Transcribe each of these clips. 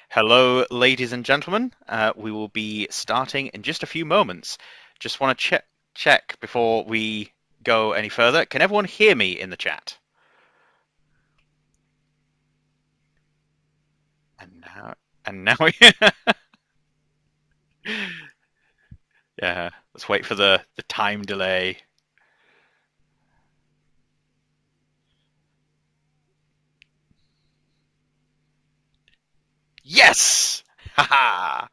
Hello, ladies and gentlemen. We will be starting in just a few moments. Just want to check before we go any further. Can everyone hear me in the chat? And now, yeah. Let's wait for the time delay. Yes! Haha!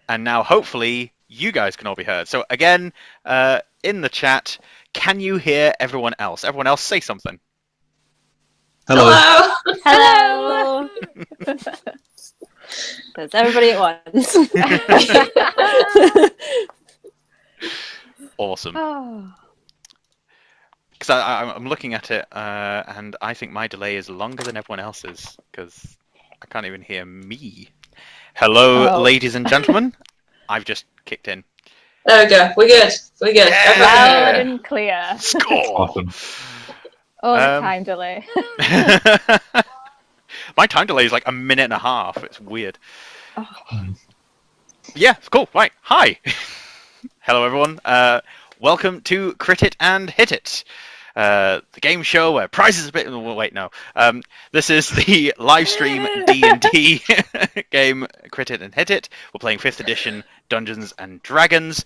And now, hopefully, you guys can all be heard. So again, in the chat, can you hear everyone else? Everyone else, say something. Hello. Hello. That's everybody at once. Awesome. Oh. Because I'm looking at it, and I think my delay is longer than everyone else's, because I can't even hear me. Hello, ladies and gentlemen. I've just kicked in. There we go. We're good. We're good. Yeah. Loud and clear. Score! Awesome. Oh, the time delay. My time delay is like a minute and a half. It's weird. Oh. Yeah, cool. Right. Hi. Hello, everyone. Welcome to Crit It and Hit It, the game show where prizes a bit. Wait, no. This is the live stream D&D game Crit It and Hit It. We're playing 5th edition Dungeons and Dragons.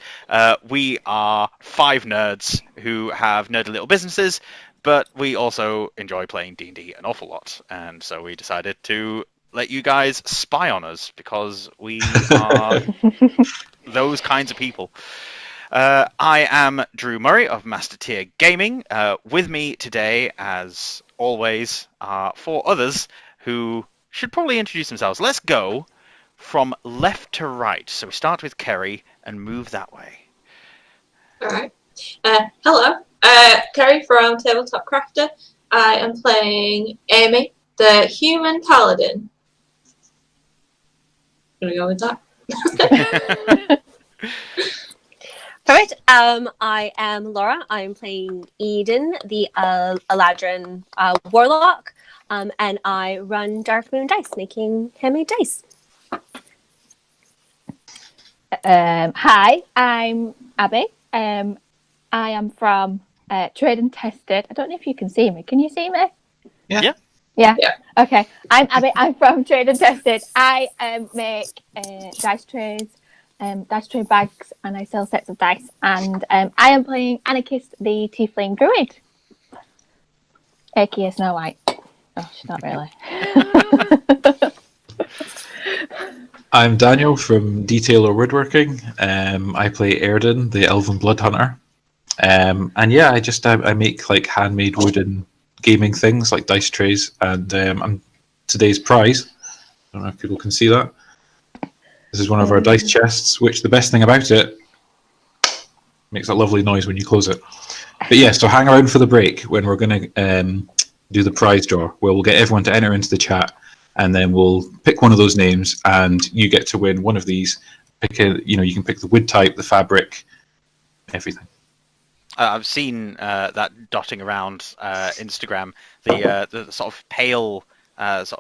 We are 5 nerds who have nerdy little businesses, but we also enjoy playing D&D an awful lot, and so we decided to let you guys spy on us because we are those kinds of people. I am Drew Murray of Master Tier Gaming. With me today, as always, are 4 others who should probably introduce themselves. Let's go from left to right. So we start with Kerry and move that way. Alright. Hello. Kerry from Tabletop Crafter. I am playing Amy, the human Paladin. Gonna go with that. Alright, I am Laura. I'm playing Airden, the Eladrin warlock, and I run Dark Moon Dice, making handmade dice. Hi, I'm Abby. I am from Trade and Tested. I don't know if you can see me. Can you see me? Yeah. Yeah. Okay. I'm Abby. I'm from Trade and Tested. I make dice trays, dice tray bags, and I sell sets of dice. And I am playing Anakis, the Tiefling Druid, aka Snow White. Oh, she's not really. I'm Daniel from D.Taylor Woodworking. I play Airden, the Elven Bloodhunter. And yeah, I make like handmade wooden gaming things like dice trays. And I'm today's prize. I don't know if people can see that. This is one of our dice chests, which the best thing about it makes a lovely noise when you close it. But yeah, so hang around for the break when we're going to do the prize draw, where we'll get everyone to enter into the chat. And then we'll pick one of those names, and you get to win one of these. You can pick the wood type, the fabric, everything. I've seen that dotting around Instagram. The sort of pale, is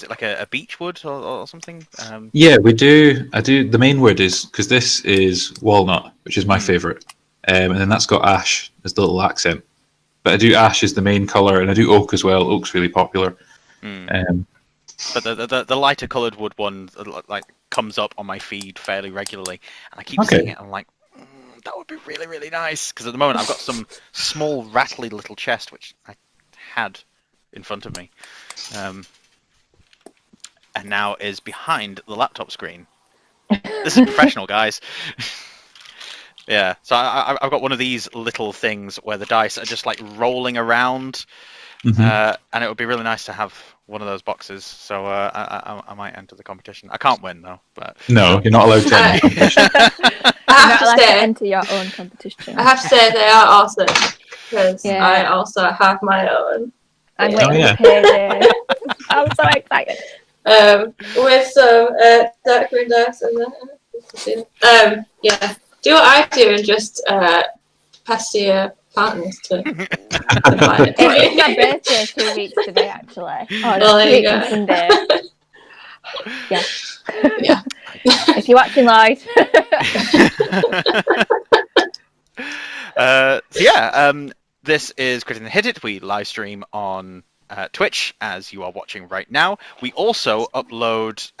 it like a beech wood or something? Yeah, we do. I do. The main wood is, because this is walnut, which is my favourite, and then that's got ash as the little accent. But I do ash as the main colour, and I do oak as well. Oak's really popular. But the lighter coloured wood one like comes up on my feed fairly regularly, and I keep seeing it. I'm like, that would be really, really nice. Because at the moment I've got some small rattly little chest which I had in front of me, and now is behind the laptop screen. This is professional, guys. Yeah, so I've got one of these little things where the dice are just like rolling around. And it would be really nice to have one of those boxes, so I might enter the competition. I can't win though, but no, you're not allowed to enter the competition. I have to say, enter your own competition. I have to say they are awesome because I also have my own. I'm waiting for payday. I'm so excited. With some dark moon dice and then yeah, do what I do and just pass to your partners to invite a party. It's my birthday 2 weeks today, actually. Oh, no, Well, there 2 you weeks on go. Sunday. Yeah. Yeah. If you're watching live. This is Crit and Hit It. We live stream on Twitch, as you are watching right now. We also upload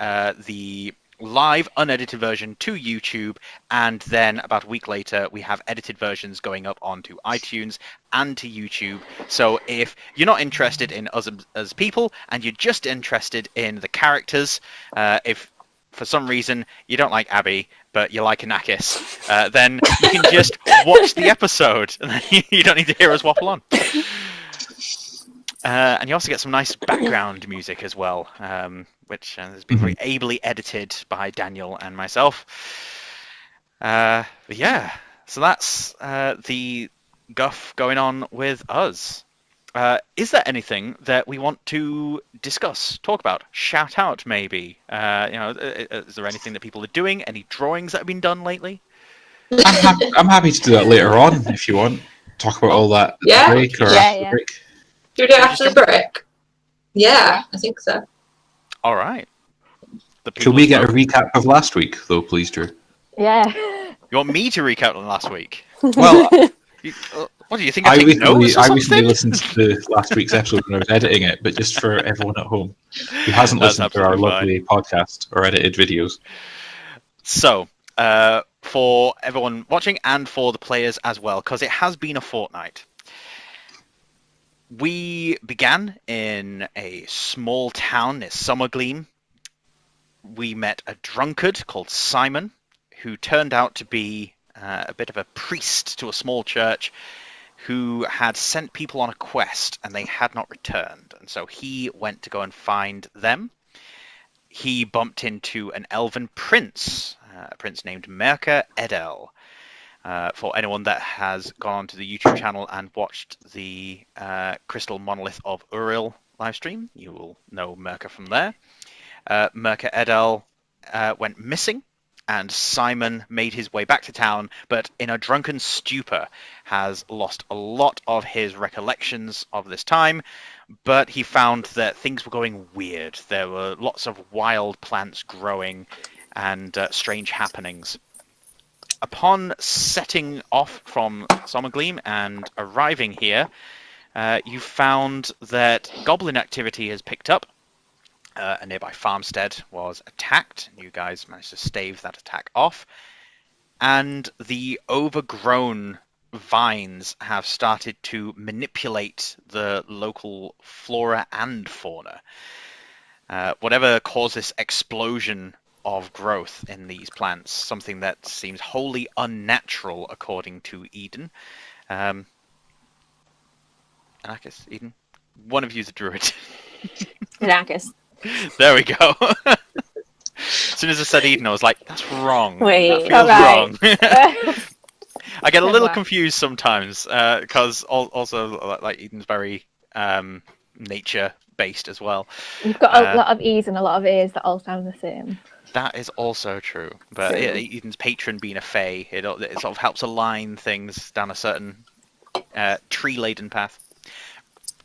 the live unedited version to YouTube, and then about a week later we have edited versions going up onto iTunes and to YouTube. So if you're not interested in us as people and you're just interested in the characters, if for some reason you don't like Abby but you like Anakis, then you can just watch the episode and then you don't need to hear us waffle on. And you also get some nice background music as well, which has been very ably edited by Daniel and myself. But yeah, so that's the guff going on with us. Is there anything that we want to discuss, talk about, shout out maybe? Is there anything that people are doing? Any drawings that have been done lately? I'm happy to do that later on if you want. Talk about all that at Yeah. the break or after the break. Do we do it after the break? Yeah, I think so. All right. Can we get a recap of last week, though, please, Drew? Yeah. You want me to recap on last week? Well, what do you think? I recently listened to last week's episode when I was editing it, but just for everyone at home who hasn't listened to our lovely podcast or edited videos. So, for everyone watching and for the players as well, because it has been a fortnight. We began in a small town near Summergleam. We met a drunkard called Simon, who turned out to be a bit of a priest to a small church who had sent people on a quest and they had not returned. And so he went to go and find them. He bumped into an elven prince, a prince named Merka Edel. For anyone that has gone onto the YouTube channel and watched the Crystal Monolith of Uriel livestream, you will know Merka from there. Merka Edel went missing, and Simon made his way back to town, but in a drunken stupor has lost a lot of his recollections of this time, but he found that things were going weird. There were lots of wild plants growing and strange happenings. Upon setting off from Summergleam and arriving here, you found that goblin activity has picked up. A nearby farmstead was attacked. You guys managed to stave that attack off. And the overgrown vines have started to manipulate the local flora and fauna. Whatever caused this explosion of growth in these plants, something that seems wholly unnatural according to Eden. Anakis, Eden, one of you is a druid. Anakis. There we go. As soon as I said Eden, I was like, that's wrong. Wait, that feels wrong. I get a little confused sometimes, because also like Eden's very nature-based as well. You've got a lot of E's and a lot of A's that all sound the same. That is also true, but Eden's patron being a fae, it sort of helps align things down a certain tree-laden path.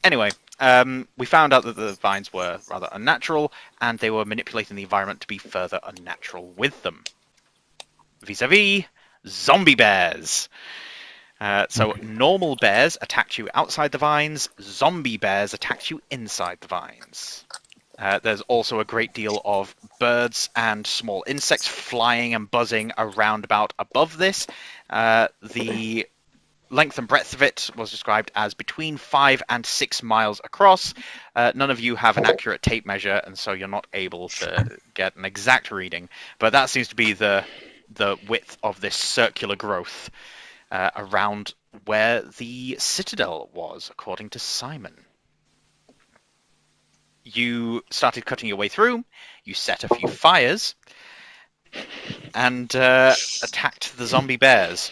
Anyway, we found out that the vines were rather unnatural, and they were manipulating the environment to be further unnatural with them. Vis-a-vis, zombie bears. So normal bears attacked you outside the vines, zombie bears attacked you inside the vines. There's also a great deal of birds and small insects flying and buzzing around about above this. The length and breadth of it was described as between 5 and 6 miles across. None of you have an accurate tape measure, and so you're not able to get an exact reading. But that seems to be the width of this circular growth around where the citadel was, according to Simon. You started cutting your way through, you set a few fires, and attacked the zombie bears.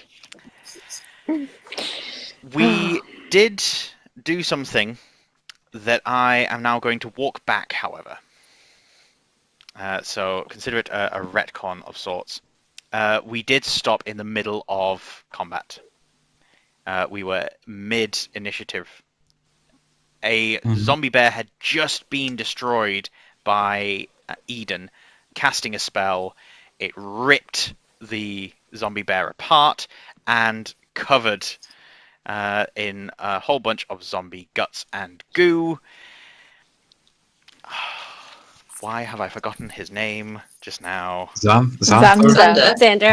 We did do something that I am now going to walk back, however. So consider it a retcon of sorts. We did stop in the middle of combat. we were mid-initiative. A zombie bear had just been destroyed by Eden, casting a spell. It ripped the zombie bear apart and covered in a whole bunch of zombie guts and goo. Why have I forgotten his name just now? Xander.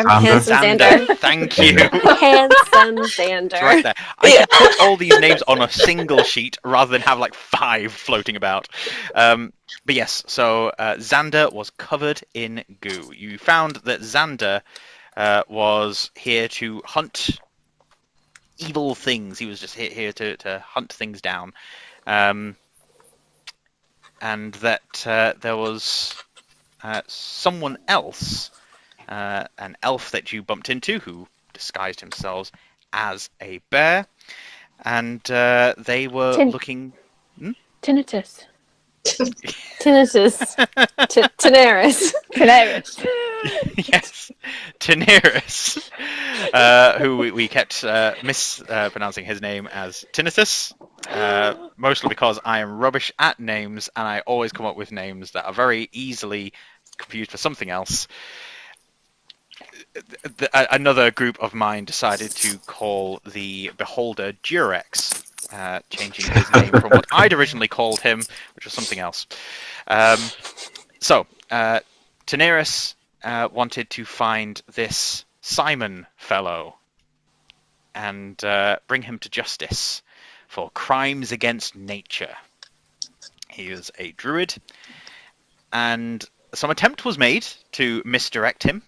Handsome Xander. Thank you. Handsome Xander. It's right there. I should put all these names on a single sheet rather than have like 5 floating about. But yes, so Xander was covered in goo. You found that Xander was here to hunt evil things. He was just here to hunt things down. And that there was someone else, an elf that you bumped into, who disguised themselves as a bear, and they were looking... Tinnitus. Tinnitus. Daenerys. Yes, Daenerys, who we kept mispronouncing his name as Tinnitus, mostly because I am rubbish at names and I always come up with names that are very easily confused for something else. Another group of mine decided to call the Beholder Durex, changing his name from what I'd originally called him, which was something else. So, Daenerys wanted to find this Simon fellow and bring him to justice for crimes against nature. He is a druid, and some attempt was made to misdirect him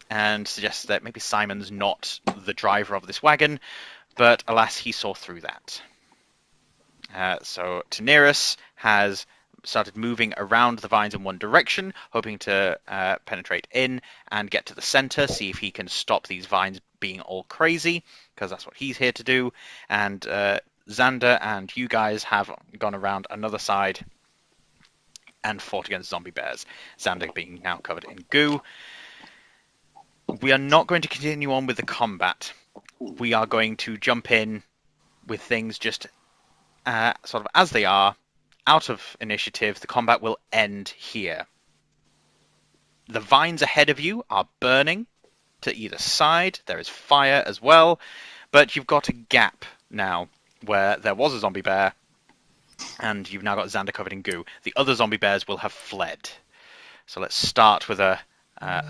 and suggest that maybe Simon's not the driver of this wagon, but alas, he saw through that. So Daenerys has started moving around the vines in one direction, hoping to penetrate in and get to the center, see if he can stop these vines being all crazy, because that's what he's here to do. And Xander and you guys have gone around another side and fought against zombie bears, Xander being now covered in goo. We are not going to continue on with the combat. We are going to jump in with things just sort of as they are, out of initiative. The combat will end here. The vines ahead of you are burning to either side. There is fire as well, but you've got a gap now where there was a zombie bear, and you've now got Xander covered in goo. The other zombie bears will have fled. So let's start with a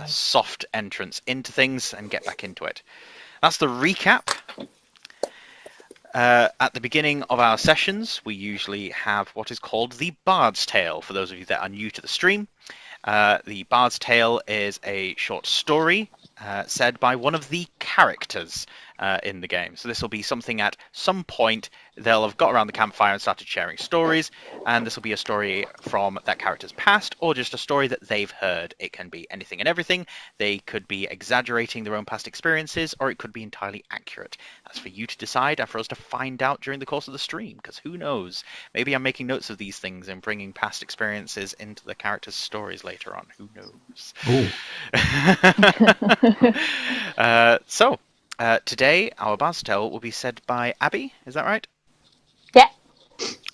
soft entrance into things and get back into it. That's the recap. At the beginning of our sessions, we usually have what is called the Bard's Tale, for those of you that are new to the stream. The Bard's Tale is a short story said by one of the characters in the game. So this will be something at some point they'll have got around the campfire and started sharing stories, and this will be a story from that character's past, or just a story that they've heard. It can be anything and everything. They could be exaggerating their own past experiences, or it could be entirely accurate. That's for you to decide and for us to find out during the course of the stream, because who knows? Maybe I'm making notes of these things and bringing past experiences into the characters' stories later on. Who knows? So, today our Bard's Tale will be said by Abby. Is that right? Yeah.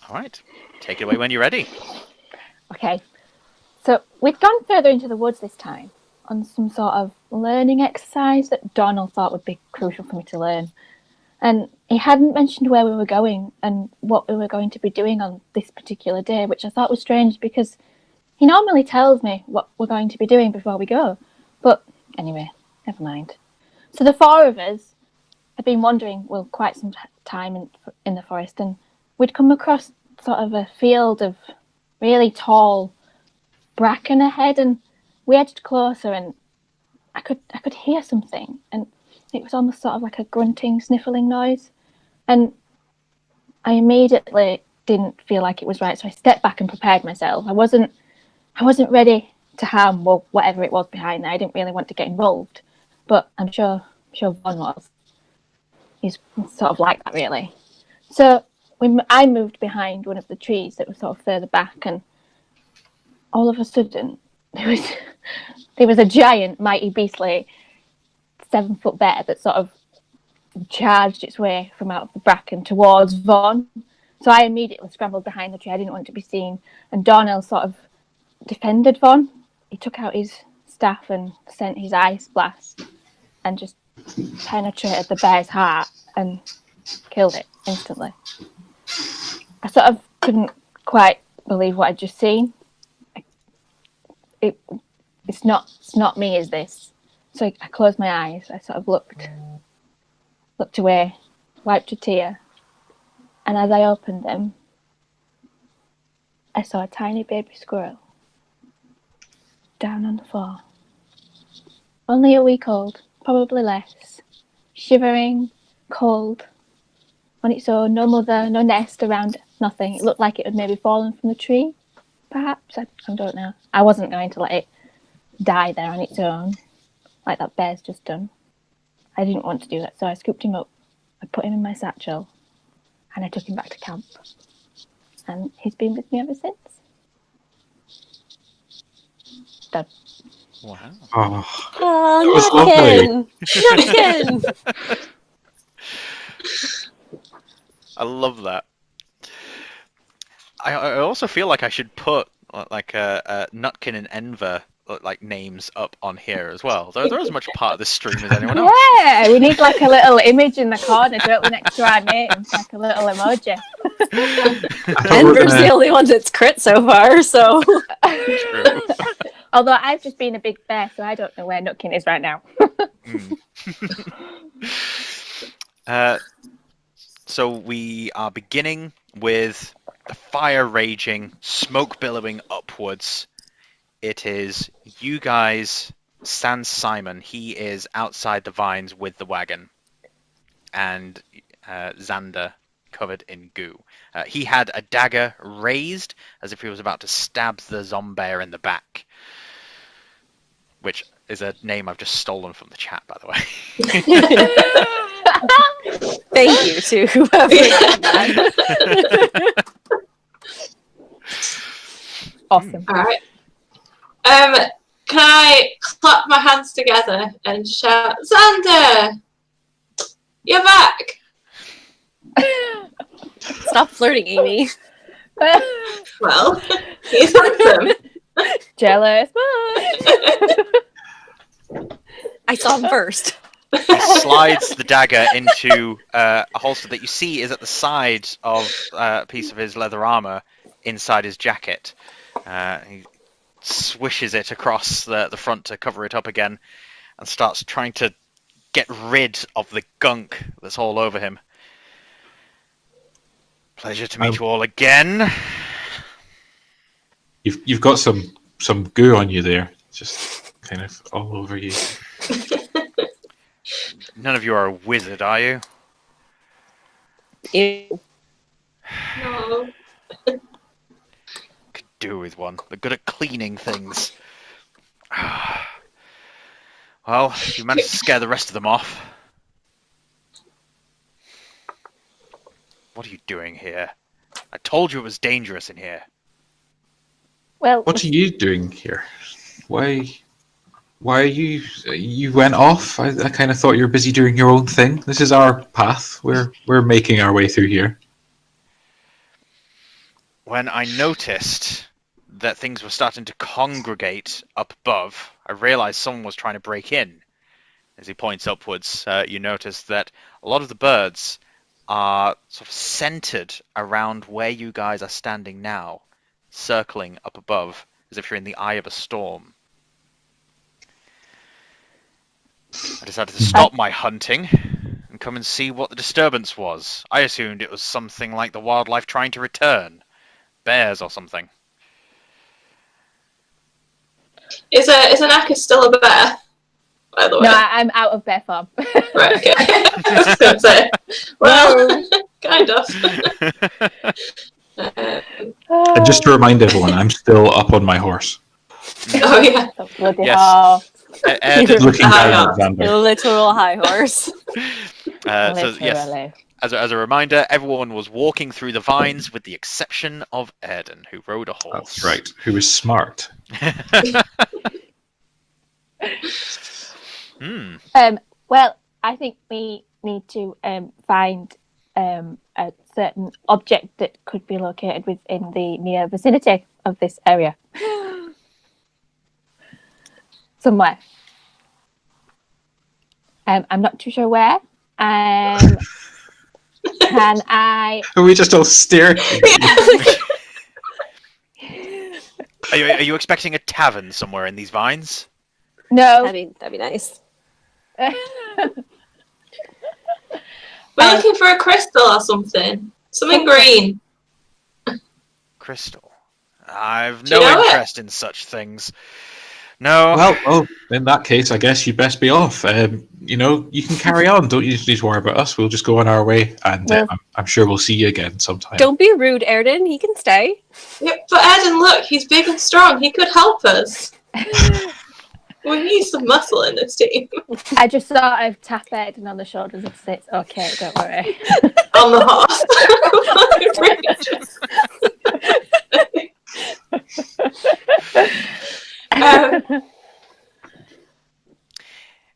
All right. Take it away when you're ready. Okay. So we'd gone further into the woods this time on some sort of learning exercise that Donald thought would be crucial for me to learn. And he hadn't mentioned where we were going and what we were going to be doing on this particular day, which I thought was strange because he normally tells me what we're going to be doing before we go. But anyway, never mind. So the 4 of us had been wandering, well, quite some time in the forest, and we'd come across sort of a field of really tall bracken ahead, and we edged closer, and I could hear something, and it was almost sort of like a grunting, sniffling noise, and I immediately didn't feel like it was right, so I stepped back and prepared myself. I wasn't ready to harm whatever it was behind there. I didn't really want to get involved, but I'm sure Vaughn was. He's sort of like that, really. So I moved behind one of the trees that was sort of further back, and all of a sudden there was a giant, mighty, beastly 7-foot bear that sort of charged its way from out of the bracken towards Vaughn. So I immediately scrambled behind the tree. I didn't want to be seen. And Darnell sort of defended Vaughn. He took out his staff and sent his ice blast and just penetrated the bear's heart and killed it instantly. I sort of couldn't quite believe what I'd just seen. It's not me, is this? So I closed my eyes. I sort of looked away, wiped a tear, and as I opened them, I saw a tiny baby squirrel down on the floor. Only a week old, probably less. Shivering, cold, on its own, no mother, no nest around, nothing. It looked like it had maybe fallen from the tree, perhaps. I don't know. I wasn't going to let it die there on its own, like that bear's just done. I didn't want to do that, so I scooped him up, I put him in my satchel, and I took him back to camp. And he's been with me ever since. Done. Wow. Oh, that was lovely. Nutkin! I love that. I also feel like I should put like Nutkin and Enver like names up on here as well. They're as much part of the stream as anyone else. Yeah, we need like a little image in the corner directly next to our names, like a little emoji. Enver's the only one that's crit so far, so. True. Although I've just been a big bear, so I don't know where Nutkin is right now. So we are beginning with the fire raging, smoke billowing upwards. It is you guys, sans Simon. He is outside the vines with the wagon, and Xander covered in goo. He had a dagger raised as if he was about to stab the zombie in the back, which is a name I've just stolen from the chat, by the way. Thank you to whoever did that. Awesome. All right. Can I clap my hands together and shout, Xander, you're back? Stop flirting, Amy. Well, he's handsome. Jealous. I saw him first. He slides the dagger into a holster that you see is at the side of a piece of his leather armor inside his jacket. He swishes it across the front to cover it up again and starts trying to get rid of the gunk that's all over him. Pleasure to meet you all again. You've got some goo on you there, just kind of all over you. None of you are a wizard, are you? Ew. No. Could do with one. They're good at cleaning things. Well, you managed to scare the rest of them off. What are you doing here? I told you it was dangerous in here. Well, What are you doing here? Why are you went off? I kind of thought you were busy doing your own thing. This is our path. We're making our way through here. When I noticed that things were starting to congregate up above, I realized someone was trying to break in. As he points upwards, you notice that a lot of the birds are sort of centered around where you guys are standing now, circling up above, as if you're in the eye of a storm. I decided to stop my hunting and come and see what the disturbance was. I assumed it was something like the wildlife trying to return. Bears or something. Is Anakis still a bear, by the way? no, I'm out of bear form. Right, okay. I was going to say, well, kind of. And just to remind everyone, I'm still up on my horse, Oh, yeah. Bloody Yes. hell. Airden, looking High down up. at Xander. A literal high horse. so yes, Literally. as a reminder, everyone was walking through the vines with the exception of Airden, who rode a horse. That's right. Who is smart? Hmm. Well, I think we need to find a certain object that could be located within the near vicinity of this area. Somewhere. I'm not too sure where. Can I? Are we just all staring? Are you expecting a tavern somewhere in these vines? No. That'd be nice. We're looking for a crystal or something. Something green. Crystal. I've Do you no know it? interest in such things. No. Well, in that case, I guess you best be off. You can carry on. Don't you need to worry about us. We'll just go on our way, and I'm sure we'll see you again sometime. Don't be rude, Airden. He can stay. Yeah, but Airden, look, he's big and strong. He could help us. We need some muscle in this team. I just sort of tap Airden on the shoulders and say, "It's okay, don't worry." On the horse.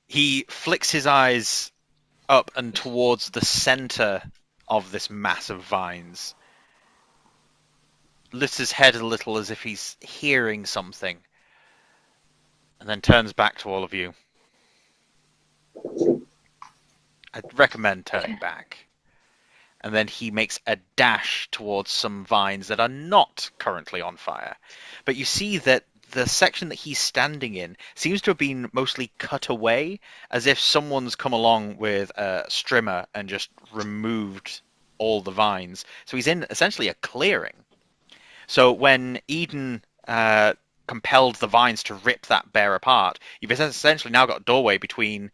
He flicks his eyes up and towards the center of this mass of vines. Lifts his head a little as if he's hearing something. And then turns back to all of you. I'd recommend turning back. And then he makes a dash towards some vines that are not currently on fire. But you see that the section that he's standing in seems to have been mostly cut away, as if someone's come along with a strimmer and just removed all the vines. So he's in essentially a clearing. So when Eden compelled the vines to rip that bear apart, you've essentially now got a doorway between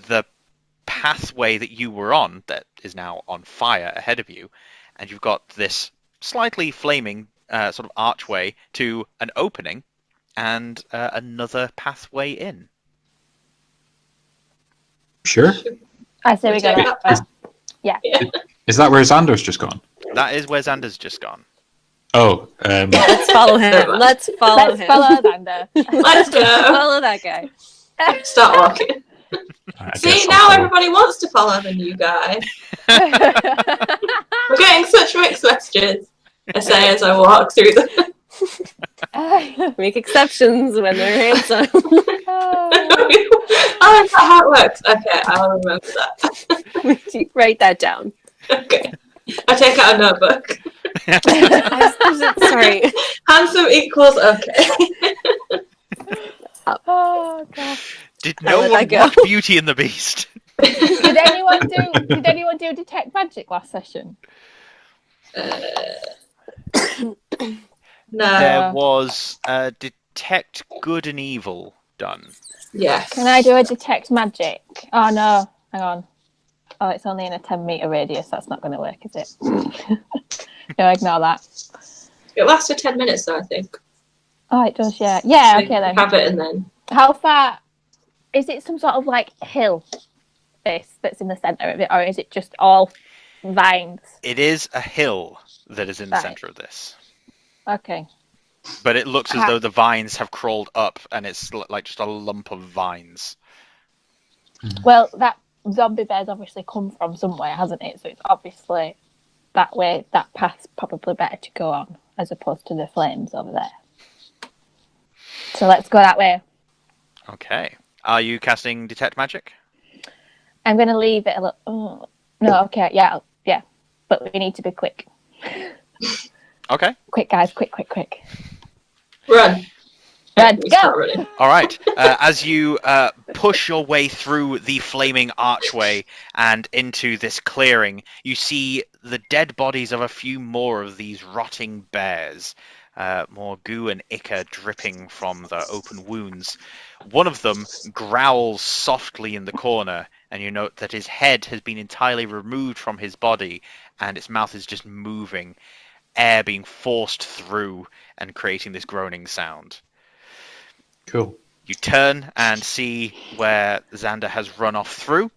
the pathway that you were on, that is now on fire ahead of you, and you've got this slightly flaming sort of archway to an opening and another pathway in. Sure. I say we go that way. Yeah. Is that where Xander's just gone? That is where Xander's just gone. Oh, Let's follow him. Let's follow him. Follow Xander. Let's go. Follow that guy. Start walking. I See, guess now I'll follow. everybody wants to follow the new guy. We're getting such mixed messages. I say as I walk through the... Make exceptions when they're handsome. Oh, is that how it works? Okay, I'll remember that. Write that down. Okay. I take out a notebook. Sorry. Handsome equals okay. Oh gosh. Did I'll no let one that go. watch Beauty and the Beast? Did anyone do detect magic last session? No. There was Detect Good and Evil done. Yes. Can I do a detect magic? Oh no, hang on. Oh, it's only in a 10-meter radius. That's not going to work, is it? No, ignore that. It lasts for 10 minutes, though, I think. Oh, it does, yeah. Yeah, So okay you then. have it and then... How far? Is it some sort of like hill base that's in the centre of it, or is it just all vines? It is a hill that is in the Right. center of this. Okay. But it looks as though the vines have crawled up and it's like just a lump of vines. Well, that zombie bear's obviously come from somewhere, hasn't it? So it's obviously that way, that path's probably better to go on as opposed to the flames over there. So let's go that way. Okay. Are you casting Detect Magic? I'm going to leave it a little... Oh, no, okay, yeah. But we need to be quick. Okay. Quick, guys, quick. Run. Run, We go! start running. All right. As you push your way through the flaming archway and into this clearing, you see the dead bodies of a few more of these rotting bears. More goo and ichor dripping from the open wounds. One of them growls softly in the corner, and you note that his head has been entirely removed from his body, and its mouth is just moving, air being forced through and creating this groaning sound. Cool. You turn and see where Xander has run off through,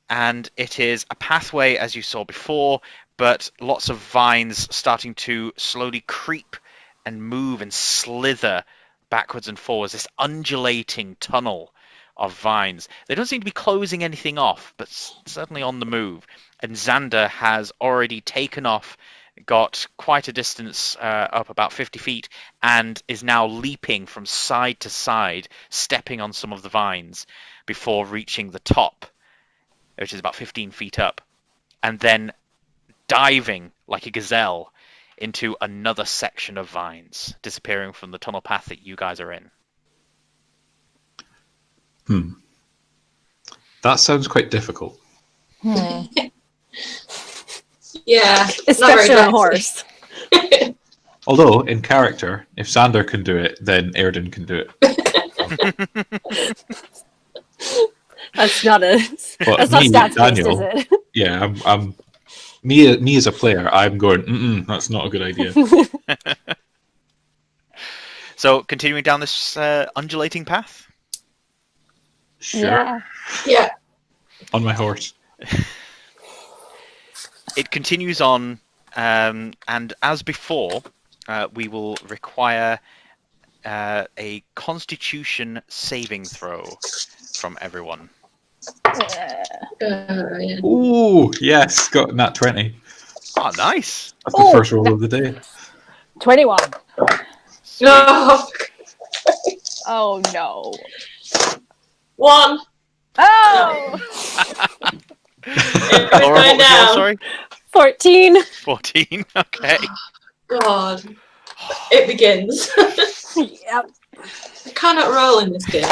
and it is a pathway as you saw before, but lots of vines starting to slowly creep and move and slither backwards and forwards, this undulating tunnel of vines. They don't seem to be closing anything off, but certainly on the move. And Xander has already taken off, got quite a distance up, about 50 feet, and is now leaping from side to side, stepping on some of the vines before reaching the top, which is about 15 feet up, and then diving like a gazelle into another section of vines, disappearing from the tunnel path that you guys are in. That sounds quite difficult. Yeah. Especially on a horse. Although, in character, if Xander can do it, then Airden can do it. That's not But that's not me, stats based, Daniel, is it? yeah, I'm me as a player. I'm going. That's not a good idea. So, continuing down this undulating path. Sure. Yeah. On my horse. It continues on, and as before, we will require a Constitution saving throw from everyone. Yeah. Ooh, yes, got nat 20. Oh, nice. That's the first roll of the day. 21. Sweet. No. Oh no. 1. Oh! Laura, what was yours, down. sorry? 14. 14, okay. God. It begins. Yep. I cannot roll in this game.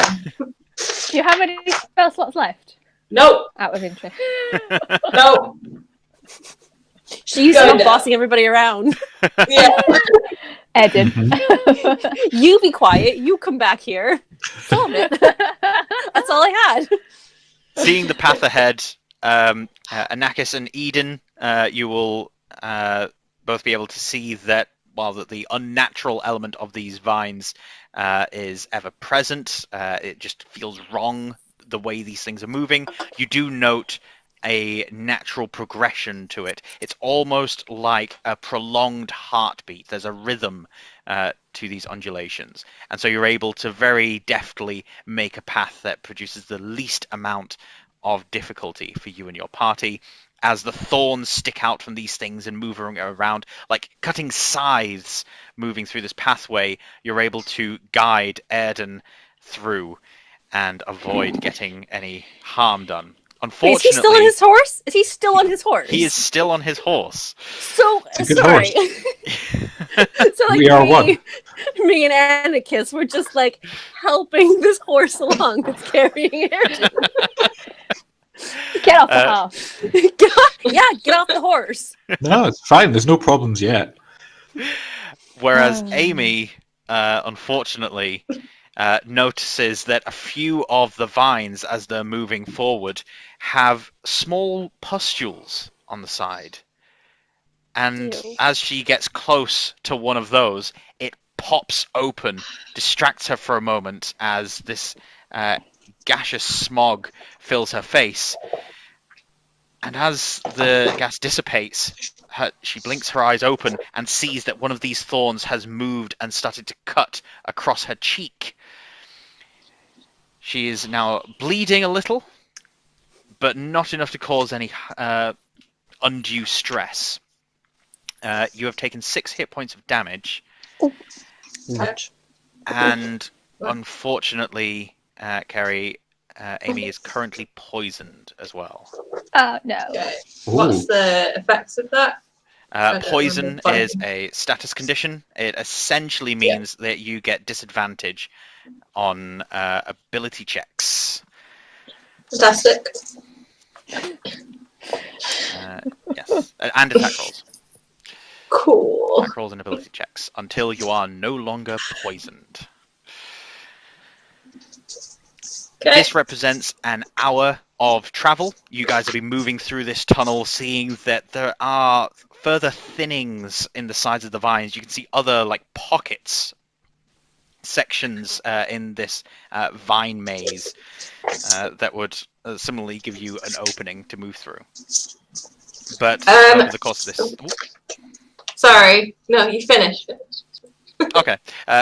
Do you have any spell slots left? Nope. Out of interest. Nope. She used Go to be down. bossing everybody around. Yeah. Airden. You be quiet. You come back here. Stop it. That's all I had. Seeing the path ahead, Anakis and Eden, you will both be able to see that while the unnatural element of these vines is ever present, it just feels wrong the way these things are moving. You do note a natural progression to it. It's almost like a prolonged heartbeat. There's a rhythm to these undulations. And so you're able to very deftly make a path that produces the least amount of difficulty for you and your party, as the thorns stick out from these things and move around like cutting scythes moving through this pathway. You're able to guide Airden through and avoid getting any harm done. Wait, is he still on his horse? Is he still on his horse? He is still on his horse. So It's a good sorry. So like We are one. Me and Anakis were just like helping this horse along with carrying it. Get off the horse. Get off the horse. No, it's fine. There's no problems yet. Whereas Amy, unfortunately, notices that a few of the vines, as they're moving forward, have small pustules on the side. And as she gets close to one of those, it pops open, distracts her for a moment as this gaseous smog fills her face. And as the gas dissipates, she blinks her eyes open and sees that one of these thorns has moved and started to cut across her cheek. She is now bleeding a little, but not enough to cause any undue stress. You have taken 6 hit points of damage, and unfortunately, Kerry, Amy is currently poisoned as well. Oh no. Okay. What's the effects of that? Poison is a status condition. It essentially means that you get disadvantage on ability checks. Fantastic. Yes, and attack rolls. Cool. Attack rolls and ability checks until you are no longer poisoned. Okay. This represents an hour of travel. You guys have been moving through this tunnel, seeing that there are further thinnings in the sides of the vines. You can see other pockets, sections in this vine maze that would similarly give you an opening to move through. But over the course of this... Sorry. No, you finished. Okay.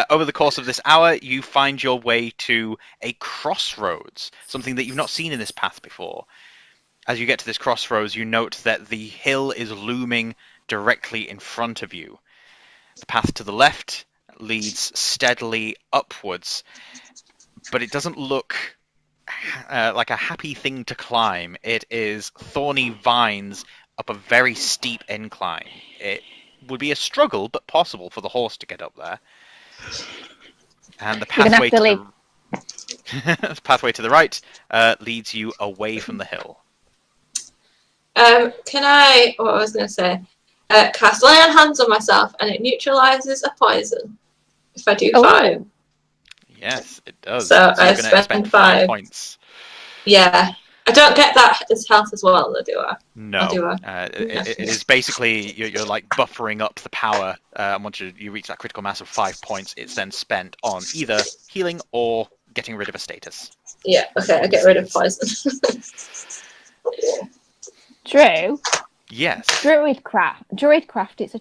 Over the course of this hour, you find your way to a crossroads, something that you've not seen in this path before. As you get to this crossroads, you note that the hill is looming directly in front of you. The path to the left leads steadily upwards, but it doesn't look like a happy thing to climb. It is thorny vines up a very steep incline. It would be a struggle, but possible for the horse to get up there. And the You're gonna pathway have to leave. the pathway to the right leads you away from the hill. Can I? What I was going to say? Cast lay on hands on myself, and it neutralizes a poison if I do 5. Yes, it does. So you're I going to spend 5 points. Yeah, I don't get that as health as well, though, do I? No, do I? it is basically you're like buffering up the power. And once you reach that critical mass of 5 points, it's then spent on either healing or getting rid of a status. Yeah. Okay, I get rid of poison. Drew. Yes. Druidcraft. It's a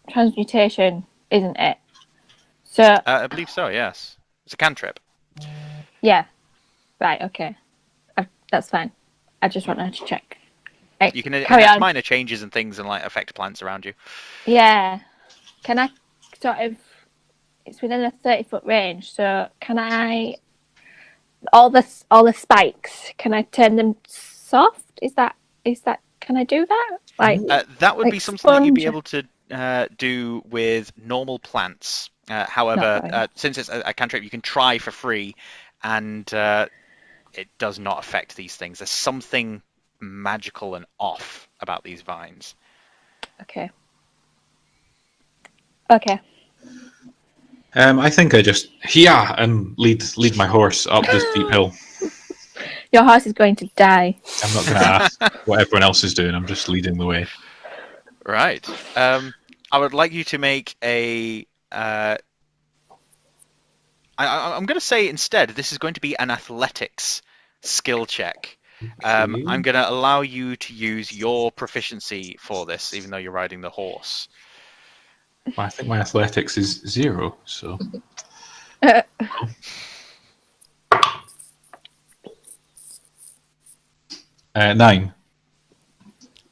transmutation, isn't it? So I believe so. Yes, it's a cantrip. yeah. Right. Okay. That's fine. I just wanted to check. You can carry enact on. minor changes and things and like affect plants around you. Yeah. Can I sort of? It's within a 30-foot range, so can I? All the spikes. Can I turn them soft? Is that? Can I do that? Like that would like be something that you'd be sponge? able to do with normal plants. However, since it's a cantrip, you can try for free, and it does not affect these things. There's something magical and off about these vines. Okay. Okay. I think I just and lead my horse up this steep hill. Your horse is going to die. I'm not going to ask what everyone else is doing. I'm just leading the way. Right. I would like you to make a. I'm going to say instead this is going to be an athletics skill check. I'm going to allow you to use your proficiency for this, even though you're riding the horse. Well, I think my athletics is 0, so. 9. 9.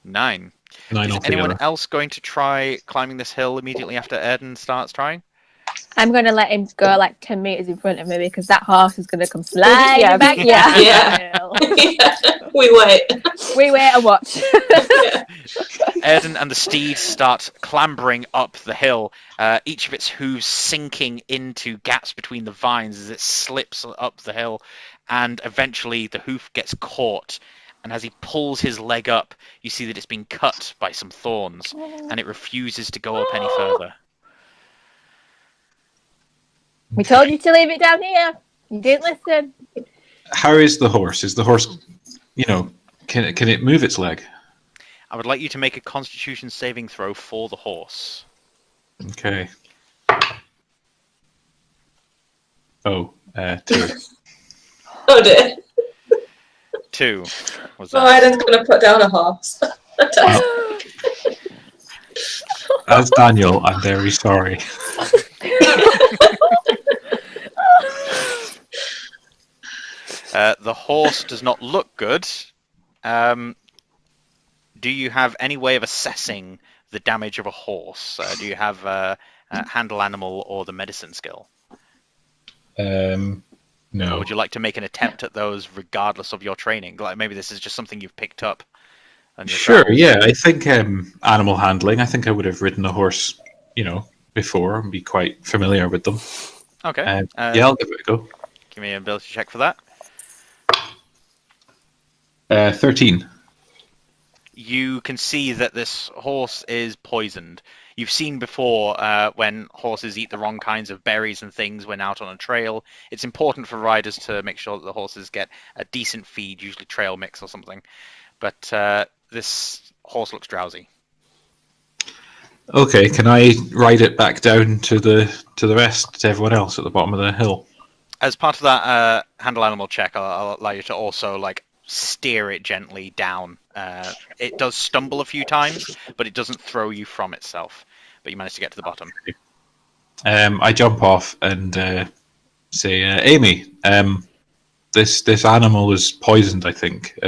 9 Is altogether. anyone else going to try climbing this hill immediately after Airden starts trying? I'm going to let him go like 10 meters in front of me because that horse is going to come sliding Yeah, back yeah. down Yeah. the hill. We wait. We wait and watch. Airden and the steed start clambering up the hill, each of its hooves sinking into gaps between the vines as it slips up the hill, and eventually the hoof gets caught, and as he pulls his leg up, you see that it's been cut by some thorns, and it refuses to go up any further. We told you to leave it down here. You didn't listen. How is the horse? Is the horse, can it move its leg? I would like you to make a constitution saving throw for the horse. Okay. Oh, 2. Oh dear. 2 was Oh, that. Aiden's going to put down a horse. As Daniel, I'm very sorry. The horse does not look good. Do you have any way of assessing the damage of a horse? Do you have handle animal or the medicine skill? Or No. would you like to make an attempt at those regardless of your training? Like maybe this is just something you've picked up. On your Sure, travels. yeah. I think animal handling, I think I would have ridden a horse, before and be quite familiar with them. Okay. Yeah, I'll give it a go. Give me an ability check for that. 13. You can see that this horse is poisoned. You've seen before when horses eat the wrong kinds of berries and things when out on a trail. It's important for riders to make sure that the horses get a decent feed, usually trail mix or something. But this horse looks drowsy. Okay, can I ride it back down to the rest, to everyone else at the bottom of the hill? As part of that handle animal check, I'll allow you to also steer it gently down. It does stumble a few times, but it doesn't throw you from itself. but you managed to get to the bottom. I jump off and say, Amy, this animal is poisoned, I think.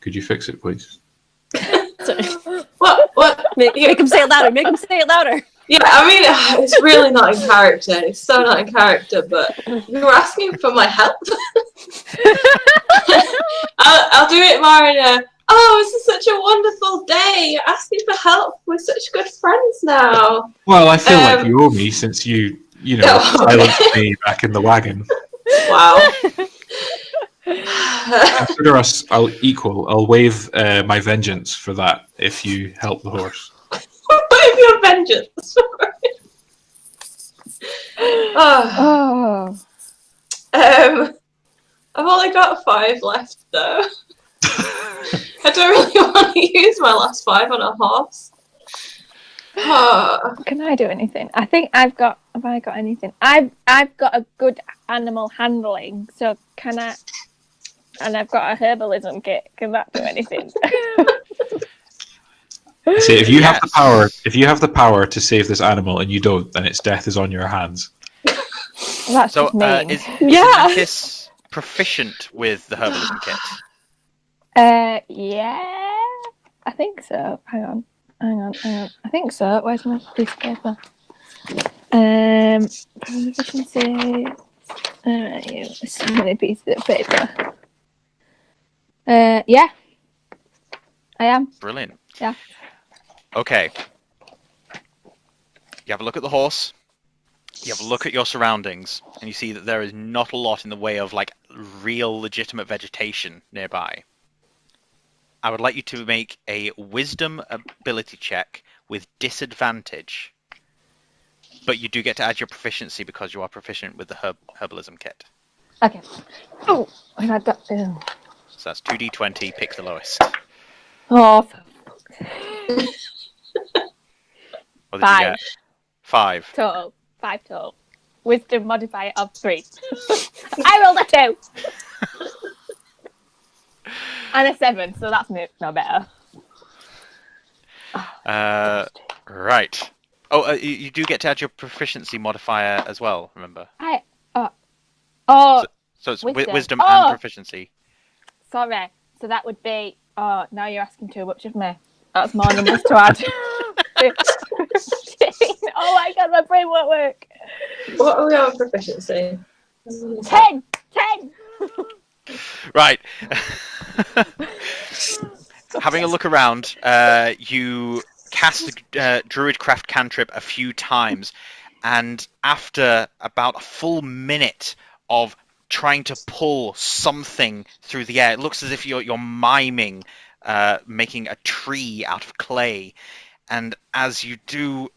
Could you fix it, please? What? Make him say it louder. Make him say it louder. Yeah, I mean, it's really not in character. It's so not in character, but you were asking for my help. I'll do it more in a, oh, this is such a wonderful day. You're asking for help. We're such good friends now. Well, I feel like you owe me since you silenced me back in the wagon. Wow. Consider us equal. I'll waive my vengeance for that if you help the horse. Wave your vengeance. Oh. I've only got 5 left though. I don't really want to use my last 5 on a horse. Can I do anything? I think Have I got anything? I've got a good animal handling, so can I? And I've got a herbalism kit. Can that do anything? See, if you have the power to save this animal and you don't, then its death is on your hands. That's So, just mean. is Anakis proficient with the herbalism kit? Yeah, I think so. Hang on. I think so. Where's my piece of paper? Proficiency. So many pieces of paper. Yeah, I am. Brilliant. Yeah. Okay. You have a look at the horse. You have a look at your surroundings, and you see that there is not a lot in the way of like real legitimate vegetation nearby. I would like you to make a wisdom ability check with disadvantage. But you do get to add your proficiency because you are proficient with the herbalism kit. Okay. Oh, I had that. So that's 2d20, pick the lowest. Oh, What did 5. you get? 5. Total. 5 total. Wisdom modifier of 3. I rolled a 2. And a 7, so that's no better. Right. Oh, you do get to add your proficiency modifier as well, remember? So it's wisdom and proficiency. Sorry. So that would be... Oh, now you're asking too much of me. That's more numbers to add. Oh my god, my brain won't work. What are we on proficiency? 10! Right. Having a look around, you cast the Druidcraft cantrip a few times, and after about a full minute of trying to pull something through the air, it looks as if you're miming making a tree out of clay. And as you do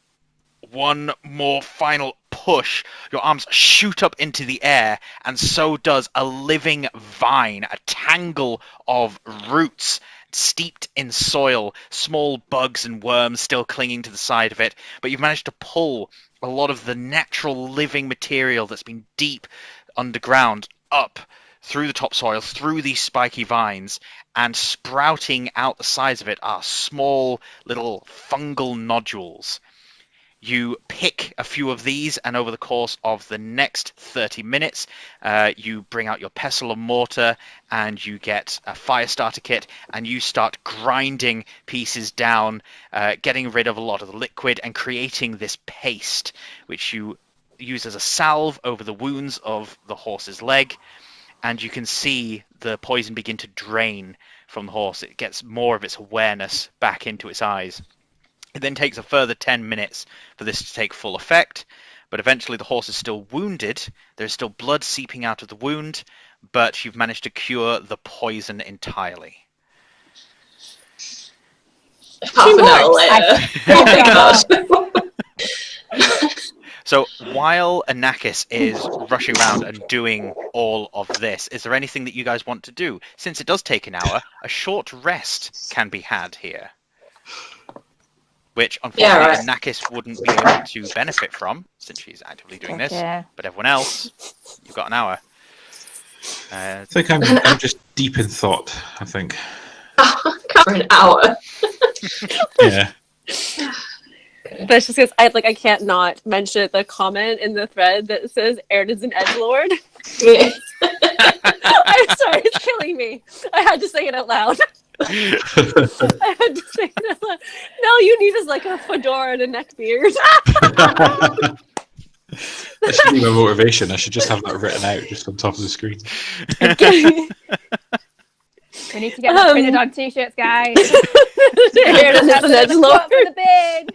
one more final push, your arms shoot up into the air, and so does a living vine, a tangle of roots steeped in soil, small bugs and worms still clinging to the side of it, but you've managed to pull a lot of the natural living material that's been deep underground up through the topsoil, through these spiky vines, and sprouting out the sides of it are small little fungal nodules. You pick a few of these, and over the course of the next 30 minutes, you bring out your pestle and mortar, and you get a fire starter kit, and you start grinding pieces down, getting rid of a lot of the liquid, and creating this paste, which you use as a salve over the wounds of the horse's leg. And you can see the poison begin to drain from the horse. It gets more of its awareness back into its eyes. It then takes a further 10 minutes for this to take full effect, but eventually the horse is still wounded. There's still blood seeping out of the wound, but you've managed to cure the poison entirely. Half an hour later. Oh my gosh. So while Anakis is rushing around and doing all of this, is there anything that you guys want to do? Since it does take an hour, a short rest can be had here. Which, unfortunately, Anakis wouldn't be able to benefit from, since she's actively doing this. But everyone else, you've got an hour. I think I'm just deep in thought, I think. For an hour. Yeah. But it's just because I can't not mention the comment in the thread that says Airden's an edgelord. Yeah. I'm sorry, it's killing me. I had to say it out loud. I had to say it out loud. No, you need is like a fedora and a neck beard. That should be my motivation. I should just have that written out just on top of the screen. We need to get that printed on t-shirts, guys. Airden is an edgelord. For the bid.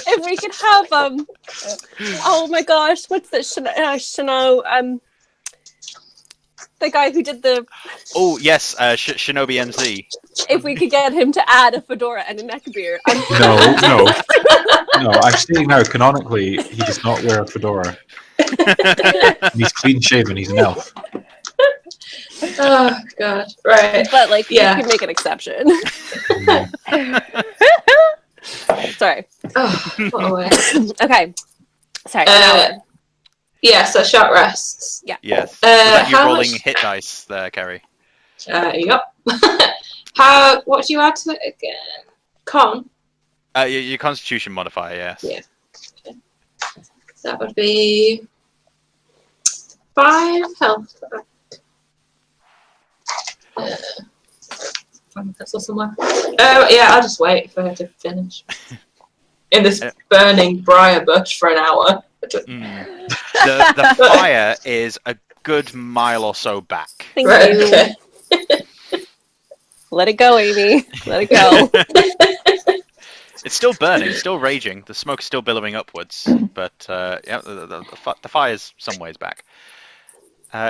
If we could have oh my gosh, what's that? Shano, the guy who did the. Oh yes, Shinobi NZ. If we could get him to add a fedora and a neck beard. No. I'm saying now, canonically, he does not wear a fedora. He's clean shaven. He's an elf. Oh god. Right. But like, Yeah. you could make an exception. Sorry. Oh, what a way. Okay. Sorry. an hour. Yeah, so short rests. Yeah. Yes. Was that you how rolling much- hit dice there, Kerry? Yep. What do you add to it again? Con? Your Constitution modifier, yes. Yeah. That would be 5 health. That's somewhere. Yeah, I'll just wait for her to finish. In this burning briar bush for an hour. Mm. The fire is a good mile or so back. Thank Right, you. okay. Let it go, Amy. Let it go. It's still burning, still raging. The smoke's still billowing upwards, but yeah, the fire's some ways back.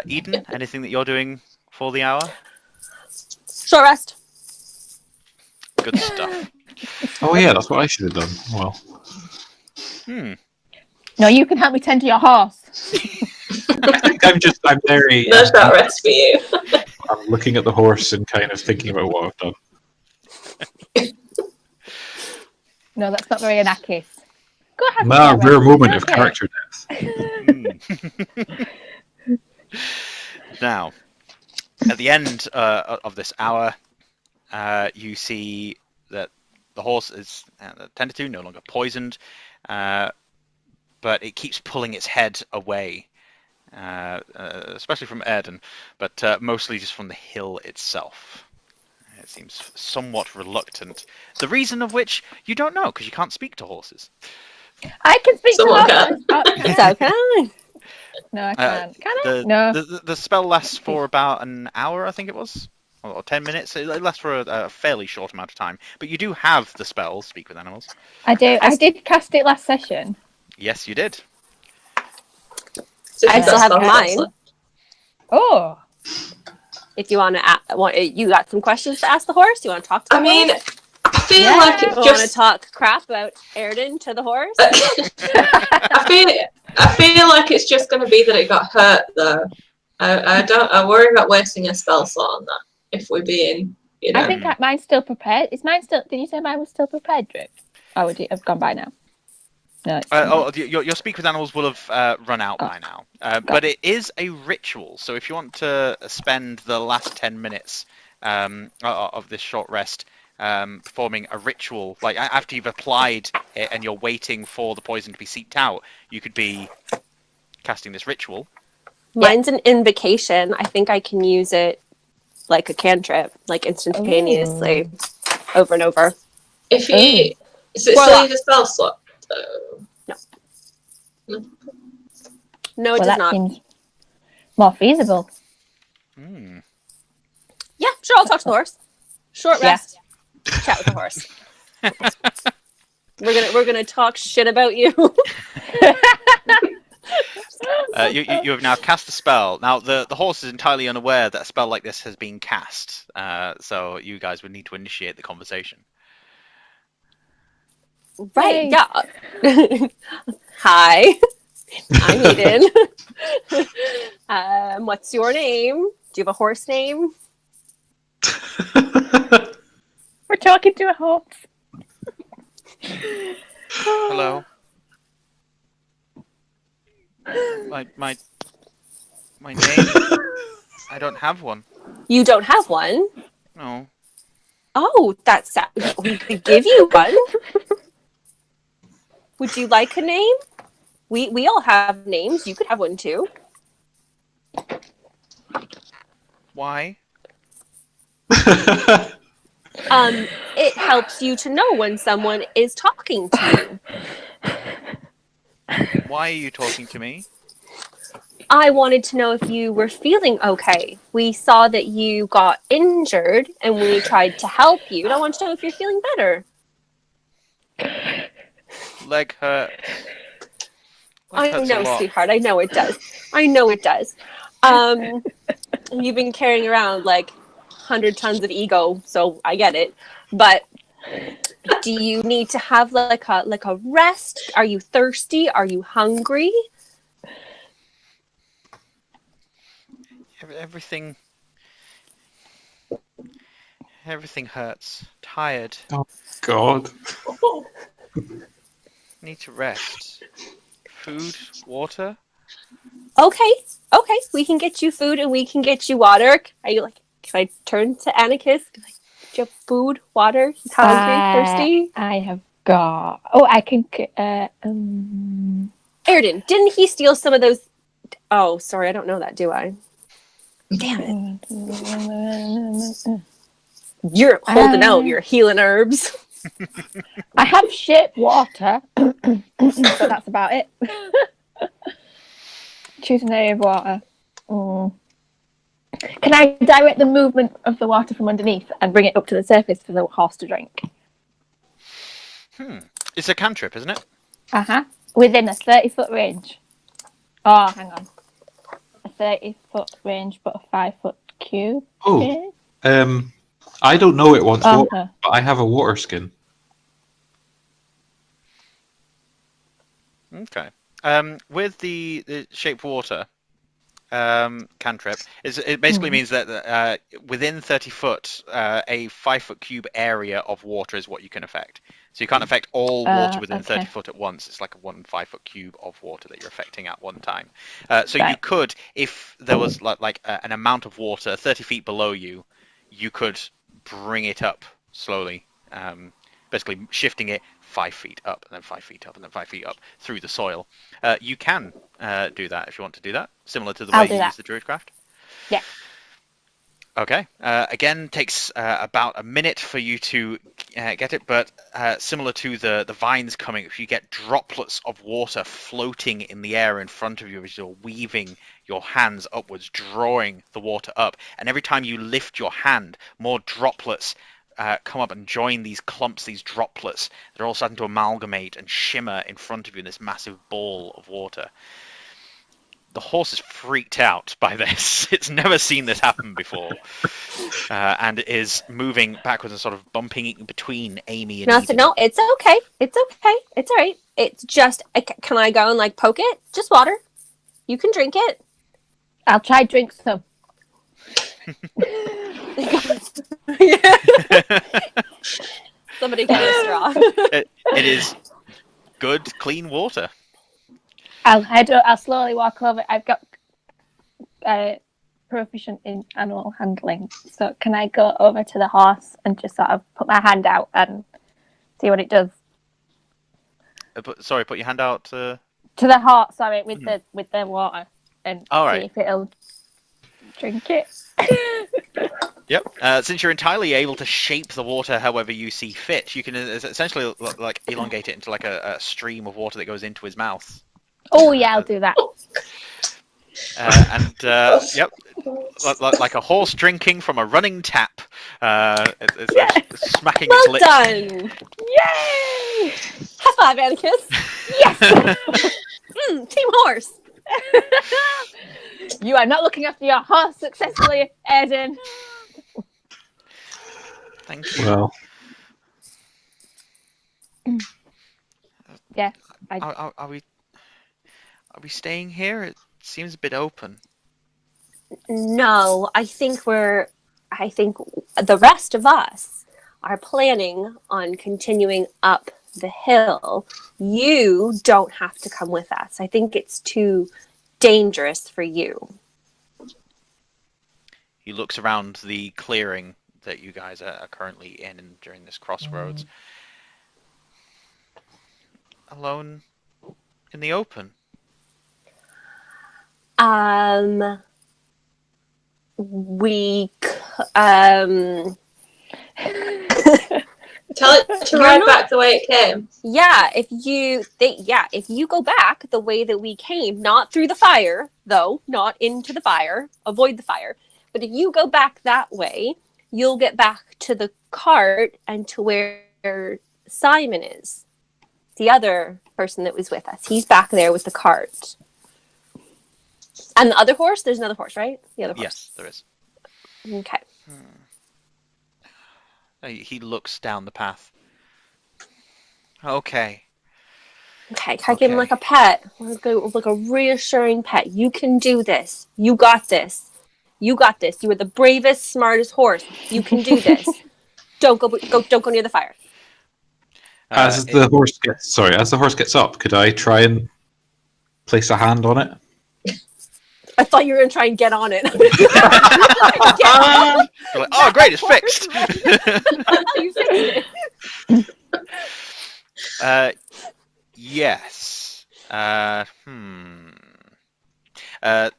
Eden, anything that you're doing for the hour? Short rest. Good stuff. Oh yeah, that's what I should have done. Well, No, you can help me tend to your horse. I think I'm very. No short rest for you. I'm looking at the horse and kind of thinking about what I've done. No, that's not very Anakis. Go ahead. My Sarah. rare moment of Okay. character depth. Now, at the end of this hour, you see that the horse is tended to, no longer poisoned, but it keeps pulling its head away, especially from Airden, but mostly just from the hill itself. It seems somewhat reluctant. The reason of which you don't know, because you can't speak to horses. I can speak Someone to can. horses. So can I? No, I can't. Can I? The, No. the spell lasts for about an hour, I think it was, or 10 minutes. It lasts for a fairly short amount of time. But you do have the spell, Speak with Animals. I do. I did cast it last session. Yes, you did. So I still have that's mine. left. Oh. If you want to, you got some questions to ask the horse? You want to talk to the I mean, horse? I feel Yeah. like You it want to just. talk crap about Airden to the horse? I feel like it's just going to be that it got hurt though. I worry about wasting a spell slot on that if we're being, you know. I think mine's still prepared. Is mine still? Did you say mine was still prepared, Drew? Oh, would it have gone by now? No. It's Your Speak with Animals will have run out by now. But it is a ritual, so if you want to spend the last 10 minutes of this short rest performing a ritual, like after you've applied it and you're waiting for the poison to be seeped out, you could be casting this ritual. Mine's an invocation. I think I can use it like a cantrip, like instantaneously, over and over. If you, is it Warlock. still use a spell slot? No, it does that not. seems more feasible. Yeah, sure, I'll talk to the horse. Short Yeah. rest. Chat with the horse. We're gonna talk shit about you. You have now cast the spell. Now, the horse is entirely unaware that a spell like this has been cast, so you guys would need to initiate the conversation. Right, yeah. Hi, I'm Eden. What's your name? Do you have a horse name? We're talking to a horse. Hello. My name? I don't have one. You don't have one. No. Oh, that's we could give you one. Would you like a name? We all have names. You could have one too. Why? It helps you to know when someone is talking to you. Why are you talking to me? I wanted to know if you were feeling okay. We saw that you got injured and we tried to help you. And I want to know if you're feeling better. Leg hurts. Leg I hurts a know, lot. sweetheart. I know it does. You've been carrying around like 100 tons of ego, so I get it. But do you need to have like a rest? Are you thirsty? Are you hungry? Everything hurts. Tired. Oh, God. Need to rest. Food, water. Okay. We can get you food and we can get you water. Are you like? Can I turn to Anakis? Do you have food, water? He's hungry, thirsty. I have got. Oh, I can. Airden, didn't he steal some of those? Oh, sorry, I don't know that, do I? Damn it! You're holding out your healing herbs. I have shit water, but that's about it. Choose an area of water. Can I direct the movement of the water from underneath and bring it up to the surface for the horse to drink? It's a cantrip, isn't it? Within a 30-foot range. Oh, hang on. A 30-foot range, but a 5-foot cube. Oh, I don't know it wants water, but I have a water skin. Okay. With the shape water cantrip, it basically means that within 30 foot, a 5-foot cube area of water is what you can affect. So you can't affect all water within 30 foot at once. It's like a 1 5-foot cube of water that you're affecting at one time. So you could, if there was an amount of water 30 feet below you, you could bring it up slowly, basically shifting it 5 feet up, and then 5 feet up, and then 5 feet up through the soil. You can do that if you want to do that, similar to the way you use the Druidcraft. Yeah. Okay. Again, takes about a minute for you to get it, but similar to the vines coming, if you get droplets of water floating in the air in front of you as you're weaving your hands upwards, drawing the water up, and every time you lift your hand, more droplets come up and join these clumps, these droplets. They're all starting to amalgamate and shimmer in front of you in this massive ball of water. The horse is freaked out by this. It's never seen this happen before. And is moving backwards and sort of bumping between Amy and Eden. No, it's okay. It's okay. It's all right. It's just, can I go and like poke it? Just water. You can drink it. I'll try drink some. Somebody get a straw. It is good, clean water. I'll slowly walk over. I've got proficient in animal handling, so can I go over to the horse and just sort of put my hand out and see what it does? Put your hand out. To the horse, sorry, with the water, and see if it'll drink it. Yep. Since you're entirely able to shape the water however you see fit, you can essentially like elongate it into like a stream of water that goes into his mouth. Oh yeah, I'll do that. Yep, like a horse drinking from a running tap. It's like smacking its lips. Well done! Yay! High five, Anakis! Yes! Team horse! You are not looking after your horse successfully, Airden. Thank you. Well, yeah. Are we staying here? It seems a bit open. No, I think the rest of us are planning on continuing up the hill. You don't have to come with us. I think it's too dangerous for you. He looks around the clearing that you guys are currently in during this crossroads. Alone in the open. We Tell it to You're ride not- back the way it came. if you go back the way that we came, not through the fire, though, not into the fire, avoid the fire. But if you go back that way, you'll get back to the cart and to where Simon is. The other person that was with us. He's back there with the cart. And the other horse? There's another horse, right? The other horse. Yes, there is. Okay. He looks down the path. Okay. Okay, can I give him like a pet? Like a reassuring pet. You can do this. You got this. You got this. You are the bravest, smartest horse. You can do this. Don't go near the fire. As the horse gets up, could I try and place a hand on it? I thought you were going to try and get on it. You're like, oh, great, it's fixed. You fixed it. Yes.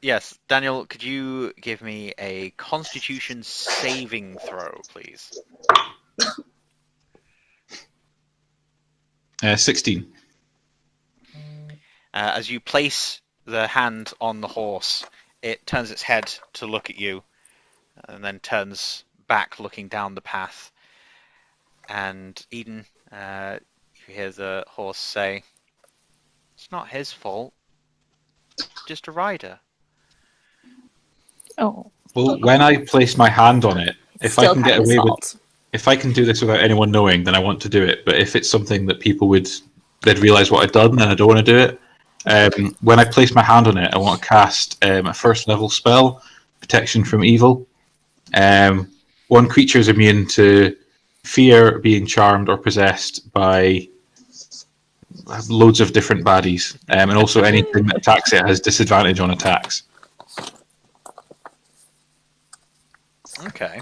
Yes, Daniel, could you give me a Constitution saving throw, please? 16. As you place the hand on the horse, it turns its head to look at you, and then turns back, looking down the path. And Eden, you hear the horse say, "It's not his fault. Just a rider." Oh. Well, when I place my hand on it, if I Still can kind get of his away with, fault. if I can do this without anyone knowing, then I want to do it. But if it's something that they'd realise what I've done, then I don't want to do it. When I place my hand on it, I want to cast a first level spell, Protection from Evil. One creature is immune to fear, being charmed, or possessed by loads of different baddies, and also anything that attacks it has disadvantage on attacks. Okay.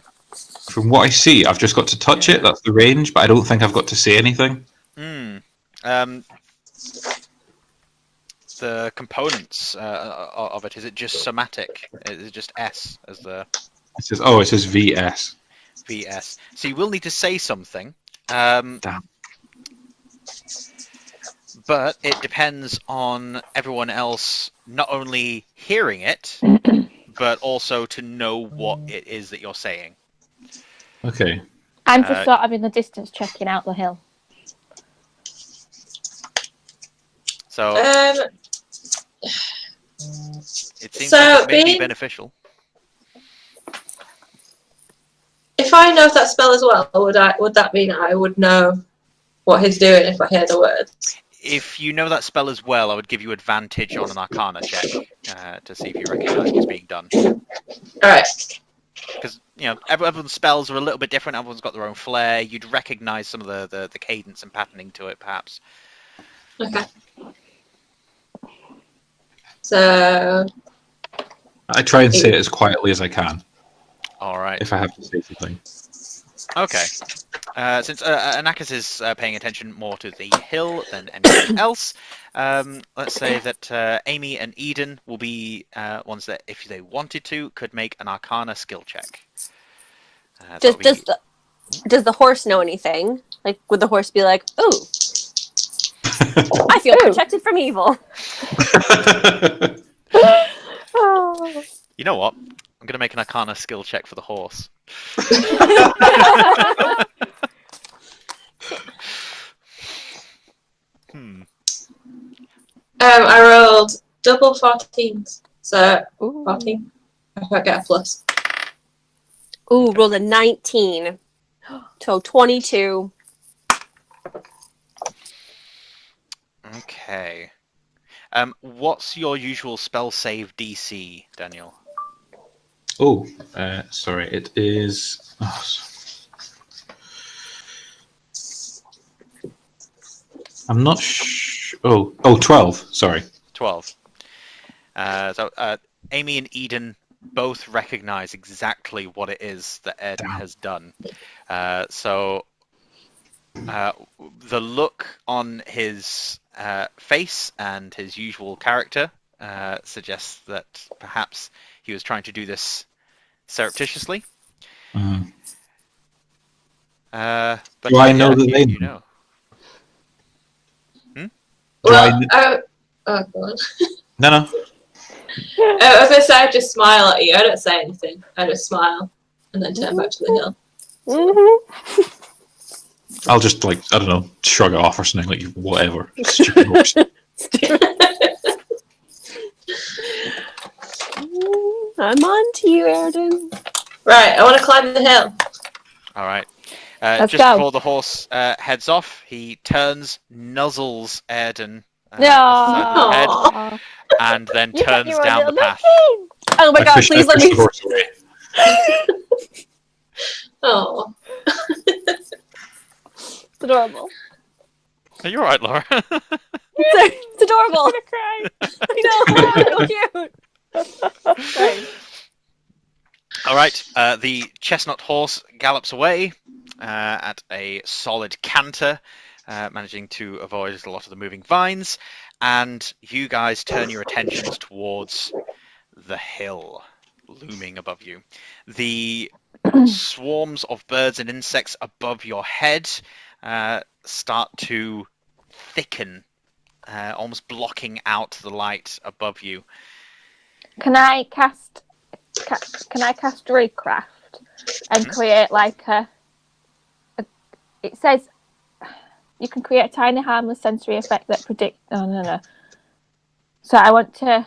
From what I see, I've just got to touch it. That's the range, but I don't think I've got to say anything. The components of it, is it just somatic? Is it just S as the It says VS. VS? So you will need to say something. Damn. But it depends on everyone else not only hearing it, but also to know what it is that you're saying. Okay. I'm just sort of in the distance checking out the hill. So it seems so like it may be being- beneficial. If I know that spell as well, would that mean I would know what he's doing if I hear the words? If you know that spell as well, I would give you advantage on an Arcana check to see if you recognise what's being done. Alright. Because everyone's spells are a little bit different. Everyone's got their own flair. You'd recognise some of the cadence and patterning to it, perhaps. Okay. So I try and say it as quietly as I can, All right. if I have to say something. Okay. Since Anakis is paying attention more to the hill than anything else, let's say that Amy and Eden will be ones that, if they wanted to, could make an Arcana skill check. Does the horse know anything? Like, would the horse be like, "Ooh, I feel protected from evil"? Oh. You know what? I'm going to make an Arcana skill check for the horse. I rolled double 14s. So Ooh. 14. I can't get a plus. Ooh, rolled a 19. So 22. Okay. What's your usual spell save DC, Daniel? Sorry. It is. I'm not sure. 12. Sorry. 12. So Amy and Eden both recognize exactly what it is that Airden Damn. has done. The look on his face and his usual character suggests that perhaps he was trying to do this surreptitiously. Mhm. But Do I know that they you know? know. Do I Well, kn- oh god. No. I was gonna say I just smile at you. I don't say anything. I just smile and then turn back to the hill. Mm-hmm. I'll just, like, I don't know, shrug it off or something, like, whatever. Stupid horse. I'm on to you, Airden. Right, I want to climb the hill. All right. Let's Just go. before the horse heads off, he turns, nuzzles Airden No. aside the head, Aw. and then You got turns your own down the little path. king. Oh my I god, push please let the me. horse away. Oh. It's adorable. Are you all right, Laura? It's adorable. I'm gonna cry. I know. So cute. Sorry. All right. The chestnut horse gallops away at a solid canter, managing to avoid a lot of the moving vines, and you guys turn your attentions towards the hill looming above you. The swarms of birds and insects above your head start to thicken, almost blocking out the light above you. Can I cast Druidcraft and create like a? It says you can create a tiny harmless sensory effect that predicts. Oh no. So I want to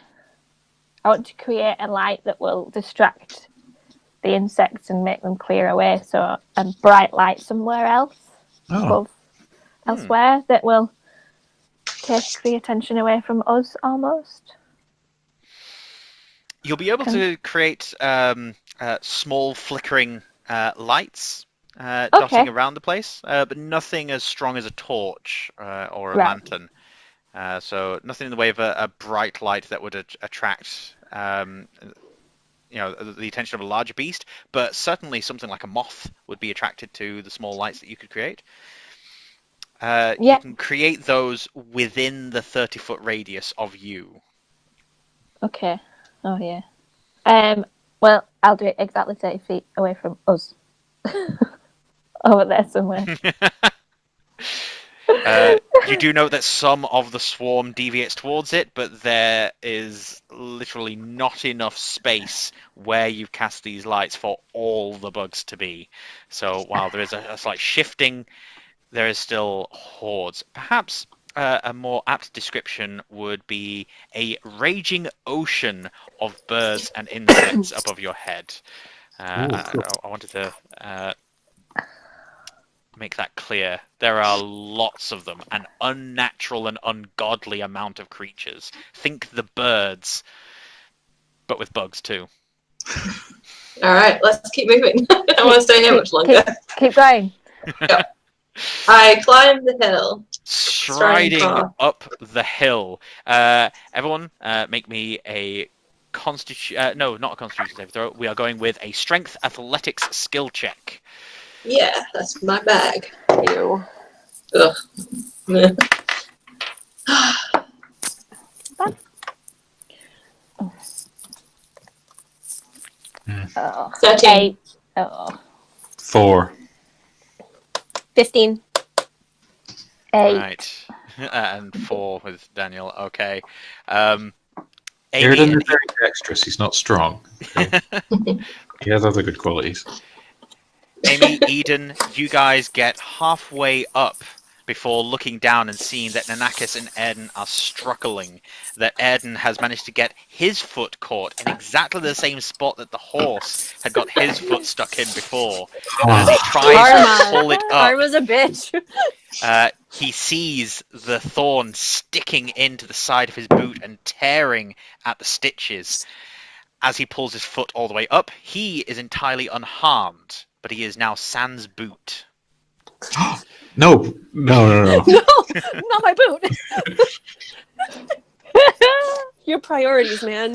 create a light that will distract the insects and make them clear away. So a bright light somewhere else, Oh. elsewhere, that will take the attention away from us almost. You'll be able to create small flickering lights dotting around the place, but nothing as strong as a torch or a Right. lantern. So nothing in the way of a bright light that would attract the attention of a larger beast, but certainly something like a moth would be attracted to the small lights that you could create. You can create those within the 30-foot radius of you. Okay. Oh yeah. Well, I'll do it exactly 30 feet away from us. Over there somewhere. You do note that some of the swarm deviates towards it, but there is literally not enough space where you've cast these lights for all the bugs to be. So while there is a slight shifting, there is still hordes. Perhaps a more apt description would be a raging ocean of birds and insects above your head. Cool. I wanted to make that clear. There are lots of them, an unnatural and ungodly amount of creatures. Think the birds, but with bugs too. Alright, let's keep moving. I don't want to stay here much longer. Keep going. I climb the hill. Striding across. up the hill. Everyone, make me a constitution. No, not a constitution save throw. We are going with a strength athletics skill check. Yeah, that's my bag. Ew. Ugh. Oh. 13. 8. Oh. 4. 15. 8. Right. And 4 with Daniel. Okay. Amy Airden and is very dexterous. He's not strong. Okay? He has other good qualities. Amy, Eden, you guys get halfway up before looking down and seeing that Anakis and Airden are struggling. That Airden has managed to get his foot caught in exactly the same spot that the horse had got his foot stuck in before. And as he tries to pull it up, Karma's a bitch. he sees the thorn sticking into the side of his boot and tearing at the stitches. As he pulls his foot all the way up, he is entirely unharmed, but he is now sans boot. No. No, not my boot. Your priorities, man.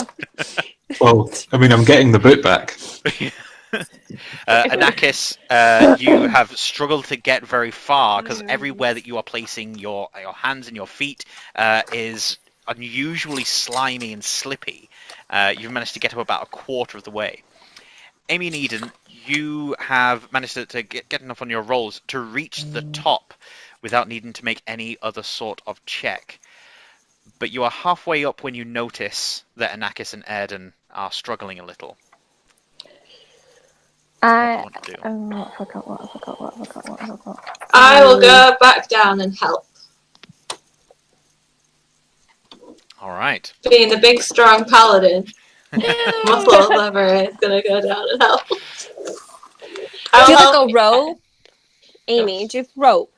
Well, I mean, I'm getting the boot back. Anakis, you have struggled to get very far because everywhere that you are placing your hands and your feet is unusually slimy and slippy. You've managed to get up about a quarter of the way. Amy and Eden, you have managed to get enough on your rolls to reach the top without needing to make any other sort of check. But you are halfway up when you notice that Anakis and Airden are struggling a little. I What do you want to do? I forgot. I will go back down and help. All right. Being the big, strong paladin, muscle lever is going to go down and help. Do you have like a rope? Amy, do you have rope?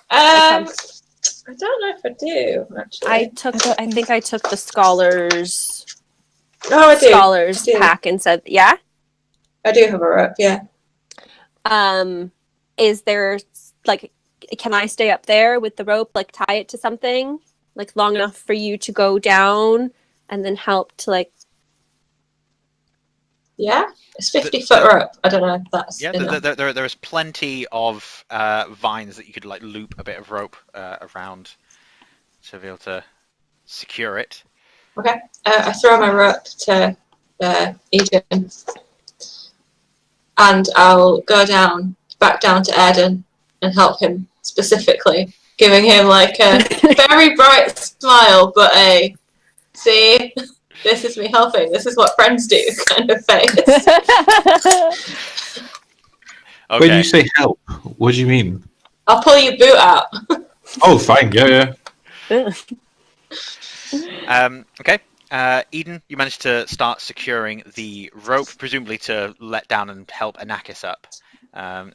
I don't know if I do, actually. I think I took the scholars Oh, I do. scholars I do. pack and said, yeah. I do have a rope, yeah. Is there like, can I stay up there with the rope, like tie it to something, like long enough for you to go down and then help to like? Yeah, it's 50-foot rope. I don't know if that's enough. There is plenty of vines that you could like loop a bit of rope around to be able to secure it. Okay, I throw my rope to Eden, and I'll go back down to Airden and help him specifically, giving him like a very bright smile, but a see, this is me helping. This is what friends do kind of face. Okay. When you say help, what do you mean? I'll pull your boot out. Oh, fine. Yeah. Okay. Eden, you managed to start securing the rope, presumably to let down and help Anakis up,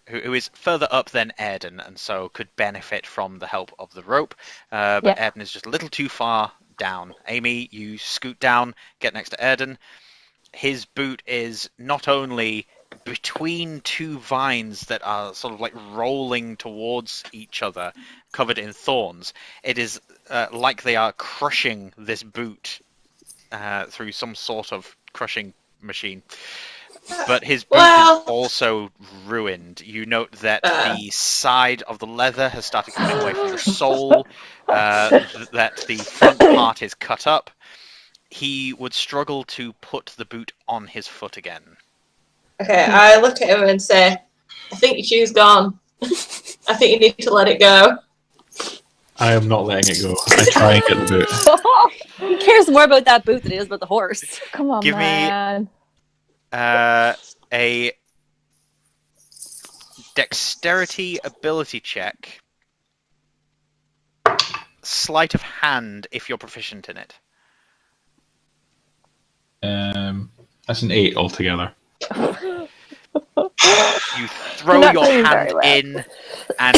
who is further up than Airden, and so could benefit from the help of the rope. But Airden is just a little too far down. Amy, you scoot down, get next to Airden. His boot is not only between two vines that are sort of like rolling towards each other, covered in thorns. It is like they are crushing this boot through some sort of crushing machine. But his boot is also ruined. You note that the side of the leather has started coming away from the sole, that the front part is cut up. He would struggle to put the boot on his foot again. Okay, I look at him and say, I think your shoe's gone. I think you need to let it go. I am not letting it go. I try and get the boot. Who cares more about that boot than he does about the horse? Come on, Give man. me a dexterity ability check. Sleight of hand if you're proficient in it. That's an 8 altogether. You throw your hand in and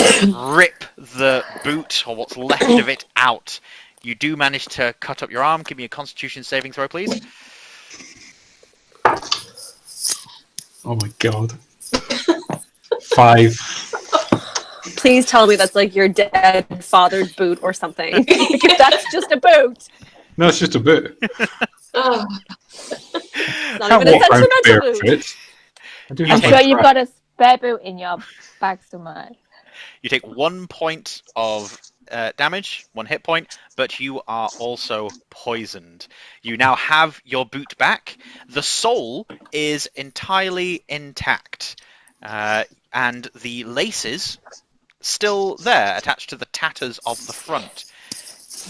rip the boot, or what's left of it, out. You do manage to cut up your arm. Give me a Constitution saving throw, please. Oh my god. 5. Please tell me that's like your dead father's boot or something. Because that's just a boot. No, it's just a boot. Oh. It's not even a sentimental boot. I'm sure you've got a spare boot in your bag somewhere. You take 1 point of damage, 1 hit point, but you are also poisoned. You now have your boot back. The sole is entirely intact, and the laces still there, attached to the tatters of the front.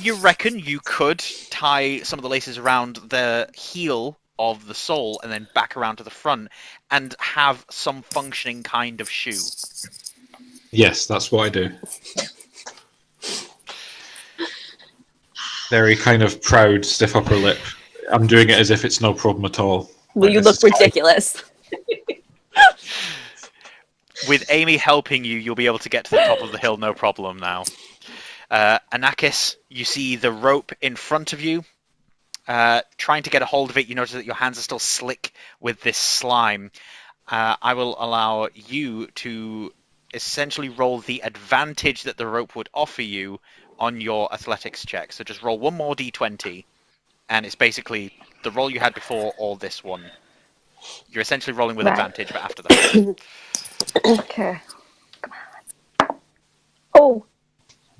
You reckon you could tie some of the laces around the heel of the sole and then back around to the front and have some functioning kind of shoe. Yes, that's what I do. Very kind of proud, stiff upper lip. I'm doing it as if it's no problem at all. Well, you look ridiculous. With Amy helping you, you'll be able to get to the top of the hill no problem now. Anakis, you see the rope in front of you. Trying to get a hold of it, you notice that your hands are still slick with this slime. I will allow you to essentially roll the advantage that the rope would offer you on your athletics check. So just roll one more d20, and it's basically the roll you had before or this one. You're essentially rolling with Right. advantage, but after that. Okay. Oh,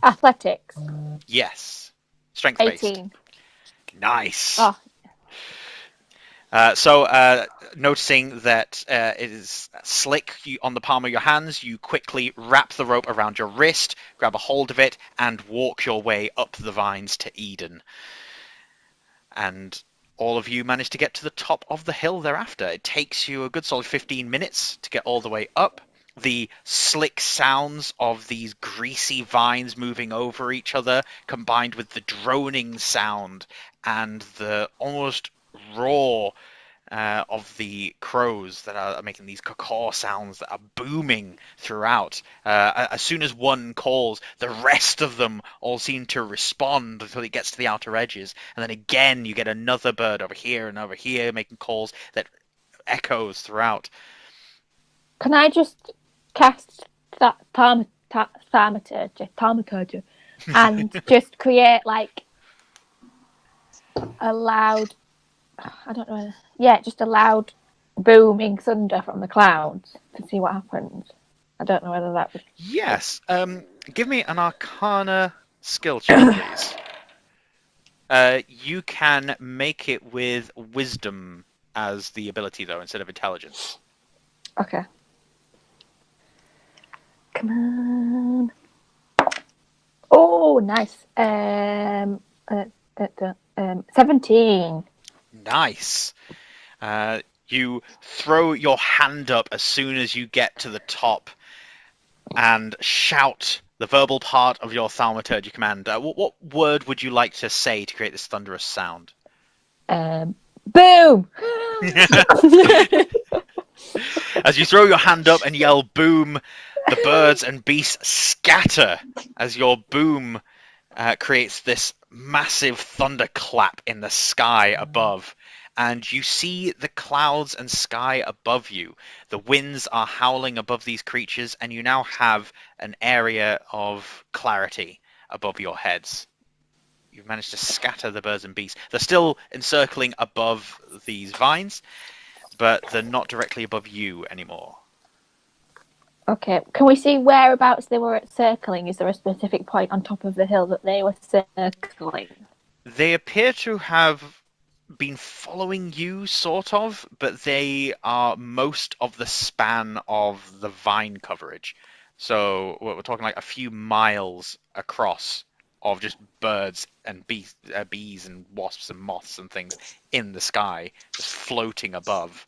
athletics. Yes. Strength based. 18. Nice. Oh, So, noticing that it is slick on the palm of your hands, you quickly wrap the rope around your wrist, grab a hold of it, and walk your way up the vines to Eden. And all of you manage to get to the top of the hill thereafter. It takes you a good solid 15 minutes to get all the way up. The slick sounds of these greasy vines moving over each other, combined with the droning sound and the almost roar of the crows that are making these caw sounds that are booming throughout. As soon as one calls, the rest of them all seem to respond until it gets to the outer edges. And then again, you get another bird over here and over here making calls that echoes throughout. can I just cast that thaumaturgy and just create like a loud, I don't know, yeah, just a loud booming thunder from the clouds to see what happens. I don't know whether that would. Yes. Give me an Arcana skill check, please. You can make it with Wisdom as the ability, though, instead of Intelligence. Okay. Come on. Oh, nice. 17. Nice. You throw your hand up as soon as you get to the top and shout the verbal part of your thaumaturgy command. What word would you like to say to create this thunderous sound? Boom! As you throw your hand up and yell boom, the birds and beasts scatter as your boom creates this massive thunderclap in the sky above. And you see the clouds and sky above you. The winds are howling above these creatures, and you now have an area of clarity above your heads. You've managed to scatter the birds and beasts. They're still encircling above these vines, but they're not directly above you anymore. Okay, can we see whereabouts they were circling? Is there a specific point on top of the hill that they were circling? They appear to have been following you, sort of, but they are most of the span of the vine coverage. So we're talking like a few miles across of just birds and bees and wasps and moths and things in the sky, just floating above.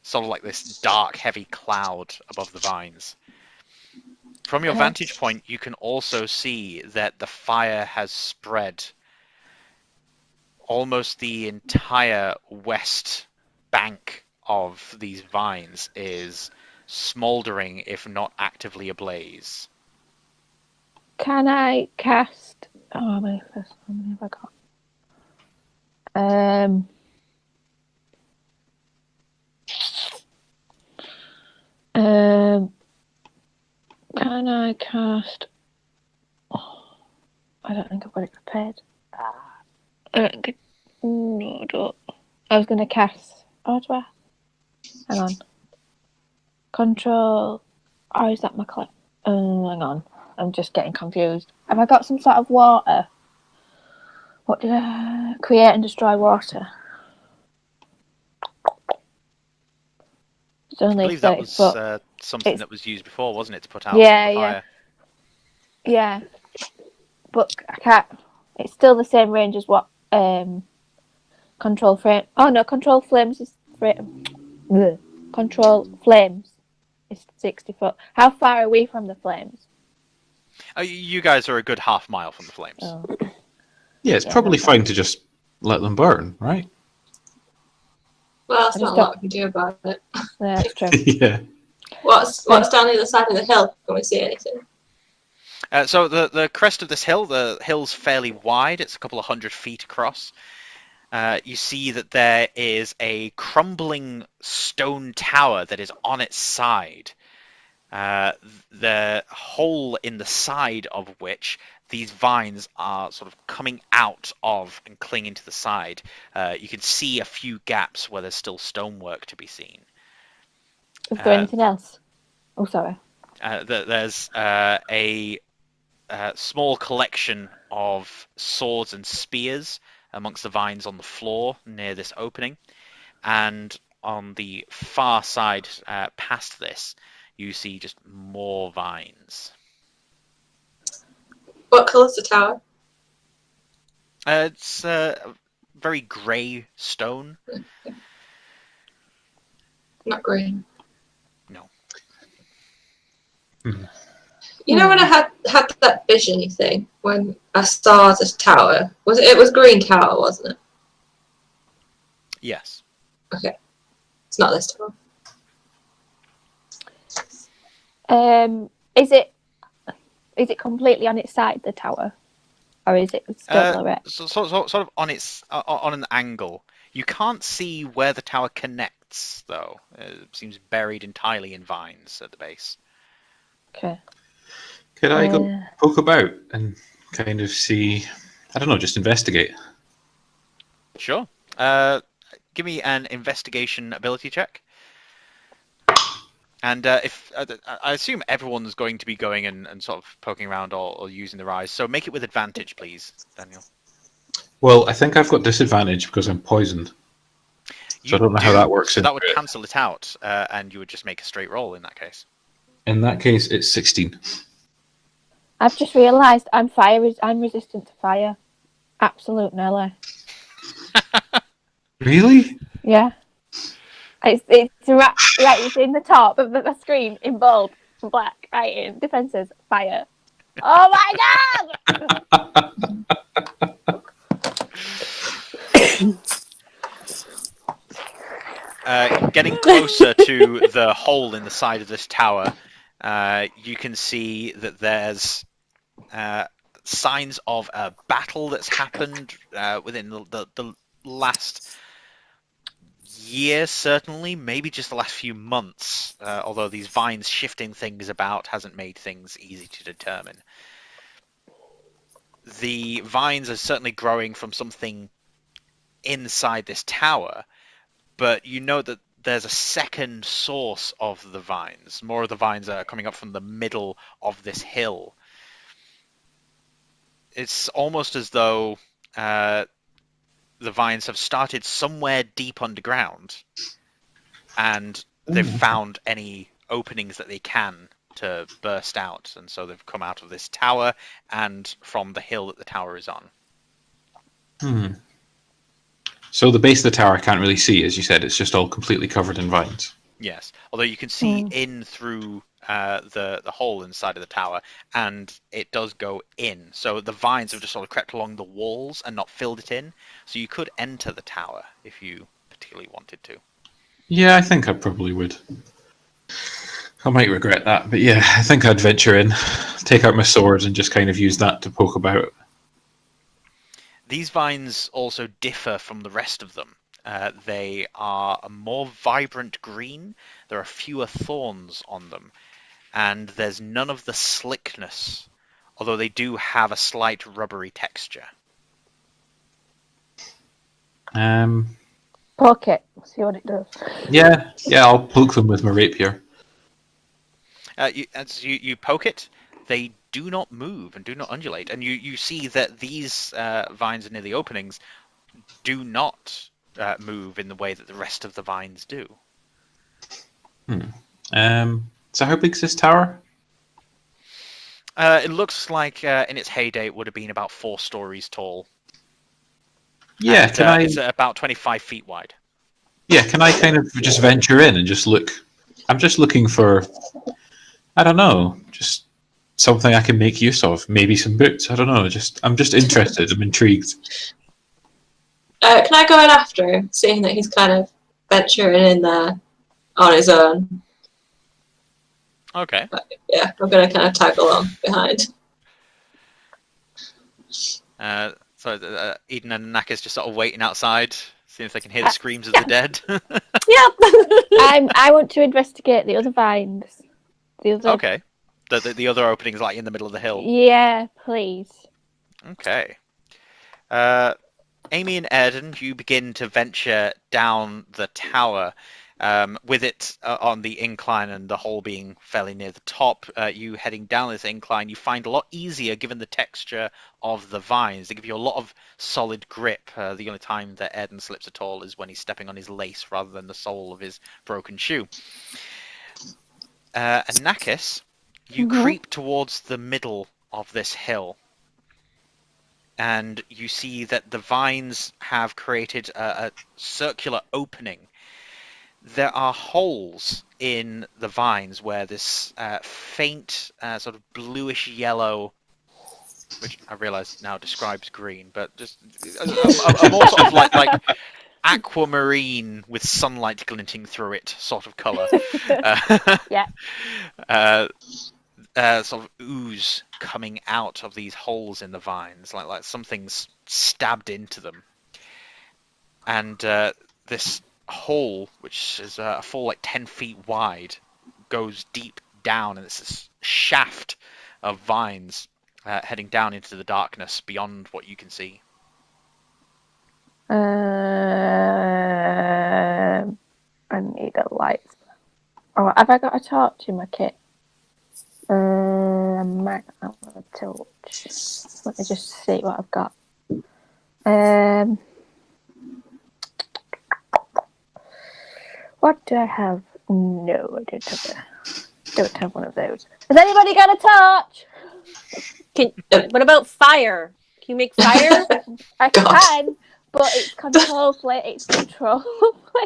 Sort of like this dark, heavy cloud above the vines. From your vantage point, you can also see that the fire has spread. Almost the entire west bank of these vines is smouldering, if not actively ablaze. Can I cast? Oh, how many have I got? Can I cast? Oh, I don't think I've got it prepared. No, I don't. I was going to cast. Oh, do I? Hang on. Control. Oh, is that my clip? Hang on. I'm just getting confused. Have I got some sort of water? What did I create and destroy water? It's only I believe that was 30 something that was used before, wasn't it, to put out the fire? Yeah, but I can't. It's still the same range as what control flame. Oh no, control flames is control flames is 60 foot. How far are we from the flames? You guys are a good half mile from the flames. Oh. Yeah, it's probably fine to just let them burn, right? Well, that's not a lot we can do about it. Yeah, that's true. Yeah. What's down the other side of the hill? Can we see anything? So the crest of this hill, the hill's fairly wide. It's a couple of 100 feet across. You see that there is a crumbling stone tower that is on its side. the hole in the side of which these vines are sort of coming out of and clinging to the side. You can see a few gaps where there's still stonework to be seen. Is there anything else? Oh, sorry. There's a small collection of swords and spears amongst the vines on the floor near this opening. And on the far side, past this, you see just more vines. What colour's the tower? It's very grey stone. Not green. No. You know when I had that vision thing when I saw this tower? It was green tower, wasn't it? Yes. Okay. It's not this tower. Is it completely on its side, the tower, or is it still erect? Sort of on its on an angle. You can't see where the tower connects, though. It seems buried entirely in vines at the base. Okay. Could I go poke about and kind of see? I don't know, just investigate. Sure. Give me an investigation ability check. And if I assume everyone's going to be going and sort of poking around or using their eyes, so make it with advantage, please, Daniel. Well, I think I've got disadvantage because I'm poisoned. So I don't know how that works. So that would cancel it out, and you would just make a straight roll in that case. In that case, it's 16. I've just realised I'm resistant to fire. Absolute Nelly. Really? Yeah. It's right. It's in the top of the screen in bold, black, writing defenses fire. Oh my god! Getting closer to the hole in the side of this tower, you can see that there's signs of a battle that's happened within the last year, certainly, maybe just the last few months, although these vines shifting things about hasn't made things easy to determine. The vines are certainly growing from something inside this tower, but you know that there's a second source of the vines. More of the vines are coming up from the middle of this hill. It's almost as though the vines have started somewhere deep underground, and they've found any openings that they can to burst out, and so they've come out of this tower and from the hill that the tower is on. So the base of the tower I can't really see, as you said. It's just all completely covered in vines. Yes, although you can see in through the hole inside of the tower, and it does go in. So the vines have just sort of crept along the walls and not filled it in. So you could enter the tower if you particularly wanted to. Yeah, I think I probably would. I might regret that, but yeah, I think I'd venture in, take out my sword, and just kind of use that to poke about. These vines also differ from the rest of them. They are a more vibrant green. There are fewer thorns on them, and there's none of the slickness, although they do have a slight rubbery texture. Poke it. See what it does. Yeah, I'll poke them with my rapier. As you poke it, they do not move and do not undulate, and you see that these vines near the openings do not move in the way that the rest of the vines do. So how big's this tower? It looks like in its heyday it would have been about 4 stories tall. Yeah, and, it's about 25 feet wide. Yeah, can I kind of just venture in and just look? I'm just looking for, I don't know, just something I can make use of. Maybe some boots. I don't know. I'm just interested. I'm intrigued. Can I go in after him, seeing that he's kind of venturing in there on his own? Okay. Yeah, I'm going to kind of tag along behind. So Eden and Anakis just sort of waiting outside, seeing if they can hear the screams of the dead. Yep. I want to investigate the other vines. The other. Okay. The other opening is like in the middle of the hill. Yeah, please. Okay. Amy and Airden, you begin to venture down the tower. With it on the incline and the hole being fairly near the top, you heading down this incline, you find a lot easier given the texture of the vines. They give you a lot of solid grip. The only time that Airden slips at all is when he's stepping on his lace rather than the sole of his broken shoe. Anakis, you creep towards the middle of this hill, and you see that the vines have created a circular opening. There are holes in the vines where this faint sort of bluish yellow, which I realise now describes green, but just a more sort of like aquamarine with sunlight glinting through it sort of colour. Yeah. Sort of ooze coming out of these holes in the vines, like something's stabbed into them. And this hole, which is a full like 10 feet wide, goes deep down, and it's this shaft of vines heading down into the darkness beyond what you can see. I need a light. Oh, have I got a torch in my kit? I might have a torch. Let me just see what I've got. What do I have? No, I don't have one of those. Has anybody got a torch? What about fire? Can you make fire? I can, but it's control flame. It's control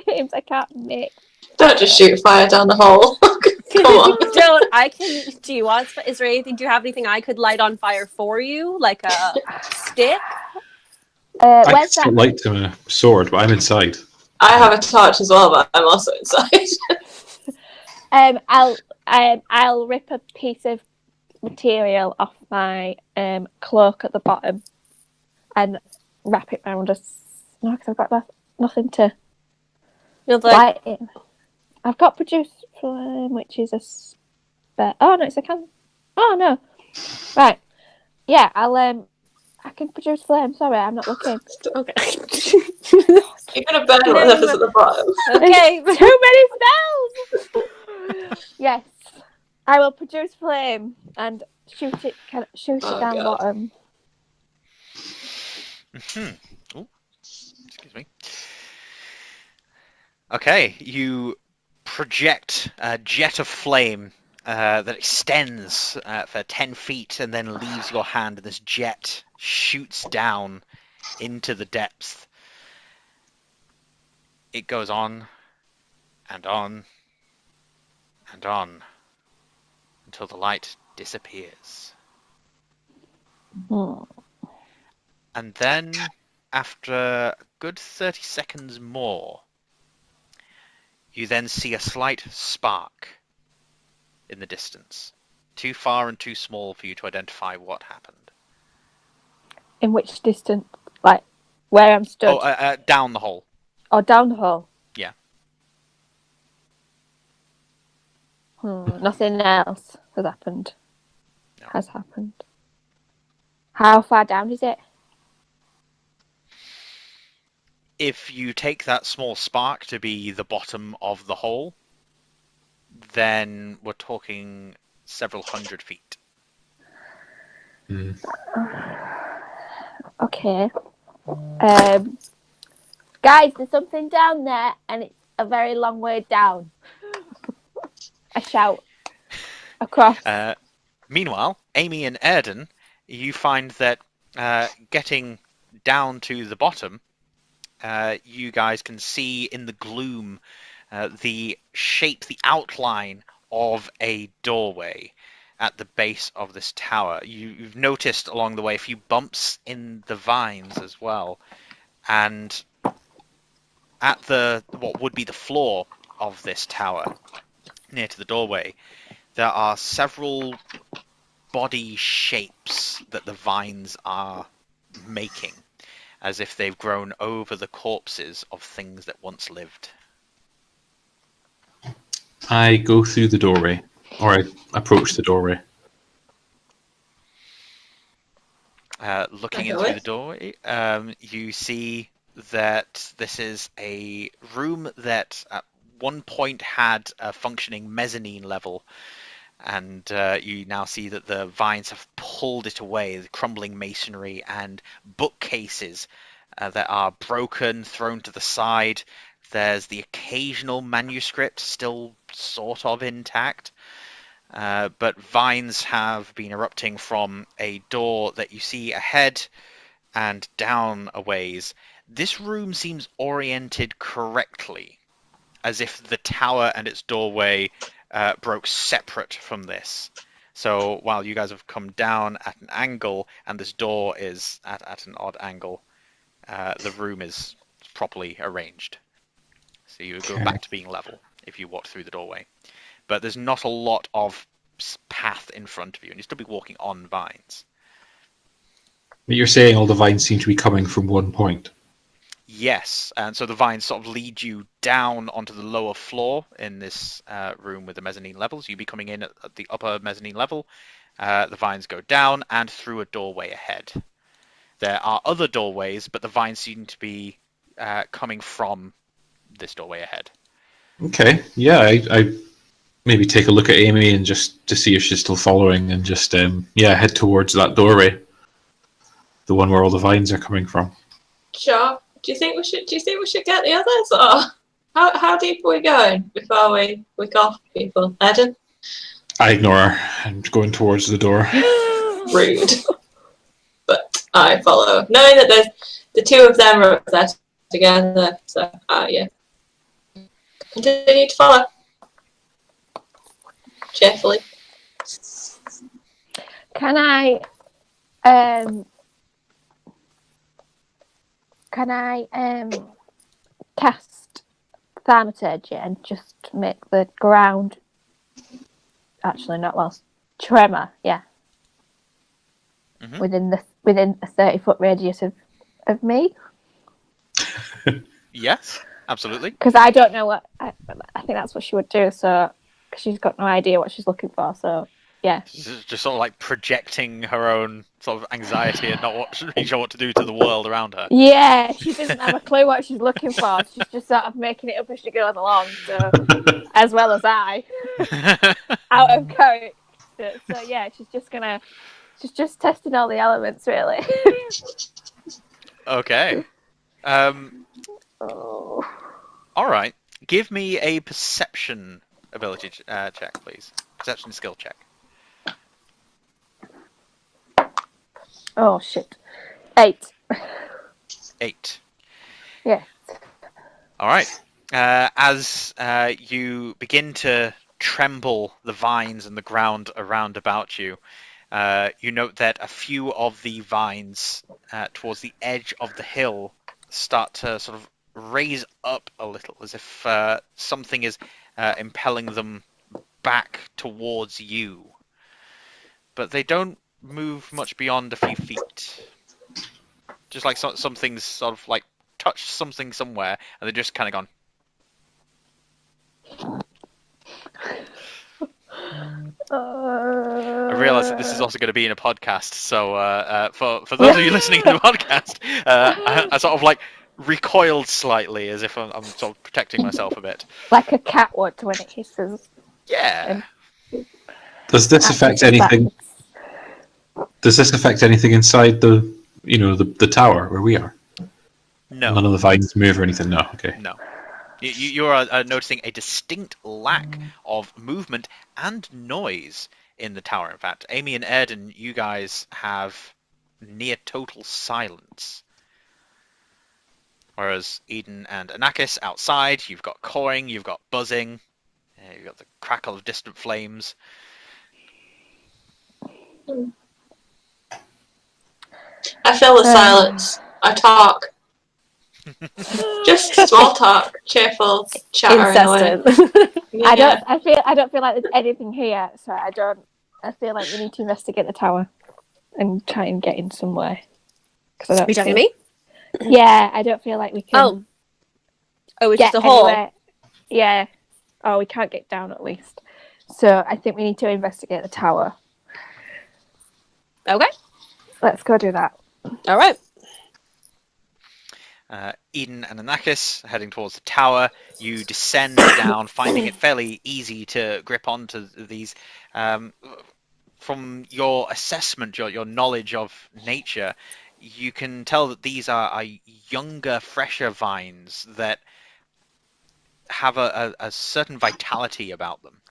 flames. I can't make. Don't just shoot fire down the hole. Come on. Don't. I can. Do you want? Is there anything? Do you have anything I could light on fire for you, like a stick? I can Where's still that? light to a sword, but I'm inside. I have a torch as well, but I'm also inside. I'll rip a piece of material off my cloak at the bottom and wrap it around us. No, because I've got nothing to light it. I've got produce flame, which is a spare. Oh no, it's a can. Oh no, right. Yeah, I can produce flame. Sorry, I'm not looking. Okay. You're gonna burn whatever's at the bottom. Okay. Too many spells. Yes, I will produce flame and shoot it. Shoot it down the God. bottom. Ooh, excuse me. Okay, you project a jet of flame that extends for 10 feet and then leaves your hand, and this jet shoots down into the depths. It goes on and on and on until the light disappears. And then, after a good 30 seconds more, you then see a slight spark in the distance. Too far and too small for you to identify what happened. In which distance? Like, where I'm stood? Oh, down the hole. Or down the hole? Yeah. Nothing else has happened. No. Has happened. How far down is it? If you take that small spark to be the bottom of the hole, then we're talking several hundred feet. Okay. Guys, there's something down there, and it's a very long way down. I shout across. Meanwhile, Amy and Airden, you find that getting down to the bottom, you guys can see in the gloom the shape, the outline of a doorway at the base of this tower. You've noticed along the way a few bumps in the vines as well, and at what would be the floor of this tower, near to the doorway, there are several body shapes that the vines are making, as if they've grown over the corpses of things that once lived. I go through the doorway. Or I approach the doorway. Looking in through the doorway, you see that this is a room that at one point had a functioning mezzanine level, and you now see that the vines have pulled it away, the crumbling masonry and bookcases that are broken, thrown to the side. There's the occasional manuscript still sort of intact. But vines have been erupting from a door that you see ahead and down a ways. This room seems oriented correctly, as if the tower and its doorway broke separate from this. So while you guys have come down at an angle and this door is at an odd angle, the room is properly arranged. So you go back to being level if you walk through the doorway. But there's not a lot of path in front of you, and you still be walking on vines. But you're saying all the vines seem to be coming from one point? Yes, and so the vines sort of lead you down onto the lower floor in this room with the mezzanine levels. You'd be coming in at the upper mezzanine level. The vines go down and through a doorway ahead. There are other doorways, but the vines seem to be coming from this doorway ahead. Okay, yeah, I maybe take a look at Amy and just to see if she's still following, and just head towards that doorway, the one where all the vines are coming from. Sure. Do you think we should get the others, or how deep are we going before we off people? Airden? I ignore her. I'm going towards the door. Rude. But I follow, knowing that there's the two of them are there together. So yeah, continue to follow cheerfully. Can I cast thaumaturgy and just make the ground actually not lost tremor? Yeah. Mm-hmm. Within a 30-foot radius of me. Yes, absolutely. Because I don't know what I think that's what she would do. So she's got no idea what she's looking for. So yeah, She's just sort of like projecting her own sort of anxiety and not being sure what to do to the world around her. yeah, she doesn't have a clue what she's looking for. She's just sort of making it up as she goes along. So as well as I, out of character. So yeah, she's just testing all the elements really. Okay. Oh. All right. Give me a perception ability check, please. Perception skill check. Oh shit. 8. 8. Yeah. All right. As you begin to tremble the vines and the ground around about you, you note that a few of the vines towards the edge of the hill start to sort of raise up a little, as if something is impelling them back towards you. But they don't move much beyond a few feet. Just like something's sort of like touched something somewhere, and they're just kind of gone. I realise that this is also going to be in a podcast, so for those of you listening to the podcast, I sort of like recoiled slightly, as if I'm sort of protecting myself a bit. Like a cat would when it hisses. Yeah. Does this affect anything? Does this affect anything inside the tower where we are? No. None of the vines move or anything. No. Okay. No. You are noticing a distinct lack of movement and noise in the tower. In fact, Amy and Airden, you guys have near total silence. Whereas Eden and Anakis outside, you've got cawing, you've got buzzing, you've got the crackle of distant flames. I fill the silence. I talk. Just small talk, cheerful, chattering away. Yeah. I don't feel like there's anything here, so I feel like we need to investigate the tower and try and get in somewhere. Are you talking to me? Yeah, I don't feel like we can. Oh, it's just a hole. Yeah. Oh, we can't get down at least. So I think we need to investigate the tower. Okay. Let's go do that. All right. Eden and Anakis heading towards the tower. You descend down, finding it fairly easy to grip onto these. From your assessment, your knowledge of nature, you can tell that these are younger, fresher vines that have a certain vitality about them.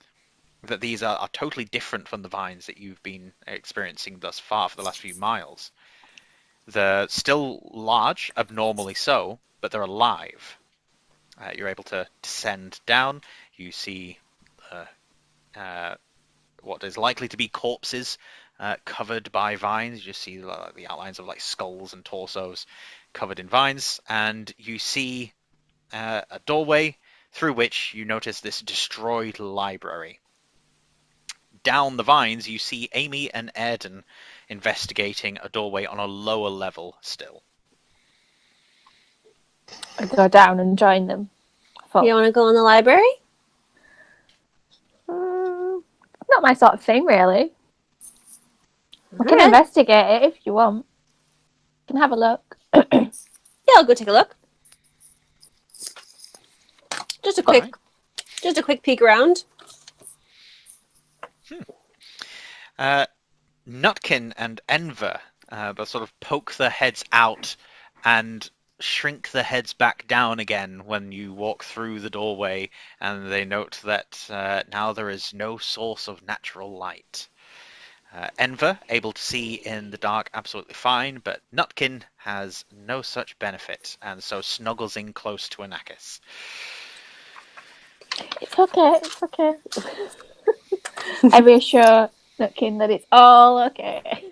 That these are totally different from the vines that you've been experiencing thus far for the last few miles. They're still large, abnormally so, but they're alive. You're able to descend down. You see what is likely to be corpses covered by vines. You just see the outlines of like skulls and torsos covered in vines, and you see a doorway through which you notice this destroyed library. Down the vines, you see Amy and Airden investigating a doorway on a lower level still. I go down and join them. You want to go in the library? Not my sort of thing, really. We can Okay. investigate it if you want. You can have a look. Yeah, I'll go take a look. Just a quick peek around. Nutkin and Enver both sort of poke their heads out and shrink their heads back down again when you walk through the doorway, and they note that now there is no source of natural light. Enver, able to see in the dark absolutely fine, but Nutkin has no such benefit, and so snuggles in close to Anakis. It's okay, it's okay. I reassure Nutkin that it's all okay.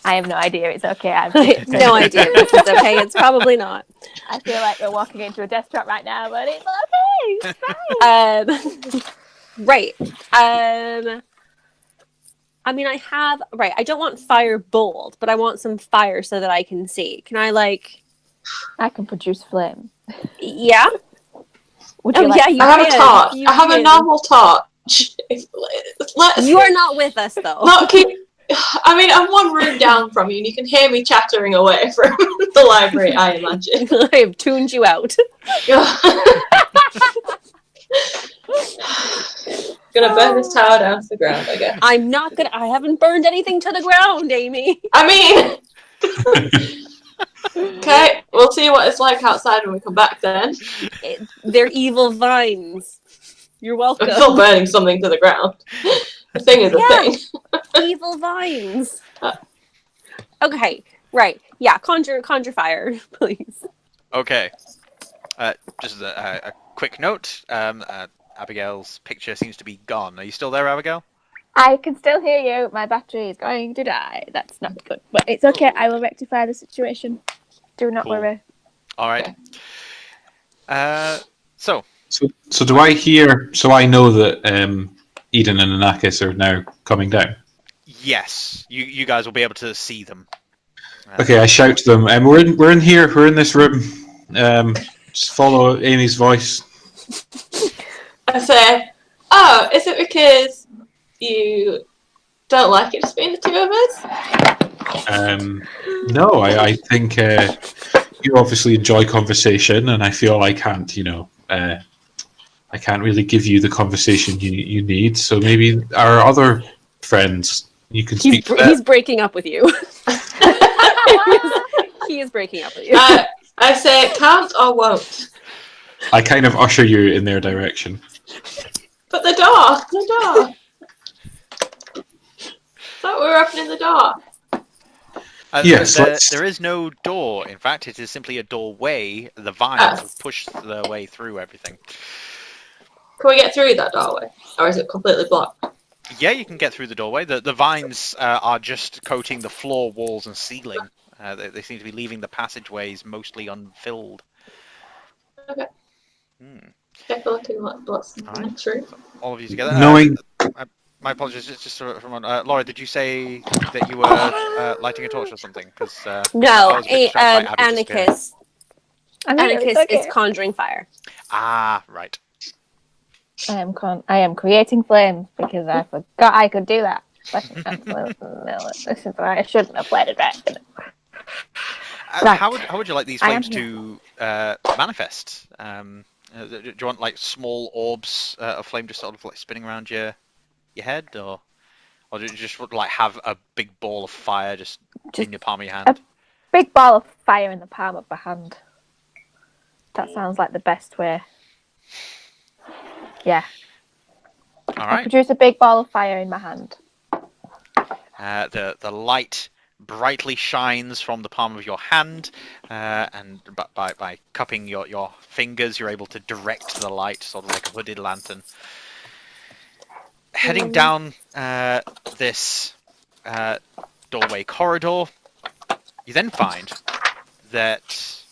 I have no idea it's okay. I have no idea if this is okay. It's probably not. I feel like we're walking into a death trap right now, but it's okay. It's fine. Right. I mean, I don't want fire bold, but I want some fire so that I can see. Can I, I can produce flame. Yeah? Would you like... yeah, you I have a can. torch. You I have a can. normal torch. You are not with us, though. Not keep. I mean, I'm one room down from you, and you can hear me chattering away from the library, I imagine. I have tuned you out. Gonna burn this tower down to the ground, I guess. I'm not gonna. I haven't burned anything to the ground, Amy. I mean, okay, we'll see what it's like outside when we come back then. They're evil vines. You're welcome. I'm still burning something to the ground. The thing is a thing. Evil vines. Okay, right. Yeah, conjure fire, please. Okay. Just as a quick note, Abigail's picture seems to be gone. Are you still there, Abigail? I can still hear you. My battery is going to die. That's not good. But it's okay. I will rectify the situation. Do not worry. All right. So do I hear? So I know that Eden and Anakis are now coming down. yes, you guys will be able to see them. Okay, I shout to them. We're in here. We're in this room. Just follow Amy's voice. I say, oh, is it because you don't like it just being the two of us? No, I think you obviously enjoy conversation, and I feel I can't, I can't really give you the conversation you need. So maybe our other friends, you can speak to them. He's breaking up with you. He is breaking up with you. I say, can't or won't. I kind of usher you in their direction. But the door. Thought we were opening the door. Yes, there is no door. In fact, it is simply a doorway. The vines have pushed their way through everything. Can we get through that doorway? Or is it completely blocked? Yeah, you can get through the doorway. The vines are just coating the floor, walls, and ceiling. They seem to be leaving the passageways mostly unfilled. Okay. Take a look at what's in the next room. All of you together. Knowing... my apologies, just from Laura, did you say that you were lighting a torch or something? No, Anakis Anakis is conjuring fire. Ah, right. I am creating flames because I forgot I could do that. This is why I shouldn't have played it right. Right. How would you like these I am flames to manifest? Do you want like small orbs of flame just sort of like spinning around your head, or do you just like have a big ball of fire just in your palm of your hand? Big ball of fire in the palm of my hand. That sounds like the best way. Yeah. All I right. produce a big ball of fire in my hand. The light brightly shines from the palm of your hand, and by cupping your fingers, you're able to direct the light, sort of like a hooded lantern. Heading down this doorway corridor, you then find that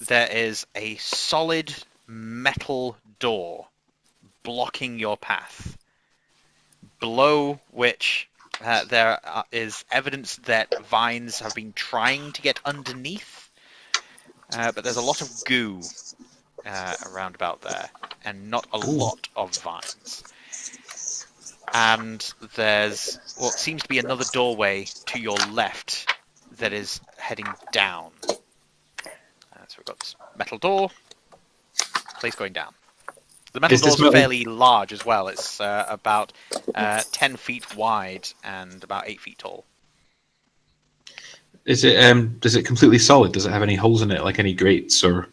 there is a solid metal door blocking your path, below which there is evidence that vines have been trying to get underneath, but there's a lot of goo around about there, and not a lot of vines. And there's what seems to be another doorway to your left that is heading down. So we've got this metal door, place going down. The metal doors are fairly large as well. It's about 10 feet wide and about 8 feet tall. Is it does it completely solid? Does it have any holes in it, like any grates or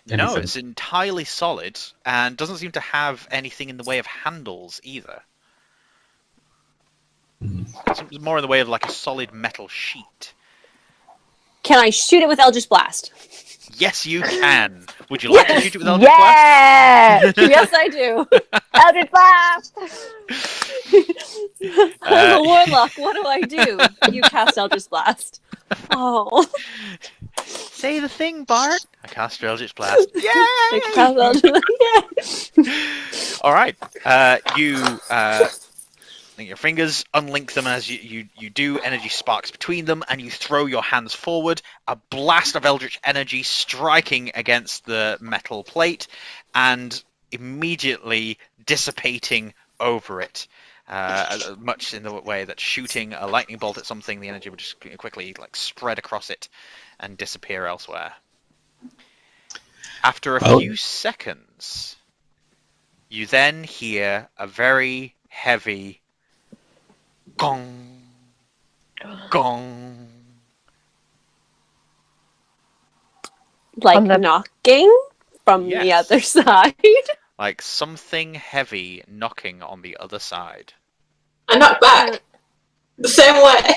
anything? No, it's entirely solid and doesn't seem to have anything in the way of handles either. It's more in the way of like a solid metal sheet. Can I shoot it with Eldritch Blast? Yes, you can. Would you like to shoot it with Eldritch Blast? Yeah! Yes, I do. Eldritch Blast! I'm a warlock. What do I do? You cast Eldritch Blast. Oh. Say the thing, Bart. I cast Eldritch Blast. Yay! I cast Eldritch Blast. All right. Your fingers unlink them as you do. Energy sparks between them, and you throw your hands forward. A blast of eldritch energy striking against the metal plate, and immediately dissipating over it. Much in the way that shooting a lightning bolt at something, the energy would just quickly like spread across it and disappear elsewhere. After a few seconds, you then hear a very heavy gong, gong. Like knocking from the other side? Like something heavy knocking on the other side. I knock back. The same way.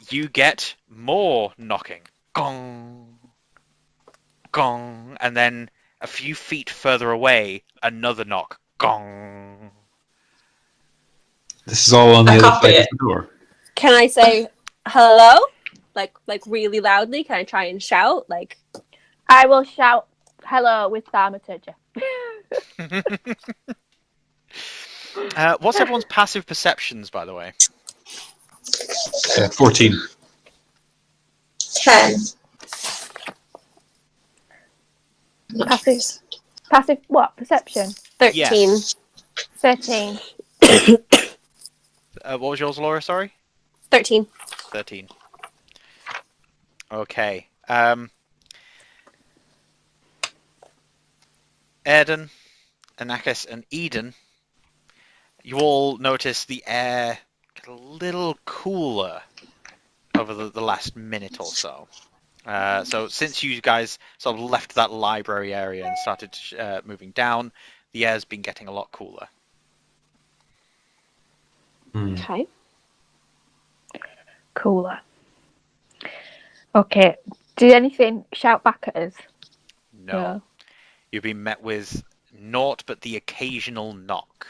You get more knocking. Gong, gong. And then a few feet further away, another knock. Gong. This is all on the other side of the door. Can I say hello? Like really loudly? Can I try and shout? Like, I will shout hello with thaumaturgy. What's everyone's passive perceptions, by the way? 14. 10. Passive what? Perception? 13. Yes. 13. What was yours, Laura? Sorry? 13. 13. Okay. Airden, Anakis, and Eden, you all notice the air get a little cooler over the last minute or so. So since you guys sort of left that library area and started moving down, the air's been getting a lot cooler. Okay. Cooler. Okay. Did anything shout back at us? No. You've been met with naught but the occasional knock.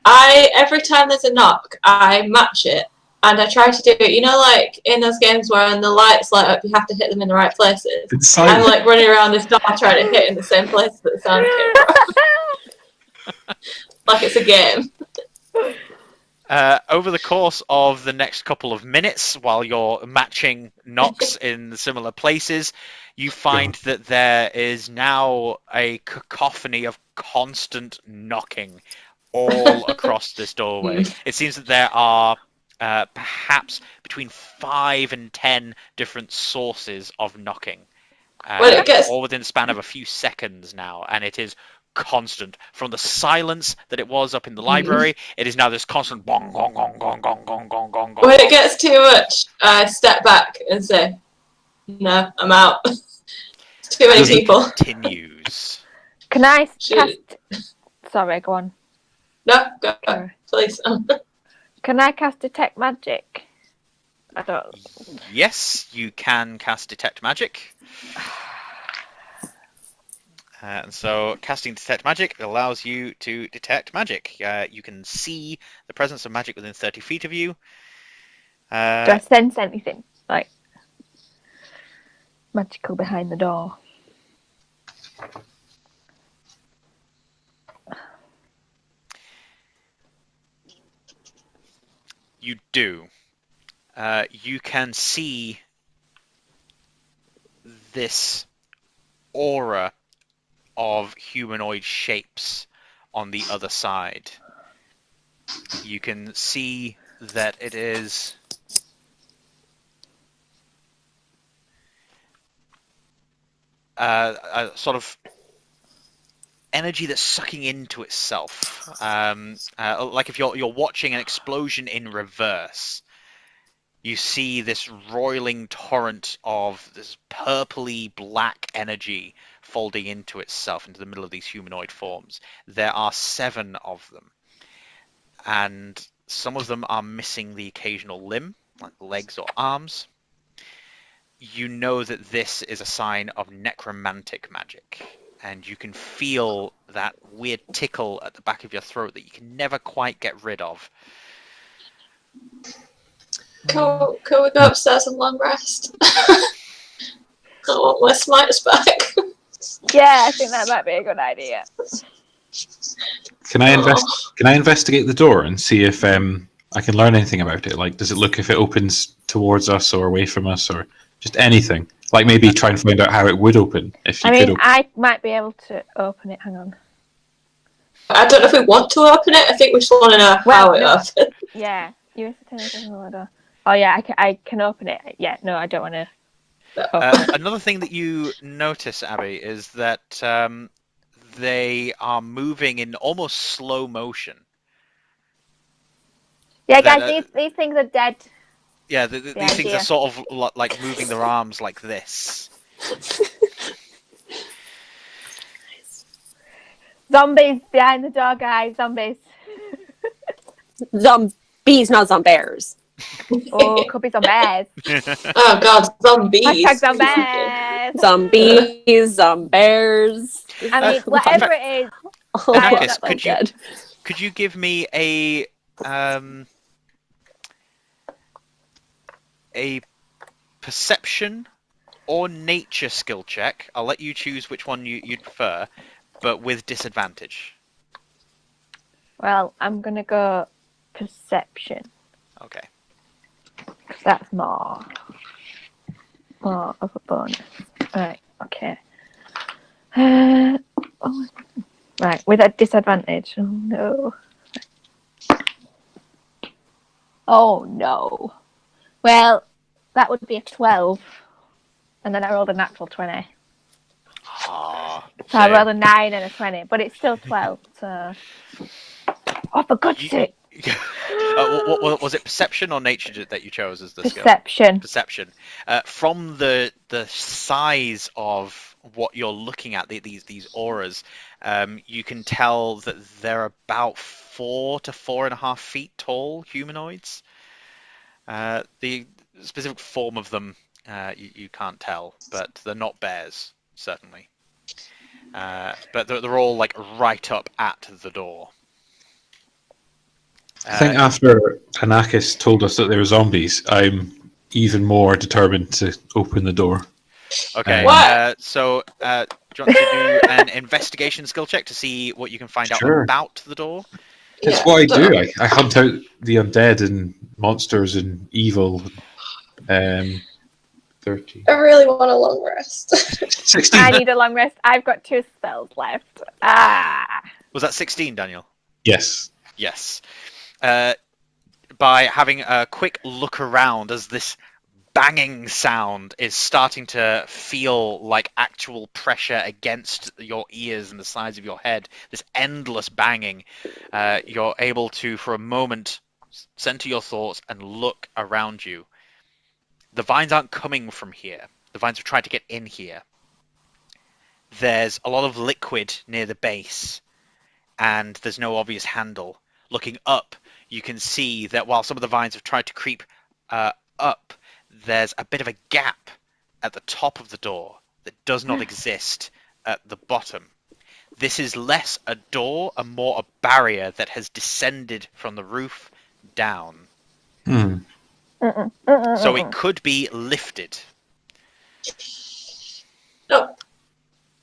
Every time there's a knock, I match it. And I try to do it, you know, like in those games where when the lights light up, you have to hit them in the right places. I'm like running around this door trying to hit in the same places that the sound came from. Like it's a game. Over the course of the next couple of minutes, while you're matching knocks in similar places, you find that there is now a cacophony of constant knocking all across this doorway. It seems that there are perhaps between 5 and 10 different sources of knocking. All within the span of a few seconds now, and it is constant. From the silence that it was up in the library, it is now this constant gong, gong, gong, gong, gong, gong, gong, gong, gong. When it gets too much, I step back and say, "No, I'm out. Too many people." Continues. Can I cast... Sorry, go on. No, go, please. Can I cast Detect Magic? I don't... Yes, you can cast Detect Magic. And so casting Detect Magic allows you to detect magic. You can see the presence of magic within 30 feet of you. Do I sense anything? Like, magical behind the door? You do. You can see this aura of humanoid shapes on the other side. You can see that it is a sort of energy that's sucking into itself, like if you're watching an explosion in reverse. You see this roiling torrent of this purpley black energy folding into itself, into the middle of these humanoid forms. There are 7 of them, and some of them are missing the occasional limb, like legs or arms. You know that this is a sign of necromantic magic, and you can feel that weird tickle at the back of your throat that you can never quite get rid of. Can we go upstairs and long rest? I want my smites back. Yeah, I think that might be a good idea. Can I investigate the door and see if I can learn anything about it? Like, does it look if it opens towards us or away from us, or just anything? Like maybe try and find out how it would open if you could. I might be able to open it. Hang on. I don't know if we want to open it. I think we just want to know how it opens. Yeah, you Oh yeah, I can open it. Yeah, no, I don't want to. Another thing that you notice, Abby, is that they are moving in almost slow motion. Yeah, guys, these things are dead. Yeah, these things are sort of like moving their arms like this. Zombies behind the door, guys. Zombies. Zombies, not zombears. Oh, could be zombies. Oh god, zombies. Hashtag zombies. Zombies, zombears. I mean, whatever it is. Anakis, could you give me a perception or nature skill check? I'll let you choose which one you'd prefer, but with disadvantage. Well, I'm gonna go perception. Okay. Because that's more of a bonus. Right. Okay. Right, with a disadvantage. Oh no. Oh no. Well, that would be a 12. And then I rolled a natural 20. So I rolled a 9 and a 20. But it's still 12, so... Oh, for God's sake. What was it, perception or nature that you chose as the skill? Perception. From the size of what you're looking at, these auras, you can tell that they're about 4 to 4.5 feet tall humanoids. The specific form of them you can't tell, but they're not bears, certainly. But they're all like right up at the door. I think after Anakis told us that they were zombies, I'm even more determined to open the door. Okay, so do you want to do an investigation skill check to see what you can find out about the door? It's what I do. I hunt out the undead and monsters and evil. 30. I really want a long rest. 16. I need a long rest. I've got 2 spells left. Was that 16, Daniel? Yes. Yes. By having a quick look around as this banging sound is starting to feel like actual pressure against your ears and the sides of your head, this endless banging, you're able to, for a moment, center your thoughts and look around you. The vines aren't coming from here. The vines have tried to get in here. There's a lot of liquid near the base, and there's no obvious handle. Looking up, you can see that while some of the vines have tried to creep up, there's a bit of a gap at the top of the door that does not exist at the bottom. This is less a door and more a barrier that has descended from the roof down. So it could be lifted. No.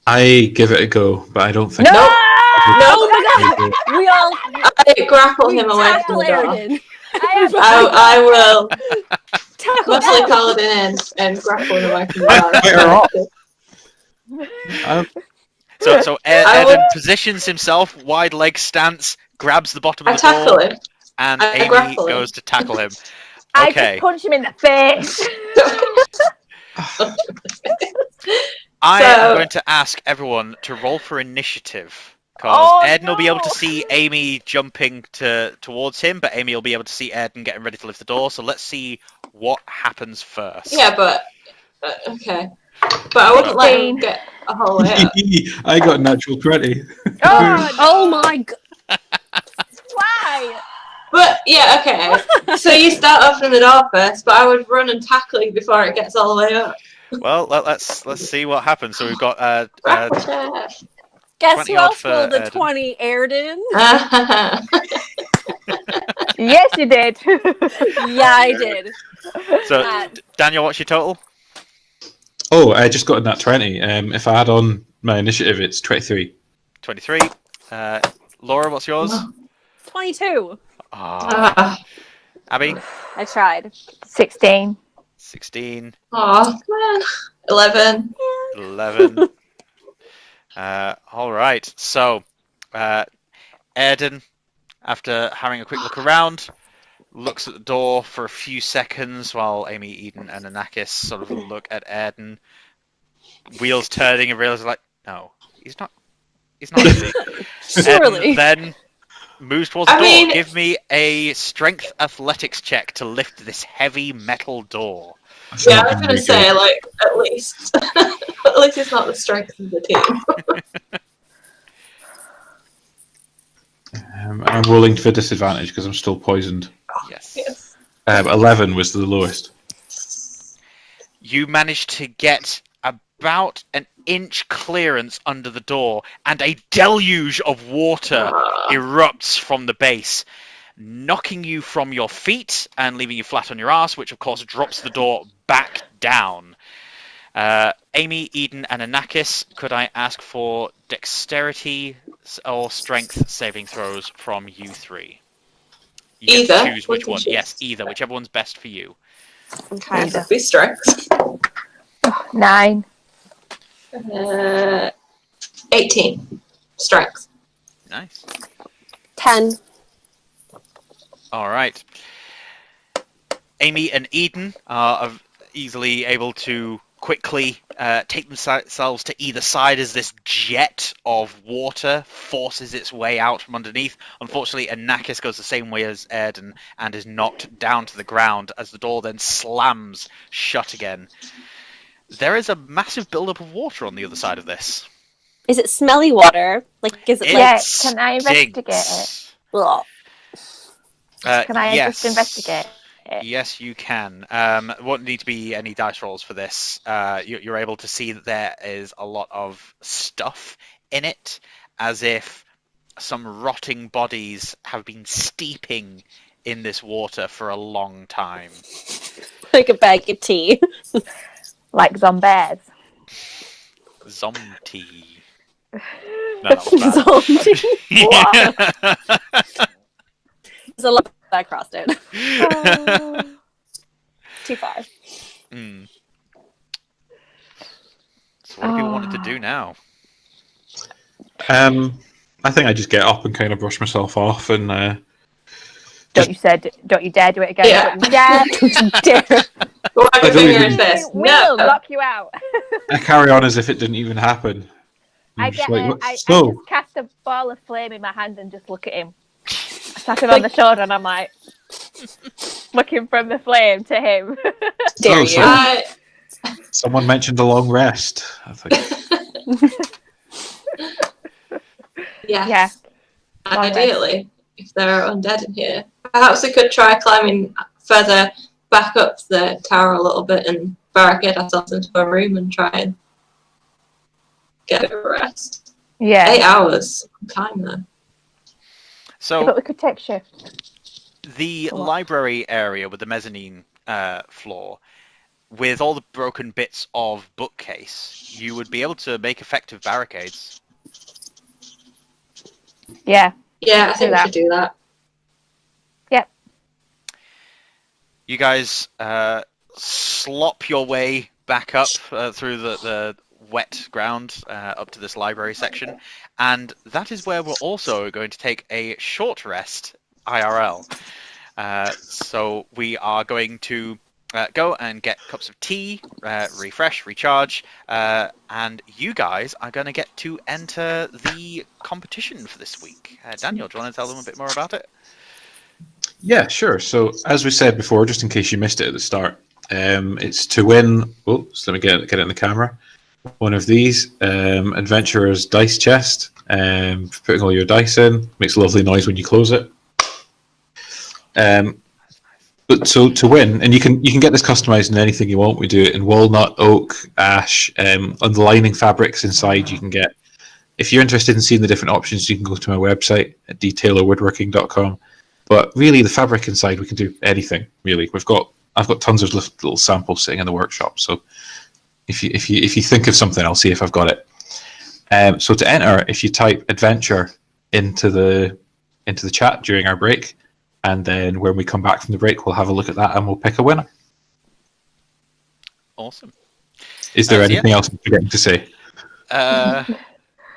I give it a go, but I don't think. No! No, oh my God. We all I grapple him away from tackle the door. Airden. I will Tackle muscle Airden. Paladin in and grapple him away from the door. So I Airden would- positions himself, wide leg stance, grabs the bottom I of the tackle door, him. and I Amy grapple him. goes to tackle him. I Okay. just punch him in the face. I So- am going to ask everyone to roll for initiative. Because Oh, Airden will be able to no. see Amy jumping towards him, but Amy will be able to see Airden getting ready to lift the door. So let's see what happens first. Yeah, but okay. But I wouldn't let him get a whole way up. I got a natural 20. Oh my God. Why? But yeah, okay. So you start off from the door first, but I would run and tackle you before it gets all the way up. Well, let's see what happens. So we've got Grapple check. Guess 20 who odd else for rolled a Airden. 20? Airden? Yes, you did. Yeah, I did. so Uh, Daniel, what's your total? Oh, I just got a nat 20. If I add on my initiative, it's 23. 23. Laura, what's yours? 22. Ah, Abby, I tried. 16. 16. Oh, come on. 11. 11. All right. So, Airden, after having a quick look around, looks at the door for a few seconds while Amy, Eden, and Anakis sort of look at Airden. Wheels turning and realizes, like, no, he's not. Is he? Surely. Airden then moves towards the I door. mean- Give me a strength athletics check to lift this heavy metal door. That's Yeah, not I was gonna going be to say, good. like, at least. At least it's not the strength of the team. I'm rolling for disadvantage because I'm still poisoned. Yes. Yes. 11 was the lowest. You manage to get about an inch clearance under the door, and a deluge of water erupts from the base, knocking you from your feet and leaving you flat on your ass, which of course drops the door back down. Amy, Eden, and Anakis, could I ask for dexterity or strength saving throws from you three? You get to Either. choose We which can one. choose. Yes, either. Whichever one's best for you. Okay. That'd be strength. 9. 18. Strength. Nice. 10. All right. Amy and Eden are easily able to quickly take themselves to either side as this jet of water forces its way out from underneath. Unfortunately, Anakis goes the same way as Airden and is knocked down to the ground as the door then slams shut again. There is a massive buildup of water on the other side of this. Is it smelly water? Like, is it Yeah, like... can I investigate it? Stinks. Ugh. Can I yes. just investigate it? Yes, you can. Won't need to be any dice rolls for this. You're able to see that there is a lot of stuff in it, as if some rotting bodies have been steeping in this water for a long time. Like a bag of tea. Like zombies. Zombie. No, that was bad. Zombie. a lot that crossed it. Oh. Too far. Mm. So what do people wanted to do now? I think I just get up and kind of brush myself off and Don't you dare do it again. Yeah. Don't you dare. Don't you dare. Wag I a don't finger even- and fist. We'll No. knock you out. I carry on as if it didn't even happen. I I'm just get like, it. "What?" I So, just cast a ball of flame in my hand and just look at him. I tap him on the shoulder and I'm like, looking from the flame to him. Dare so you. someone mentioned a long rest. I think. Yes. Yeah. Ideally, if there are undead in here. Perhaps we could try climbing further back up the tower a little bit and barricade ourselves into a room and try and get a bit of rest. Yeah. 8 hours. Time though. So But we could take shift. the For what? library area with the mezzanine floor, with all the broken bits of bookcase, you would be able to make effective barricades. Yeah. Yeah, I think we that. should do that. Yep. You guys slop your way back up through the wet ground up to this library section, and that is where we're also going to take a short rest IRL. So we are going to go and get cups of tea, refresh, recharge, and you guys are going to get to enter the competition for this week. Daniel, do you want to tell them a bit more about it? Yeah, sure. So, as we said before, just in case you missed it at the start, it's to win. Oh, so let me get it in the camera. One of these adventurer's dice chest. Putting all your dice in makes a lovely noise when you close it. But so to win, and you can get this customized in anything you want. We do it in walnut, oak, ash, underlining fabrics inside. You can get. If you're interested in seeing the different options, you can go to my website at D.TaylorWoodworking.com. But really, the fabric inside, we can do anything. Really, I've got tons of little samples sitting in the workshop. So if you think of something, I'll see if I've got it. So to enter, if you type adventure into the chat during our break, and then when we come back from the break, we'll have a look at that and we'll pick a winner. Awesome. Is there So anything else I'm forgetting to say?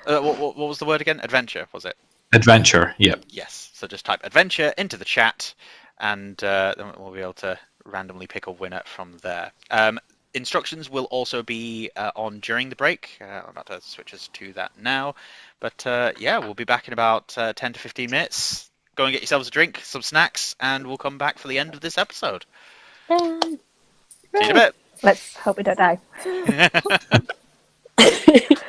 What was the word again? Adventure, was it? Adventure, yep. Yes. So just type adventure into the chat, and then we'll be able to randomly pick a winner from there. Instructions will also be on during the break. I'm about to switch us to that now. But yeah, we'll be back in about 10 to 15 minutes. Go and get yourselves a drink, some snacks, and we'll come back for the end of this episode. See you in a Let's hope we don't die. bit.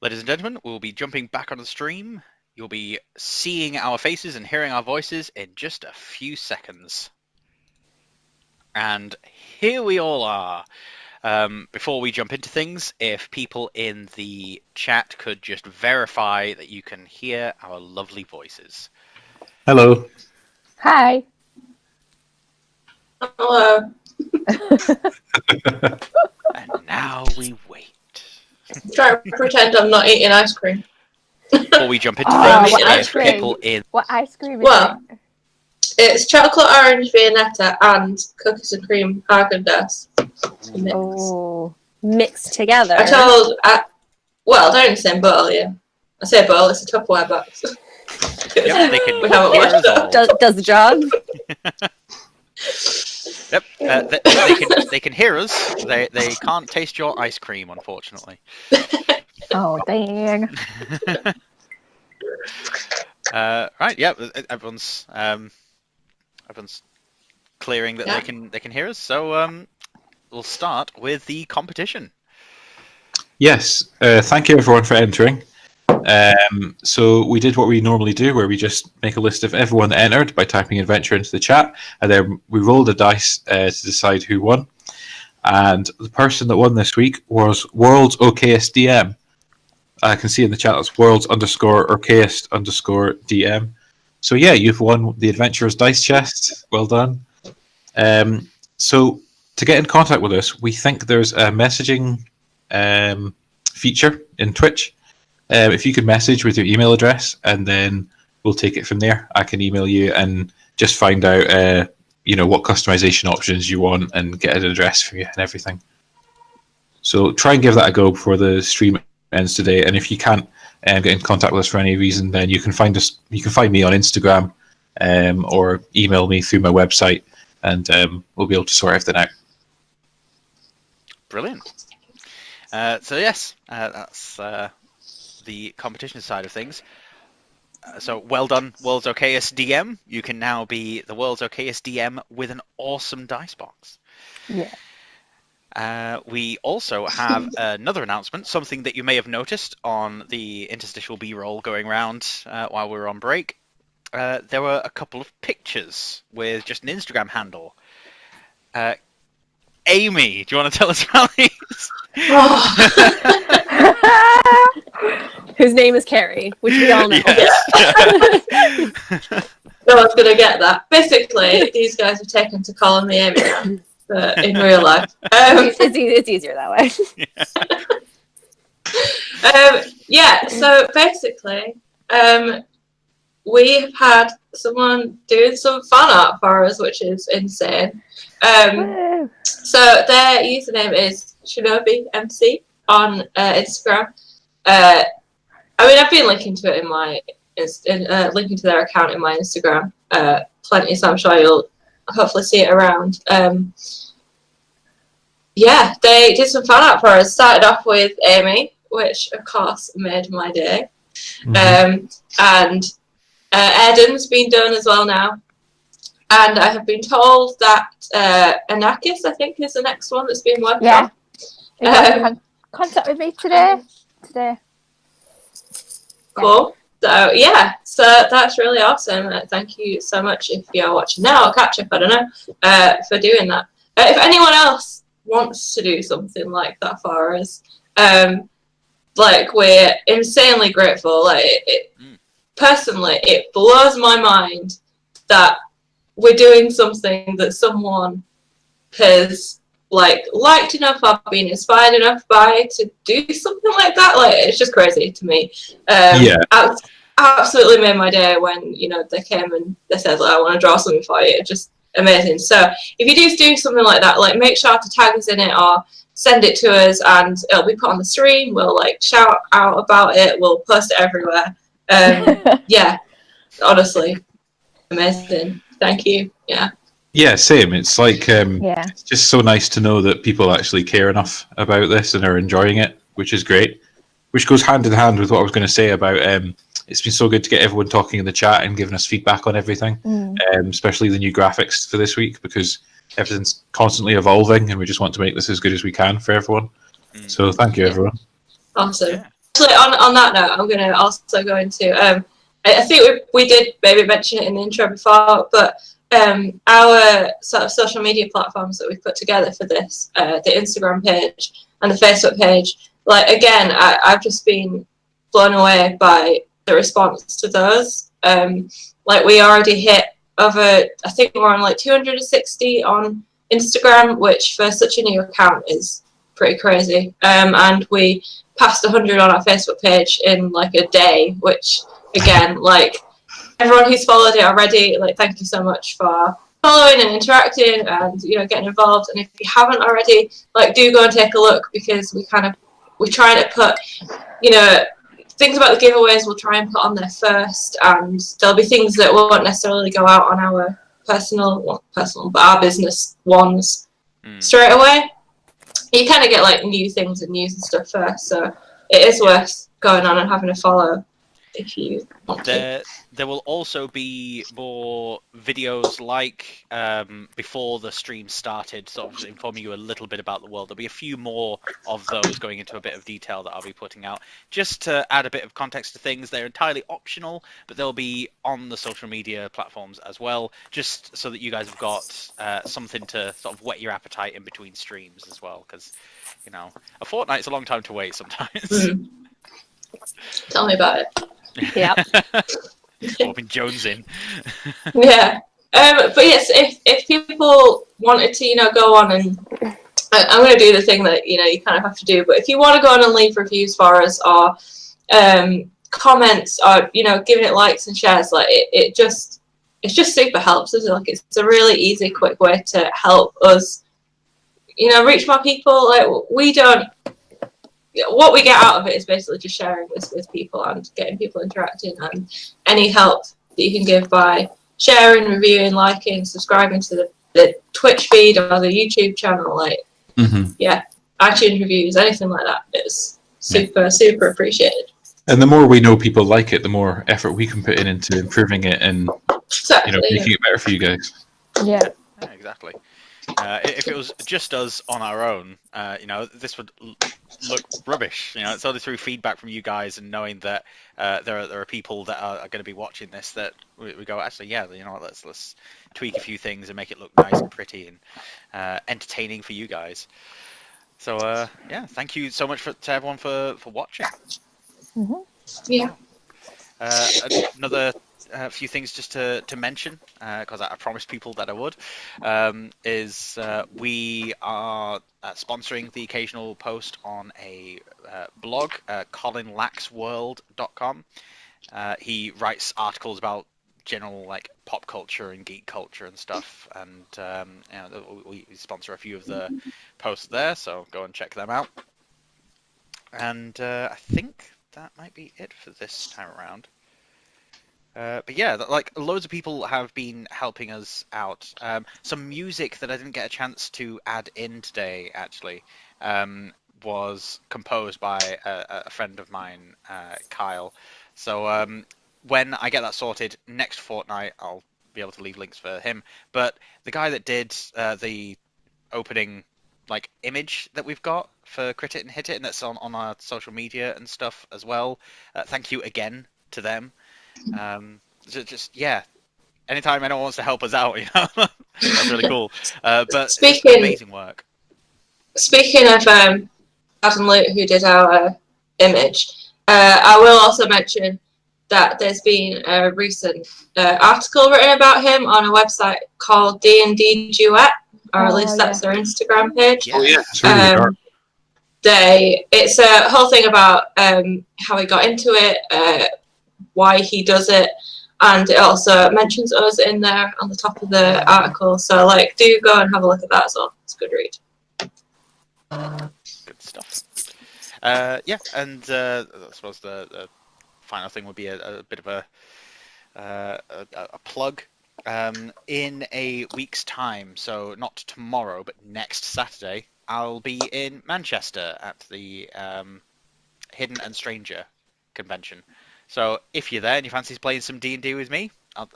Ladies and gentlemen, we'll be jumping back on the stream. You'll be seeing our faces and hearing our voices in just a few seconds. And here we all are. Before we jump into things, if people in the chat could just verify that you can hear our lovely voices. Hello. Hi. Hello. And now we wait. Try to pretend I'm not eating ice cream. Before we jump into Oh, things, what if ice cream? people in... What ice cream is Well, it? It's chocolate orange Viennetta and cookies and cream Haagen-Dazs mix. Oh, mixed together. Well, they're in the same bottle, yeah. I say bottle, it's a Tupperware box. Yep, they can We haven't hear watched us that. all. Does the job. Yep, they can hear us. They can't taste your ice cream, unfortunately. Oh, dang. Right, yeah, everyone's clearing that Yeah. they can hear us. So we'll start with the competition. Yes, thank you everyone for entering. So we did what we normally do, where we just make a list of everyone that entered by typing adventure into the chat, and then we rolled a dice to decide who won. And the person that won this week was World's Okayest DM. I can see in the chat it's World's_Okayest_DM. So yeah, you've won the Adventurer's Dice Chest. Well done. So to get in contact with us, we think there's a messaging feature in Twitch. If you could message with your email address, and then we'll take it from there. I can email you and just find out, what customization options you want, and get an address for you and everything. So try and give that a go before the stream ends today. And if you can't get in contact with us for any reason, then you can find us. You can find me on Instagram, or email me through my website, and we'll be able to sort everything out. Brilliant. So yes, that's the competition side of things. So well done, World's Okayest DM. You can now be the World's Okayest DM with an awesome dice box. Yeah. We also have another announcement, something that you may have noticed on the interstitial B-roll going around while we were on break. There were a couple of pictures with just an Instagram handle. Amy, do you want to tell us about these? Whose name is Kerry, which we all know. Yes. No one's going to get that. Basically, these guys have taken to calling me Amy now, in real life. It's easier that way. So basically, we've had someone doing some fan art for us, which is insane. Woo. So their username is ShinobiMC on Instagram. I've been linking to it in my linking to their account in my Instagram plenty, so I'm sure you'll hopefully see it around. They did some fan art for us. Started off with Amy, which of course made my day. Mm-hmm. And Airden's been done as well now. And I have been told that Anakis, I think, is the next one that's being worked on. He got in contact with me today. Cool. So that's really awesome. Thank you so much if you're watching now or catch up, I don't know, for doing that. If anyone else wants to do something like that for us, we're insanely grateful. Personally, it blows my mind that we're doing something that someone has liked enough or been inspired enough by to do something like that. It's just crazy to me. Absolutely made my day when they came and they said, I want to draw something for you. Just amazing. So if you do something like that, make sure to tag us in it or send it to us, and it'll be put on the stream. We'll shout out about it. We'll post it everywhere. Honestly, amazing. Thank you. Yeah, same. It's Yeah. it's just so nice to know that people actually care enough about this and are enjoying it, which is great. Which goes hand in hand with what I was going to say about it's been so good to get everyone talking in the chat and giving us feedback on everything, especially the new graphics for this week, because everything's constantly evolving and we just want to make this as good as we can for everyone. So thank you, everyone. Awesome. Yeah. actually, on that note, I'm going to also go into. I think we did maybe mention it in the intro before, but our sort of social media platforms that we've put together for this, the Instagram page and the Facebook page, like again, I've just been blown away by the response to those. Like we already hit over, I think we're on like 260 on Instagram, which for such a new account is pretty crazy. And we passed 100 on our Facebook page in like a day, which again, like everyone who's followed it already, like thank you so much for following and interacting and getting involved. And if you haven't already, like do go and take a look, because we try to put things about the giveaways we'll try and put on there first, and there'll be things that won't necessarily go out on our but our business ones straight away. You kind of get like new things and news and stuff first, so it is worth going on and having a follow if you want to. There will also be more videos like before the stream started, sort of informing you a little bit about the world. There'll be a few more of those going into a bit of detail that I'll be putting out, just to add a bit of context to things. They're entirely optional, but they'll be on the social media platforms as well, just so that you guys have got something to sort of whet your appetite in between streams as well, because a fortnight's a long time to wait sometimes. Tell me about it. Yep. Popping Jones in. Yeah. But yes, if people wanted to, go on and I'm going to do the thing that you kind of have to do. But if you want to go on and leave reviews for us, or comments, or giving it likes and shares, like it just super helps us. Like it's a really easy, quick way to help us, reach more people. Like we don't. What we get out of it is basically just sharing this with people and getting people interacting, and any help that you can give by sharing, reviewing, liking, subscribing to the Twitch feed or the YouTube channel, like iTunes reviews, anything like that, it's super appreciated. And the more we know people like it, the more effort we can put into improving it and making it better for you guys. Yeah. Exactly. If it was just us on our own, this would look rubbish. It's only through feedback from you guys and knowing that there are people that are going to be watching this that we go, actually, let's tweak a few things and make it look nice and pretty and entertaining for you guys. So thank you so much to everyone for watching. Yeah. Another few things just to mention, because I promised people that I would, is we are sponsoring the occasional post on a blog, colinlaxworld.com. He writes articles about general like pop culture and geek culture and stuff, and we sponsor a few of the posts there, so go and check them out. And I think that might be it for this time around. But yeah, like loads of people have been helping us out. Some music that I didn't get a chance to add in today, actually, was composed by a friend of mine, Kyle. So when I get that sorted next fortnight, I'll be able to leave links for him. But the guy that did the opening like image that we've got for Crit It and Hit It, and that's on our social media and stuff as well. Thank you again to them. Anytime anyone wants to help us out, that's really cool. But amazing work. Speaking of Adam Lute, who did our image, I will also mention that there's been a recent article written about him on a website called D&D Duet, or at least that's their Instagram page. Oh yeah, it's really dark. It's a whole thing about how he got into it, why he does it, and it also mentions us in there on the top of the article. So like, do go and have a look at that as well. It's a good read. Good stuff. And I suppose the final thing would be a bit of a plug. In a week's time, so not tomorrow, but next Saturday, I'll be in Manchester at the Hidden and Stranger convention. So if you're there and you fancy playing some D&D with me,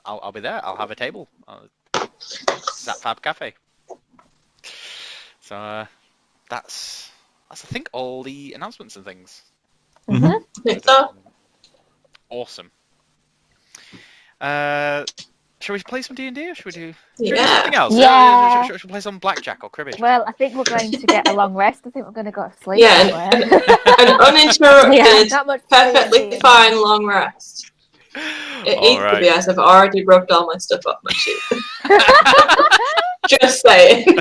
I'll be there. I'll have a table. Zap Fab Cafe. So that's I think all the announcements and things. Mhm. Think so? Awesome. Shall we play some D&D or should we do Yeah. something else? Yeah. Should we play some blackjack or cribbage? Well, I think we're going to get a long rest. I think we're going to go to sleep. Yeah, somewhere. An uninterrupted, Yeah, not much perfectly D&D. fine long rest. All Equally, right. as I've already rubbed all my stuff off my sheet. Just saying.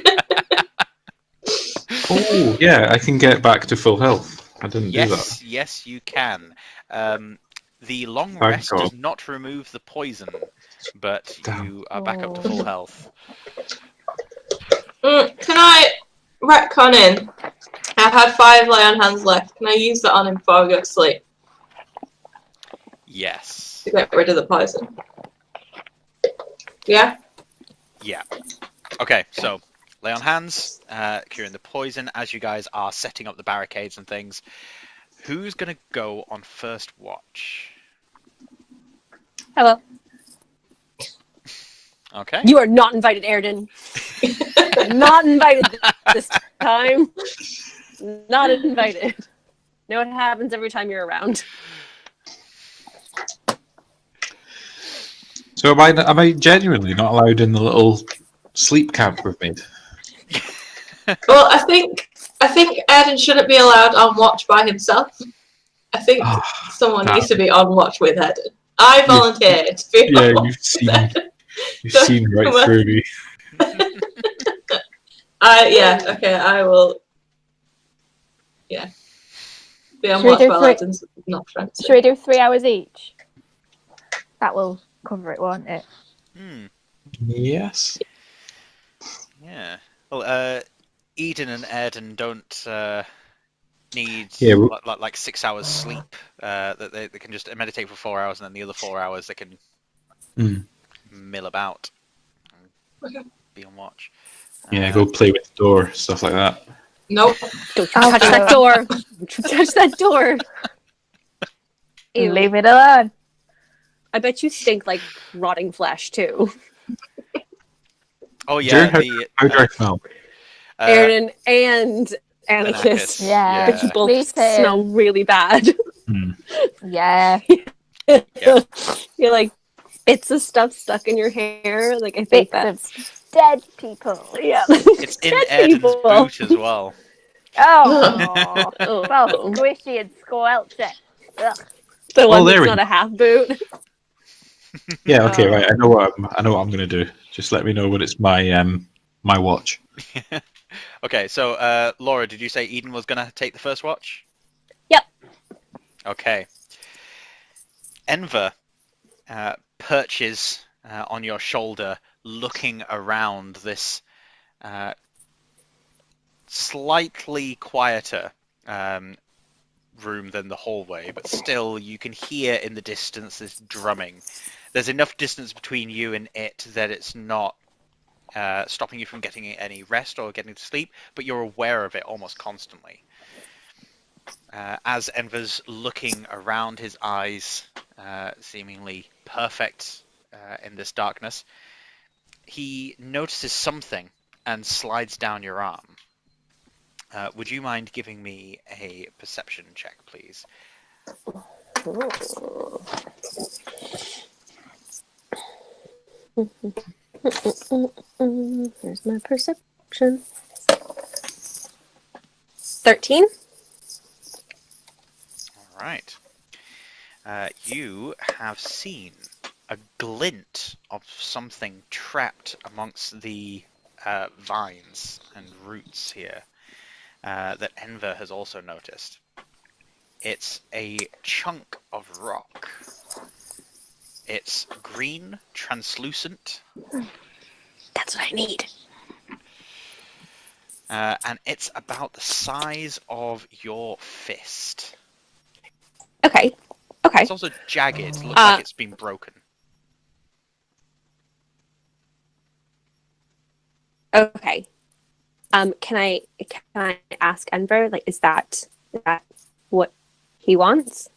Oh, yeah, I can get back to full health. I didn't do that. Yes, you can. The long Thank rest God. does not remove the poison, but Damn. you are back up to full health. Can I retcon in? I've had 5 lay on hands left. Can I use that on him before I go to sleep Yes. to get rid of the poison? Yeah? Yeah. Okay, so lay on hands, curing the poison as you guys are setting up the barricades and things. Who's going to go on first watch? Hello. Okay. You are not invited, Airden. Not invited this time. Not invited. Know what happens every time you're around. So am I genuinely not allowed in the little sleep camp we've made? Well, I think Airden shouldn't be allowed on watch by himself. I think someone damn. needs to be on watch with Airden. I volunteered to be Yeah, on watch with Airden. you've seen right Come on. through me. I will. Yeah. Be on Should we watch do while three- Airden's not friends. Should we do 3 hours each? That will cover it, won't it? Yes. Yeah. Well, Eden and Airden don't need like 6 hours sleep. That they can just meditate for 4 hours, and then the other 4 hours they can mill about, and be on watch. Yeah, go play with the door, stuff like that. Nope. Don't touch that door. Don't you touch that door. Ew. Leave it alone. I bet you stink like rotting flesh too. Oh yeah, How do I smell? Airden and Anakis. Yeah. But you both Me too. smell really bad. Yeah. You're like bits of stuff stuck in your hair. Like I think Bits that's of dead people. yeah. It's in Dead Airden's people. boot as well. Oh. Oh. Well, squishy and squelchy. Ugh. The one there that's we not a half boot. Yeah, okay, right. I know what I'm gonna do. Just let me know when it's my my watch. Okay, so Laura, did you say Eden was gonna take the first watch? Yep. Okay. Enver perches on your shoulder, looking around this slightly quieter room than the hallway, but still you can hear in the distance this drumming. There's enough distance between you and it that it's not stopping you from getting any rest or getting to sleep, but you're aware of it almost constantly. As Enver's looking around, his eyes seemingly perfect in this darkness, he notices something and slides down your arm. Would you mind giving me a perception check, please? Here's my perception. 13. All right. You have seen a glint of something trapped amongst the vines and roots here that Enver has also noticed. It's a chunk of rock. It's green, translucent. That's what I need. And it's about the size of your fist. Okay. Okay. It's also jagged. It looks like it's been broken. Okay. Can I ask Enver? Like, is that what he wants?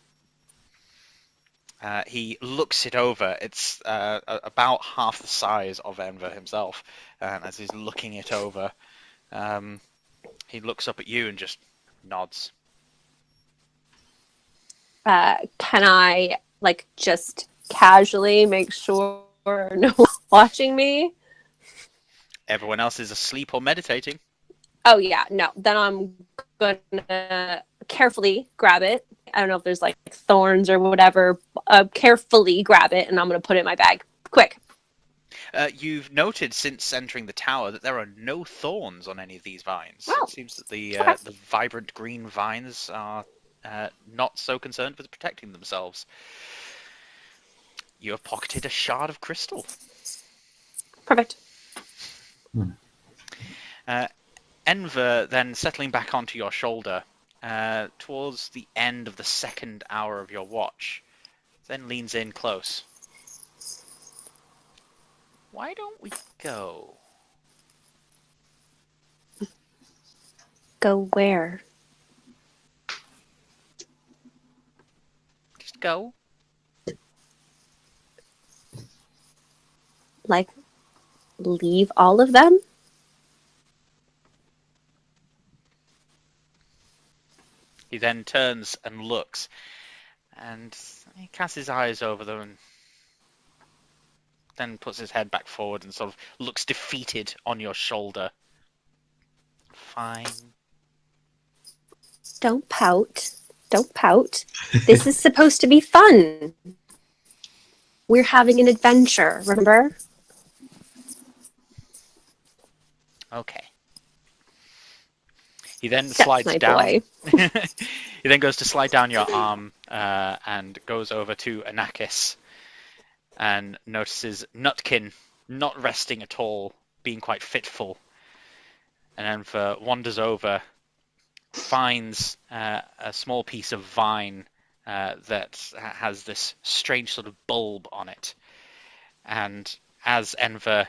He looks it over. It's about half the size of Enver himself. And as he's looking it over, he looks up at you and just nods. can I like just casually make sure no one's watching me? Everyone else is asleep or meditating. Oh yeah, no. Then I'm gonna carefully grab it. I don't know if there's like thorns or whatever. Carefully grab it, and I'm gonna put it in my bag. Quick. You've noted since entering the tower that there are no thorns on any of these vines. Oh. It seems that the Okay. the vibrant green vines are not so concerned with protecting themselves. You have pocketed a shard of crystal. Perfect. Enver then settling back onto your shoulder towards the end of the second hour of your watch, then leans in close. Why don't we go? Go where? Just go. Like, leave all of them? He then turns and looks, and he casts his eyes over them and then puts his head back forward and sort of looks defeated on your shoulder. Fine. Don't pout. Don't pout. This is supposed to be fun. We're having an adventure, remember? Okay. He then That's slides my down. boy. He then goes to slide down your arm and goes over to Anakis and notices Nutkin not resting at all, being quite fitful. And then wanders over, finds a small piece of vine that has this strange sort of bulb on it. And as Enver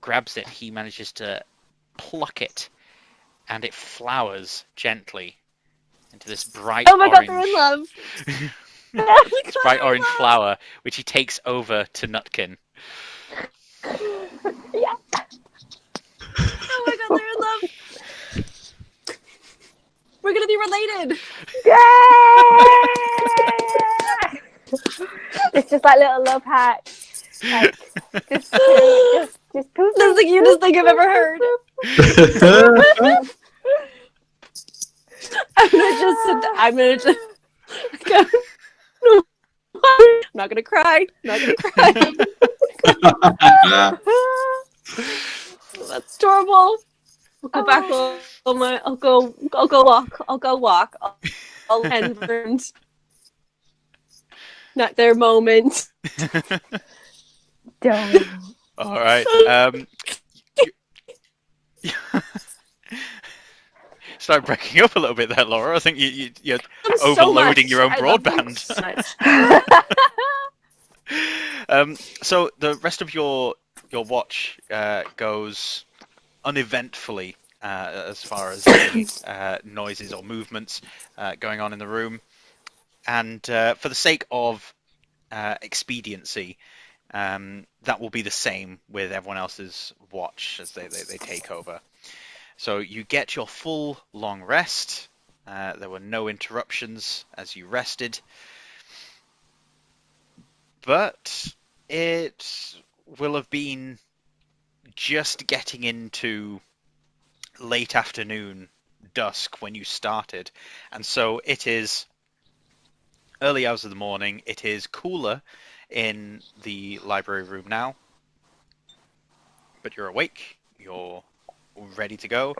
grabs it, he manages to pluck it, and it flowers gently into this bright Oh my orange. god, they're in love. This bright orange flower, which he takes over to Nutkin. Yeah. Oh my god, they're in love. We're gonna be related. Yay! It's just like little love hacks. Like, just poof. That's the cutest thing I've ever heard. I'm gonna just go. I'm not gonna cry. I'm not gonna cry. That's adorable. I'll go back on my. I'll go walk. I'll end rooms. Not their moment. Don't. All right. Start breaking up a little bit there, Laura. I think you're overloading your own broadband. So the rest of your watch goes uneventfully as far as any noises or movements going on in the room, and for the sake of expediency, that will be the same with everyone else's watch as they take over. So you get your full long rest. There were no interruptions as you rested. But it will have been just getting into late afternoon, dusk when you started. And so it is early hours of the morning. It is cooler in the library room now. But you're awake. You're ready to go.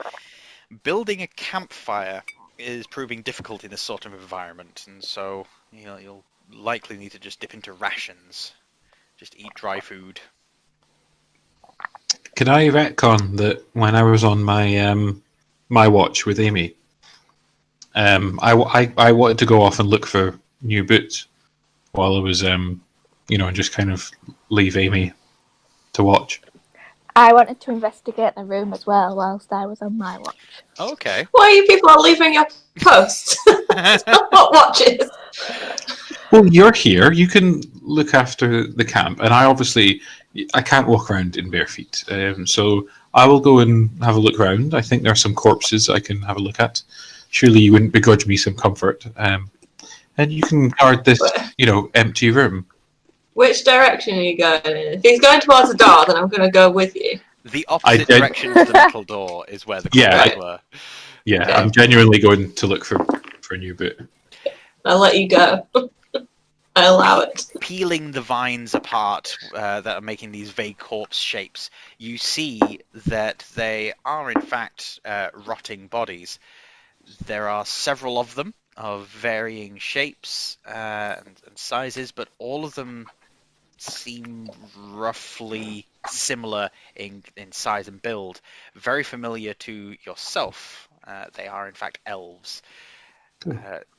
Building a campfire is proving difficult in this sort of environment, and so you'll likely need to just dip into rations. Just eat dry food. Can I retcon that when I was on my my watch with Amy, I wanted to go off and look for new boots while I was and just kind of leave Amy to watch. I wanted to investigate the room as well whilst I was on my watch. Okay. Why are you people all leaving your posts? What watches? Well, you're here. You can look after the camp, and I can't walk around in bare feet. So I will go and have a look around. I think there are some corpses I can have a look at. Surely you wouldn't begrudge me some comfort. And you can guard this, empty room. Which direction are you going in? If he's going towards the door, then I'm going to go with you. The opposite direction to the metal door is where the corpses were. Yeah, Okay. I'm genuinely going to look for a new boot. I'll let you go. I allow it. Peeling the vines apart that are making these vague corpse shapes, you see that they are in fact rotting bodies. There are several of them of varying shapes and sizes, but all of them seem roughly similar in size and build. Very familiar to yourself. They are in fact elves.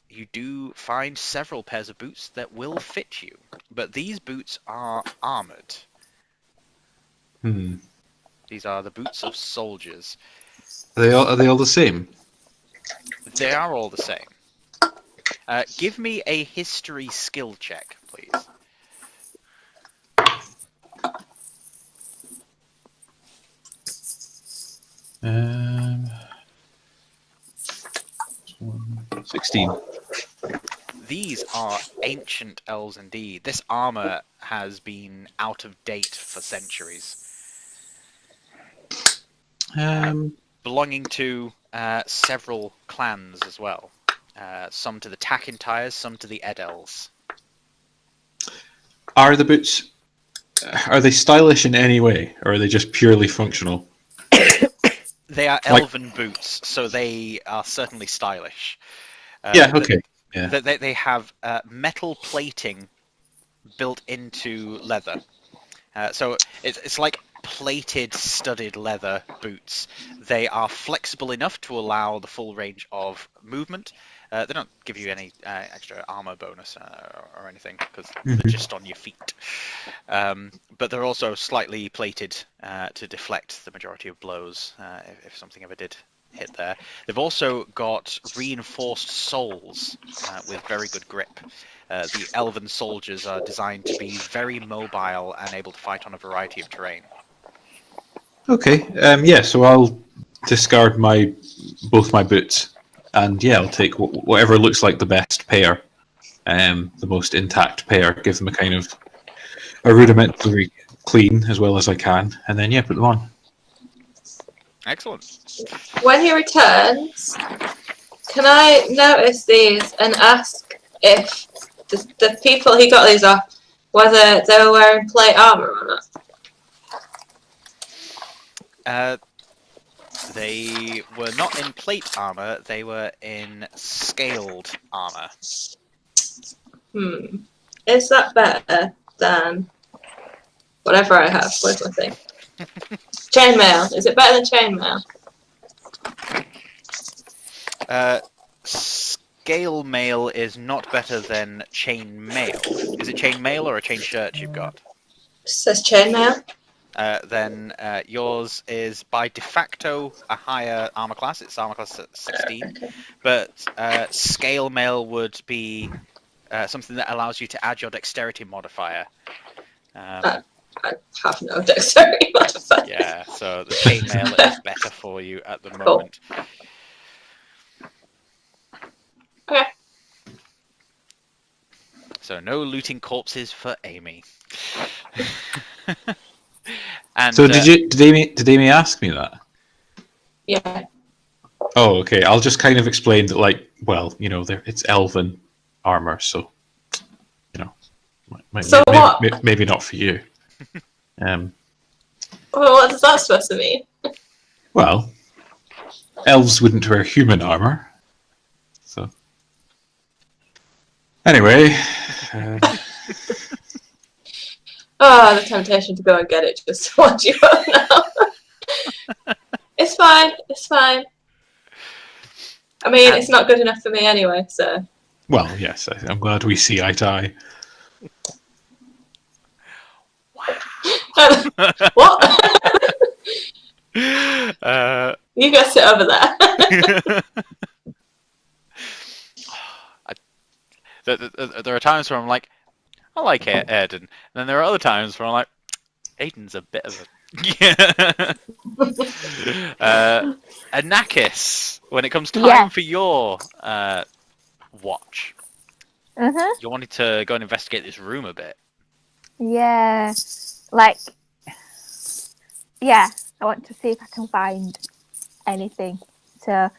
You do find several pairs of boots that will fit you, but these boots are armoured. These are the boots of soldiers. Are they all the same? They are all the same. Give me a history skill check, please. Um, 16. These are ancient elves indeed. This armor has been out of date for centuries. Belonging to several clans as well. Some to the Tackintires, some to the Edels. Are the boots... Are they stylish in any way, or are they just purely functional? They are elven boots, so they are certainly stylish. Okay. Yeah. They have metal plating built into leather. So it's like plated, studded leather boots. They are flexible enough to allow the full range of movement. They don't give you any extra armor bonus or anything, because they're just on your feet. But they're also slightly plated to deflect the majority of blows if something ever did hit there. They've also got reinforced soles with very good grip. The elven soldiers are designed to be very mobile and able to fight on a variety of terrain. Okay. So I'll discard both my boots, and I'll take whatever looks like the best pair, the most intact pair. Give them a kind of a rudimentary clean as well as I can, and then put them on. Excellent. When he returns, can I notice these and ask if the people he got these off, whether they were wearing plate armor or not? They were not in plate armor, they were in scaled armor. Is that better than whatever I have? Where's my thing? Chainmail. Is it better than chainmail? Scale mail is not better than chain mail. Is it chain mail or a chain shirt you've got? It says chainmail. Then yours is by de facto a higher armor class. It's armor class 16. Okay. But scale mail would be something that allows you to add your dexterity modifier. I have no dexterity modifier. Yeah, so the chainmail is better for you at the moment. Okay. So no looting corpses for Amy. And, So did Amy ask me that? Yeah. Oh, okay. I'll just kind of explain that, it's elven armor, so maybe not for you. Well, what is that supposed to mean? Well, elves wouldn't wear human armor, so anyway. The temptation to go and get it just to watch you up now. It's fine. I mean, it's not good enough for me anyway, so. Well, yes, I'm glad we see eye to eye. What? You go sit over there. There are times where I'm like, I like Airden. And then there are other times where I'm like, Aiden's a bit of a... Anakis, when it comes time for your watch. You're wanting to go and investigate this room a bit. Yeah. Like, yeah, I want to see if I can find anything. So,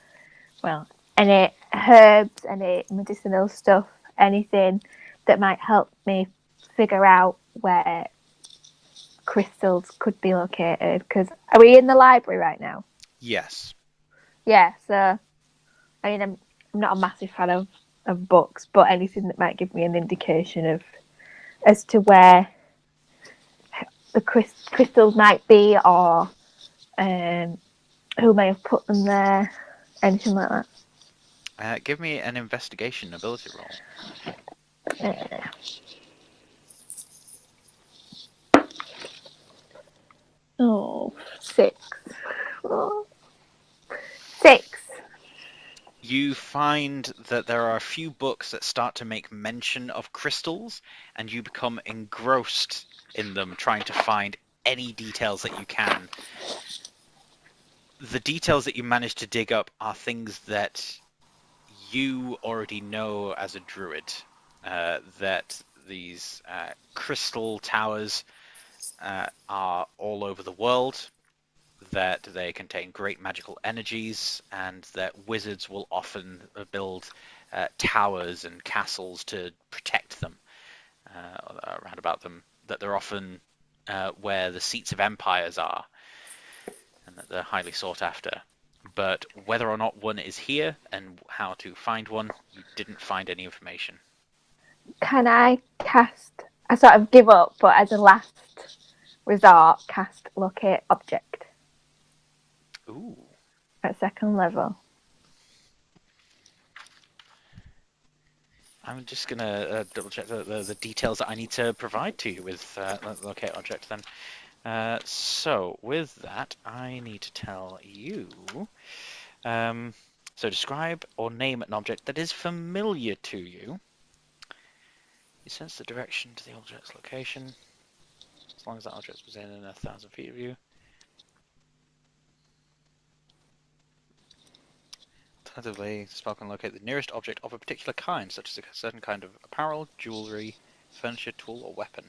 well, any herbs, any medicinal stuff, anything that might help me figure out where crystals could be located. Because are we in the library right now? Yes. Yeah. So, I mean, I'm not a massive fan of books, but anything that might give me an indication of as to where the crystals might be, or who may have put them there, anything like that. Give me an investigation ability roll. Oh, 6. Oh. 6. You find that there are a few books that start to make mention of crystals, and you become engrossed in them, trying to find any details that you can. The details that you manage to dig up are things that you already know as a druid, that these crystal towers are all over the world, that they contain great magical energies, and that wizards will often build towers and castles to protect them around about them, that they're often where the seats of empires are, and that they're highly sought after. But whether or not one is here and how to find one, you didn't find any information. Can I cast? I sort of give up, but as a last resort, cast locate object. Ooh. At 2nd level. I'm just going to double check the details that I need to provide to you with locate object then. So with that, I need to tell you. So describe or name an object that is familiar to you. You sense the direction to the object's location, as long as that object was within 1,000 feet of you. Alternatively, the spell can locate the nearest object of a particular kind, such as a certain kind of apparel, jewelry, furniture, tool, or weapon.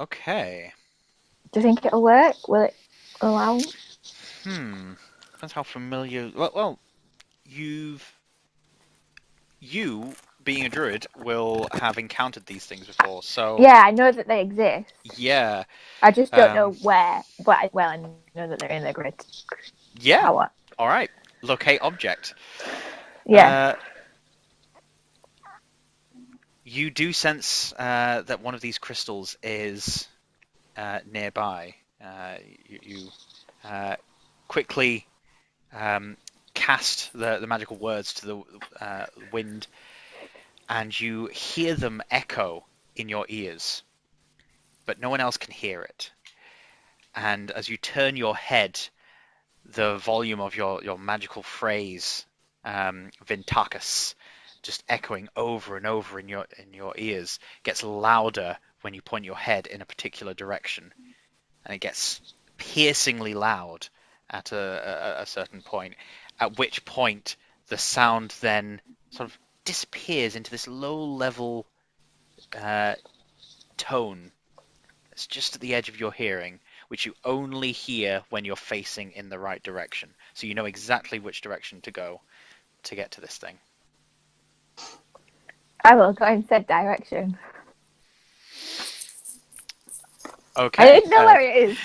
Okay. Do you think it'll work? Will it allow? Depends how familiar. Well, you being a druid will have encountered these things before, so Yeah, I know that they exist. yeah. I just don't know where. But I know that they're in the grid. Yeah. Tower. All right. Locate object. Yeah. You do sense that one of these crystals is nearby. You quickly cast the magical words to the wind, and you hear them echo in your ears, but no one else can hear it. And as you turn your head, the volume of your magical phrase, Vintakus, just echoing over and over in your ears, gets louder when you point your head in a particular direction, and it gets piercingly loud at a certain point, at which point the sound then sort of disappears into this low-level tone that's just at the edge of your hearing, which you only hear when you're facing in the right direction. So you know exactly which direction to go to get to this thing. I will go in said direction. Okay. I didn't know where it is.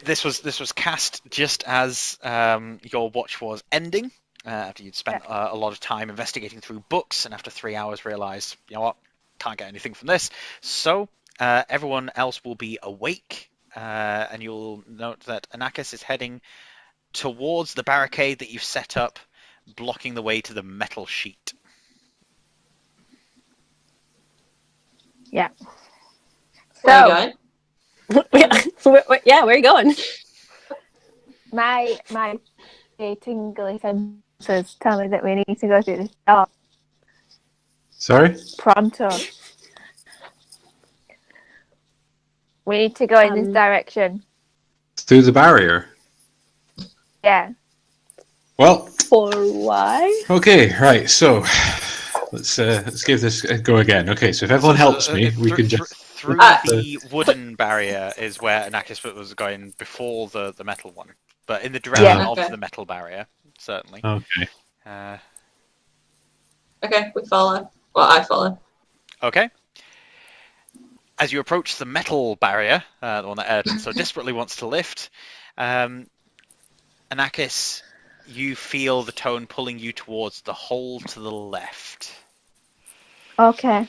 This was cast just as your watch was ending, after you'd spent a lot of time investigating through books, and after 3 hours realised, you know what, can't get anything from this. So everyone else will be awake, and you'll note that Anakis is heading towards the barricade that you've set up, blocking the way to the metal sheet. Yeah. Where are you going? Yeah, where are you going? My tingly senses tell me that we need to go through this door. Sorry? Pronto. We need to go in this direction. Through the barrier? Yeah. Well, For why? Okay, right. So let's give this a go again. Okay, so if everyone helps me, we can just through the wooden barrier is where Anakis was going before the metal one, but in the direction of Okay. the metal barrier, certainly. Okay. Okay, we follow. Well, I follow. Okay. As you approach the metal barrier, the one that Airden so desperately wants to lift, Anakis, you feel the tone pulling you towards the hole to the left. Okay.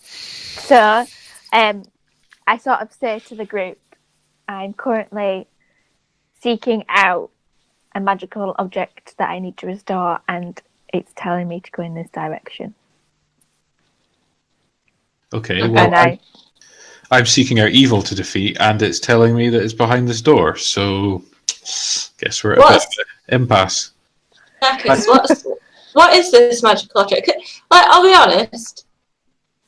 So, I sort of say to the group, I'm currently seeking out a magical object that I need to restore, and it's telling me to go in this direction. Okay. Well, And I'm seeking out evil to defeat, and it's telling me that it's behind this door. So, guess we're at a bit of an impasse. Anakis, what is this magical object? Like, I'll be honest.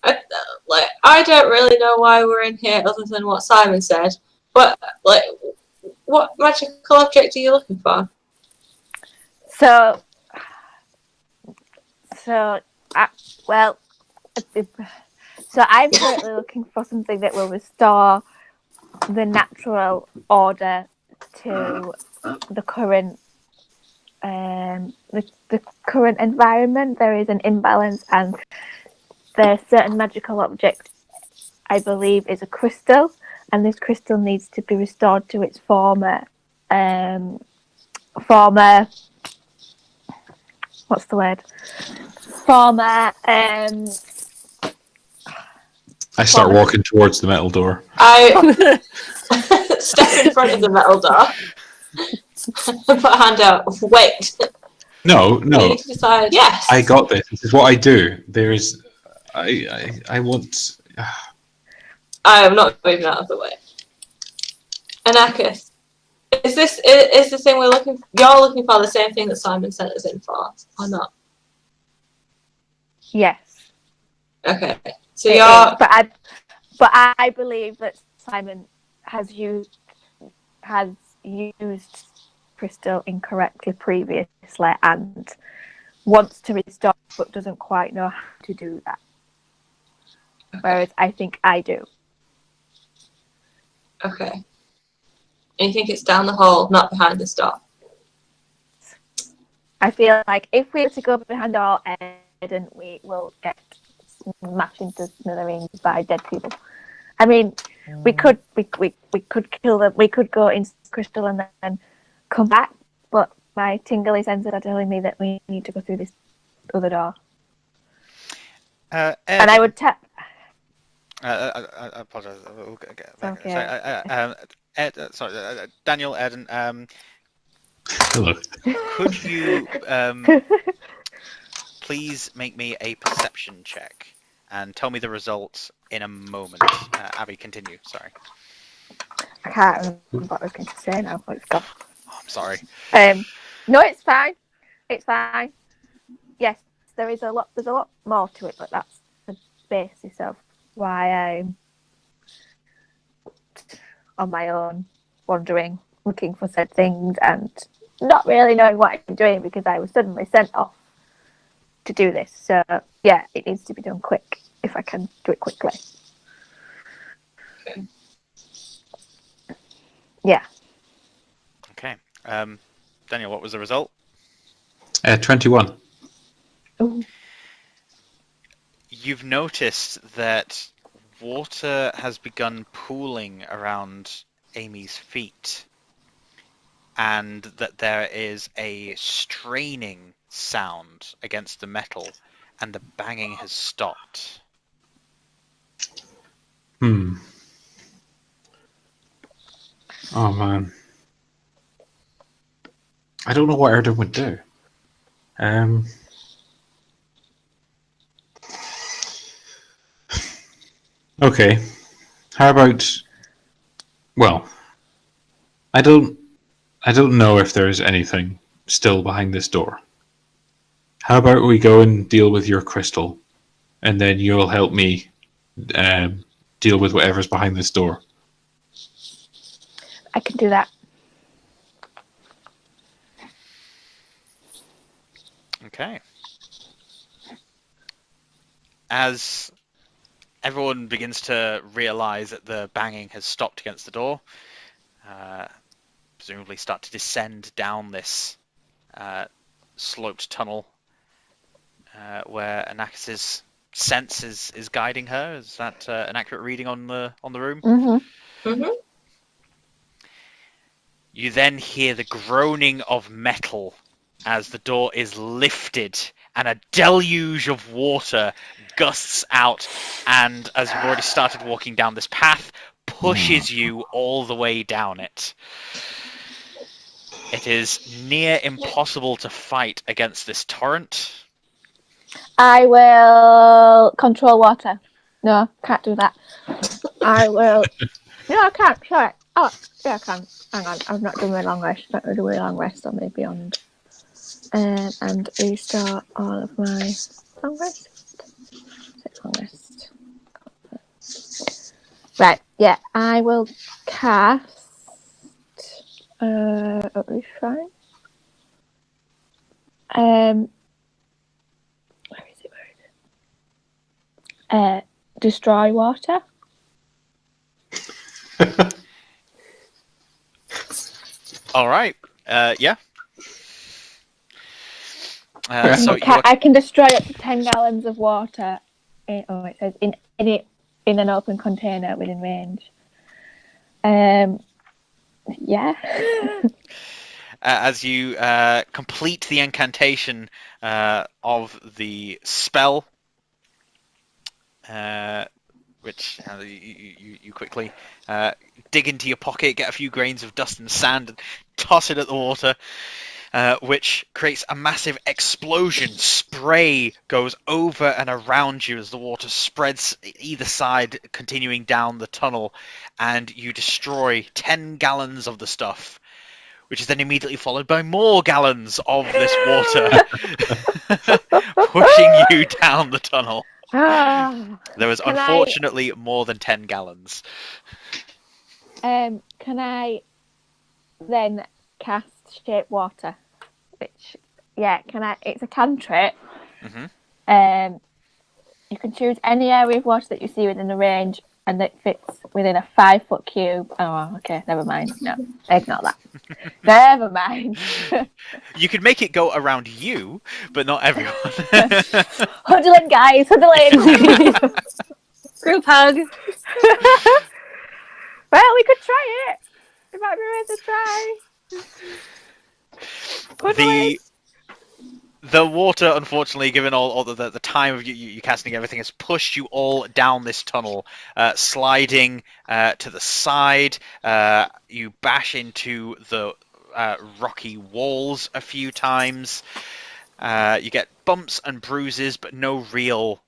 I don't really know why we're in here, other than what Simon said. But like, what magical object are you looking for? so I'm currently looking for something that will restore the natural order to the current the current environment. There is an imbalance, and there's certain magical object, I believe, is a crystal, and this crystal needs to be restored to its former what's the word? Former I start walking towards the metal door. I step in front of the metal door. Put a hand out. Wait. No. You need to decide. Yes. I got this. This is what I do. There is. I want. I am not moving out of the way. Anakis, is the thing we're looking? You're looking for the same thing that Simon sent us in for, or not? Yes. Okay. So It you're. is, but I believe that Simon has used crystal incorrectly previously and wants to restore, but doesn't quite know how to do that. Okay. Whereas I think I do. Okay. And you think it's down the hall, not behind this door? I feel like if we were to go behind our Airden, we will get smashed into smithereens by dead people. I mean, we could kill them. We could go into crystal and then come back. But my tingly senses are telling me that we need to go through this other door. And I would tap. I apologize. We'll get back. Okay. Sorry, Daniel, Airden. Hello. Could you please make me a perception check and tell me the results in a moment? Abby, continue. Sorry. I can't remember what I was going to say now. It's gone. Oh, I'm sorry. No, it's fine. It's fine. Yes, there's a lot more to it, but that's the basis of why I'm on my own, wandering, looking for said things, and not really knowing what I'm doing because I was suddenly sent off to do this. So yeah, it needs to be done quick if I can do it quickly. Okay. Yeah. Okay. Daniel, what was the result? 21. Ooh. You've noticed that water has begun pooling around Amy's feet, and that there is a straining sound against the metal, and the banging has stopped. Oh man. I don't know what Airden would do. Okay. How about? Well, I don't know if there is anything still behind this door. How about we go and deal with your crystal, and then you'll help me deal with whatever's behind this door. I can do that. Okay. As everyone begins to realise that the banging has stopped against the door, presumably start to descend down this sloped tunnel where Anakis' sense is guiding her. Is that an accurate reading on the room? Mm-hmm. Mm-hmm. You then hear the groaning of metal as the door is lifted and a deluge of water gusts out, and as you've already started walking down this path, pushes you all the way down it. It is near impossible to fight against this torrent. I will control water. No, can't do that. I will. No, I can't. Sorry. Oh, yeah, I can. Hang on, I've not done my long rest. Not going to do a long rest on my beyond. And restart all of my long rest. Long rest. Right. Yeah, I will cast. At least fine. Where is it? Destroy water. All right. Yeah. Yeah. So I can destroy up to 10 gallons of water. It says in an open container within range. Yeah. as you complete the incantation of the spell, which you quickly dig into your pocket, get a few grains of dust and sand, and toss it at the water, which creates a massive explosion. Spray goes over and around you as the water spreads either side, continuing down the tunnel, and you destroy 10 gallons of the stuff, which is then immediately followed by more gallons of this water, pushing you down the tunnel. There was unfortunately more than 10 gallons. Can I then cast shape water? Which, yeah, it's a cantrip. Mm-hmm. You can choose any area of water that you see within the range and that fits within a 5-foot cube. Oh, okay, never mind. No, ignore that. Never mind. You could make it go around you, but not everyone. Huddle in, guys, huddle in. Group hug. Well, we could try it. It might be worth a try. Huddle in. The water, unfortunately, given all the time of you casting everything, has pushed you all down this tunnel, sliding to the side. You bash into the rocky walls a few times. You get bumps and bruises, but no real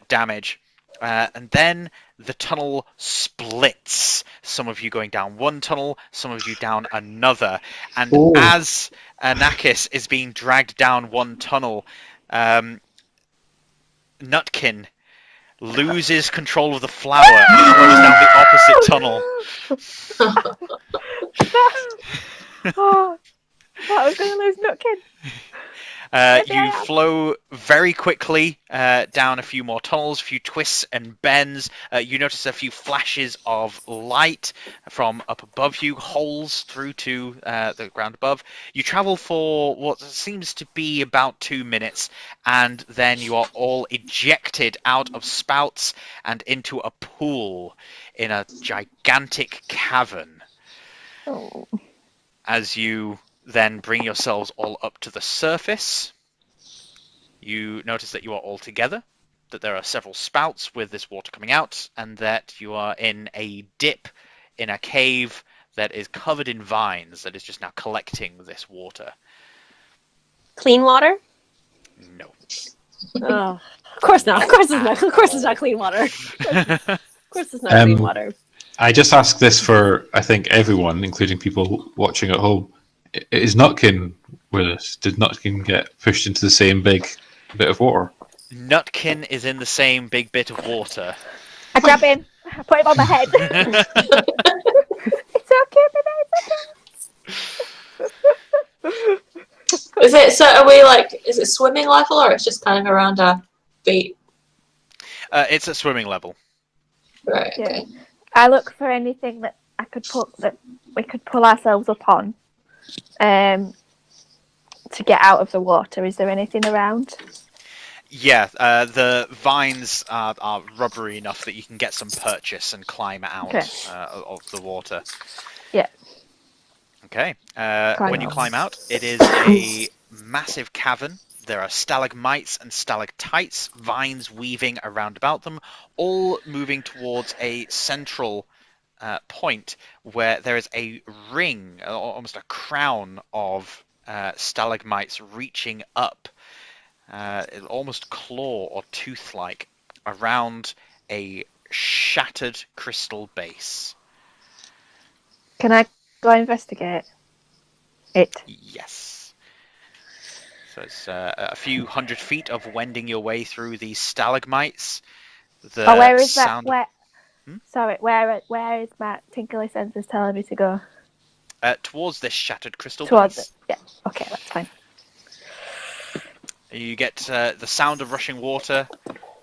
damage. And then the tunnel splits. Some of you going down one tunnel, some of you down another. And as Anakis is being dragged down one tunnel, Nutkin loses control of the flower and flows down the opposite tunnel. Oh, I was going to lose Nutkin. You flow very quickly down a few more tunnels, a few twists and bends. You notice a few flashes of light from up above you, holes through to the ground above. You travel for what seems to be about 2 minutes, and then you are all ejected out of spouts and into a pool in a gigantic cavern. Oh. As you then bring yourselves all up to the surface, you notice that you are all together, that there are several spouts with this water coming out, and that you are in a dip in a cave that is covered in vines that is just now collecting this water. Clean water? No. Oh, of course not. Of course it's not. Of course it's not clean water. Of course it's not clean water. I just ask this for, I think, everyone, including people watching at home. Is Nutkin with us? Did Nutkin get pushed into the same big bit of water? Nutkin is in the same big bit of water. I grab him. I put him on my head. It's okay, baby. It's okay. Is it? So are we like is it swimming level or it's just kind of around our feet? It's at swimming level. Right. Yeah. Okay. I look for anything that I could put that we could pull ourselves up on, to get out of the water. Is there anything around? Yeah, the vines are rubbery enough that you can get some purchase and climb out Okay. of the water. Yeah. Okay. Climb When you out. climb out, it is a massive cavern. There are stalagmites and stalactites, vines weaving around about them, all moving towards a central point where there is a ring, almost a crown of stalagmites reaching up, almost claw or tooth-like, around a shattered crystal base. Can I go investigate it? Yes. So it's a few hundred feet of wending your way through these stalagmites. The Where is that? sound Where? Hmm? Sorry, where is my tinkly senses telling me to go? Towards this shattered crystal Towards base. it. Yeah. Okay, that's fine. You get the sound of rushing water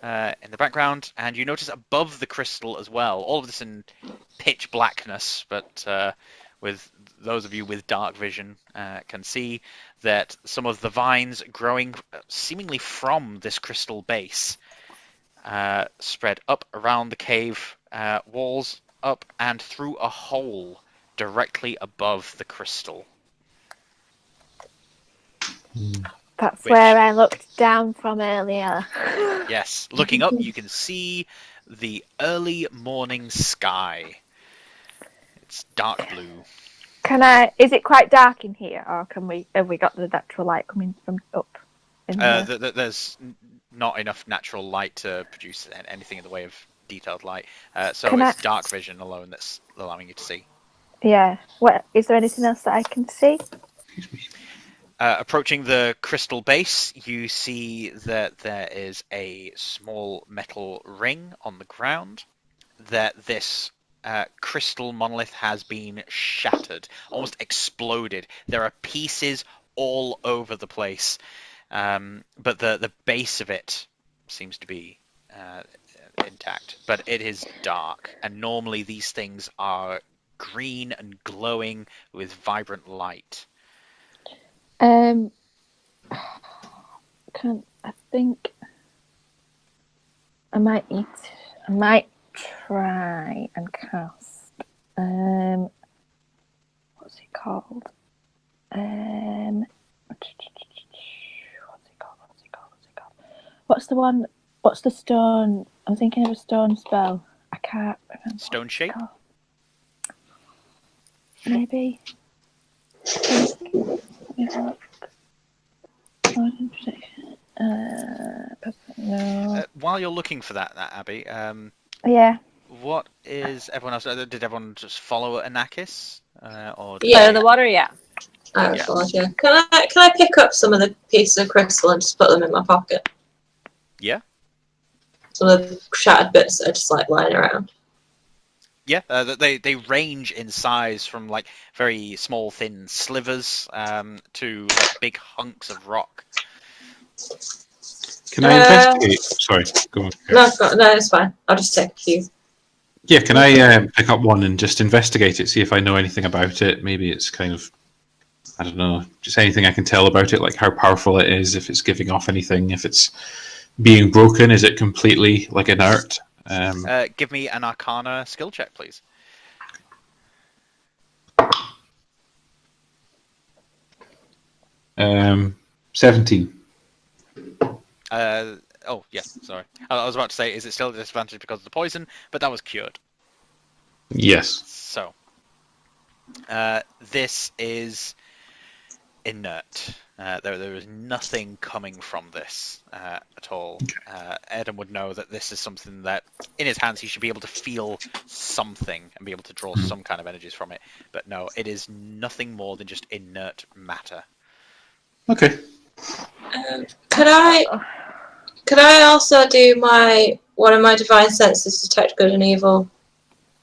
in the background, and you notice above the crystal as well. All of this in pitch blackness, but with those of you with dark vision can see that some of the vines growing seemingly from this crystal base spread up around the cave walls, up and through a hole directly above the crystal. That's Which- where I looked down from earlier. Yes, looking up, you can see the early morning sky. It's dark blue. Is it quite dark in here, or have we got the natural light coming from up in there? There's not enough natural light to produce anything in the way of detailed light, so Can it's I- dark vision alone that's allowing you to see. Yeah. What is there anything else that I can see? Approaching the crystal base, you see that there is a small metal ring on the ground, that this crystal monolith has been shattered, almost exploded. There are pieces all over the place, but the base of it seems to be intact. But it is dark, and normally these things are green and glowing with vibrant light. I think I might try and cast. What's it called? What's the one? What's the stone? I'm thinking of a stone spell. I can't remember. Stone shape? Maybe. No. While you're looking for that Abby, Yeah. what is everyone else? Did everyone just follow Anakis? Or Yeah. The water, yeah. I Yeah. followed you. Can I pick up some of the pieces of crystal and just put them in my pocket? Yeah. Some of the shattered bits that are just like lying around. Yeah, they range in size from like very small, thin slivers to like big hunks of rock. Can I investigate? Sorry, go on. No, it's fine. I'll just take a few. Yeah, can I pick up one and just investigate it, see if I know anything about it? Maybe it's kind of, I don't know, just anything I can tell about it, like how powerful it is, if it's giving off anything, if it's being broken, is it completely like inert? Give me an Arcana skill check, please. Um, 17. Oh, yeah, sorry. I was about to say, is it still a disadvantage because of the poison? But that was cured. Yes. So, this is inert. There is nothing coming from this at all. Airden would know that this is something that, in his hands, he should be able to feel something and be able to draw some kind of energies from it. But no, it is nothing more than just inert matter. Okay. Could I also do one of my divine senses, detect good and evil,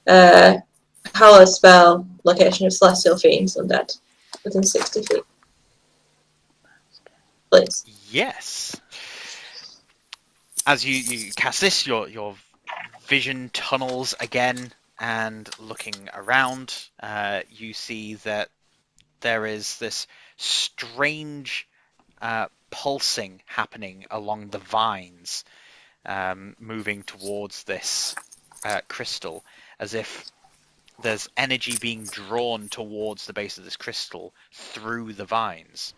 hallowed spell, location of celestial fiends undead, within 60 feet? Please. Yes. As you cast this, your vision tunnels again, and looking around, you see that there is this strange pulsing happening along the vines, moving towards this crystal, as if there's energy being drawn towards the base of this crystal through the vines.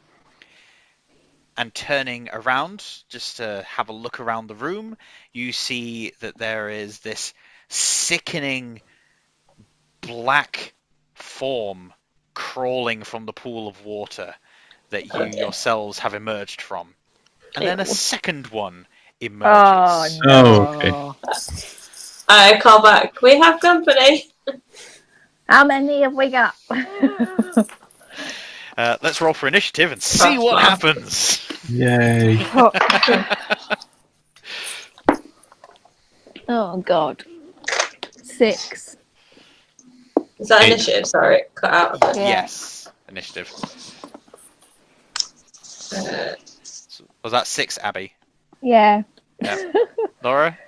And turning around, just to have a look around the room, you see that there is this sickening black form crawling from the pool of water that you yourselves have emerged from. And then a second one emerges. no. Oh, okay. I call back. We have company. How many have we got? Let's roll for initiative and see what happens. Yay. Oh God. 6. Is that 8. initiative? Sorry, it cut out a bit. Yeah. Yes, initiative. Was that 6, Abby? Yeah. Yeah. Laura?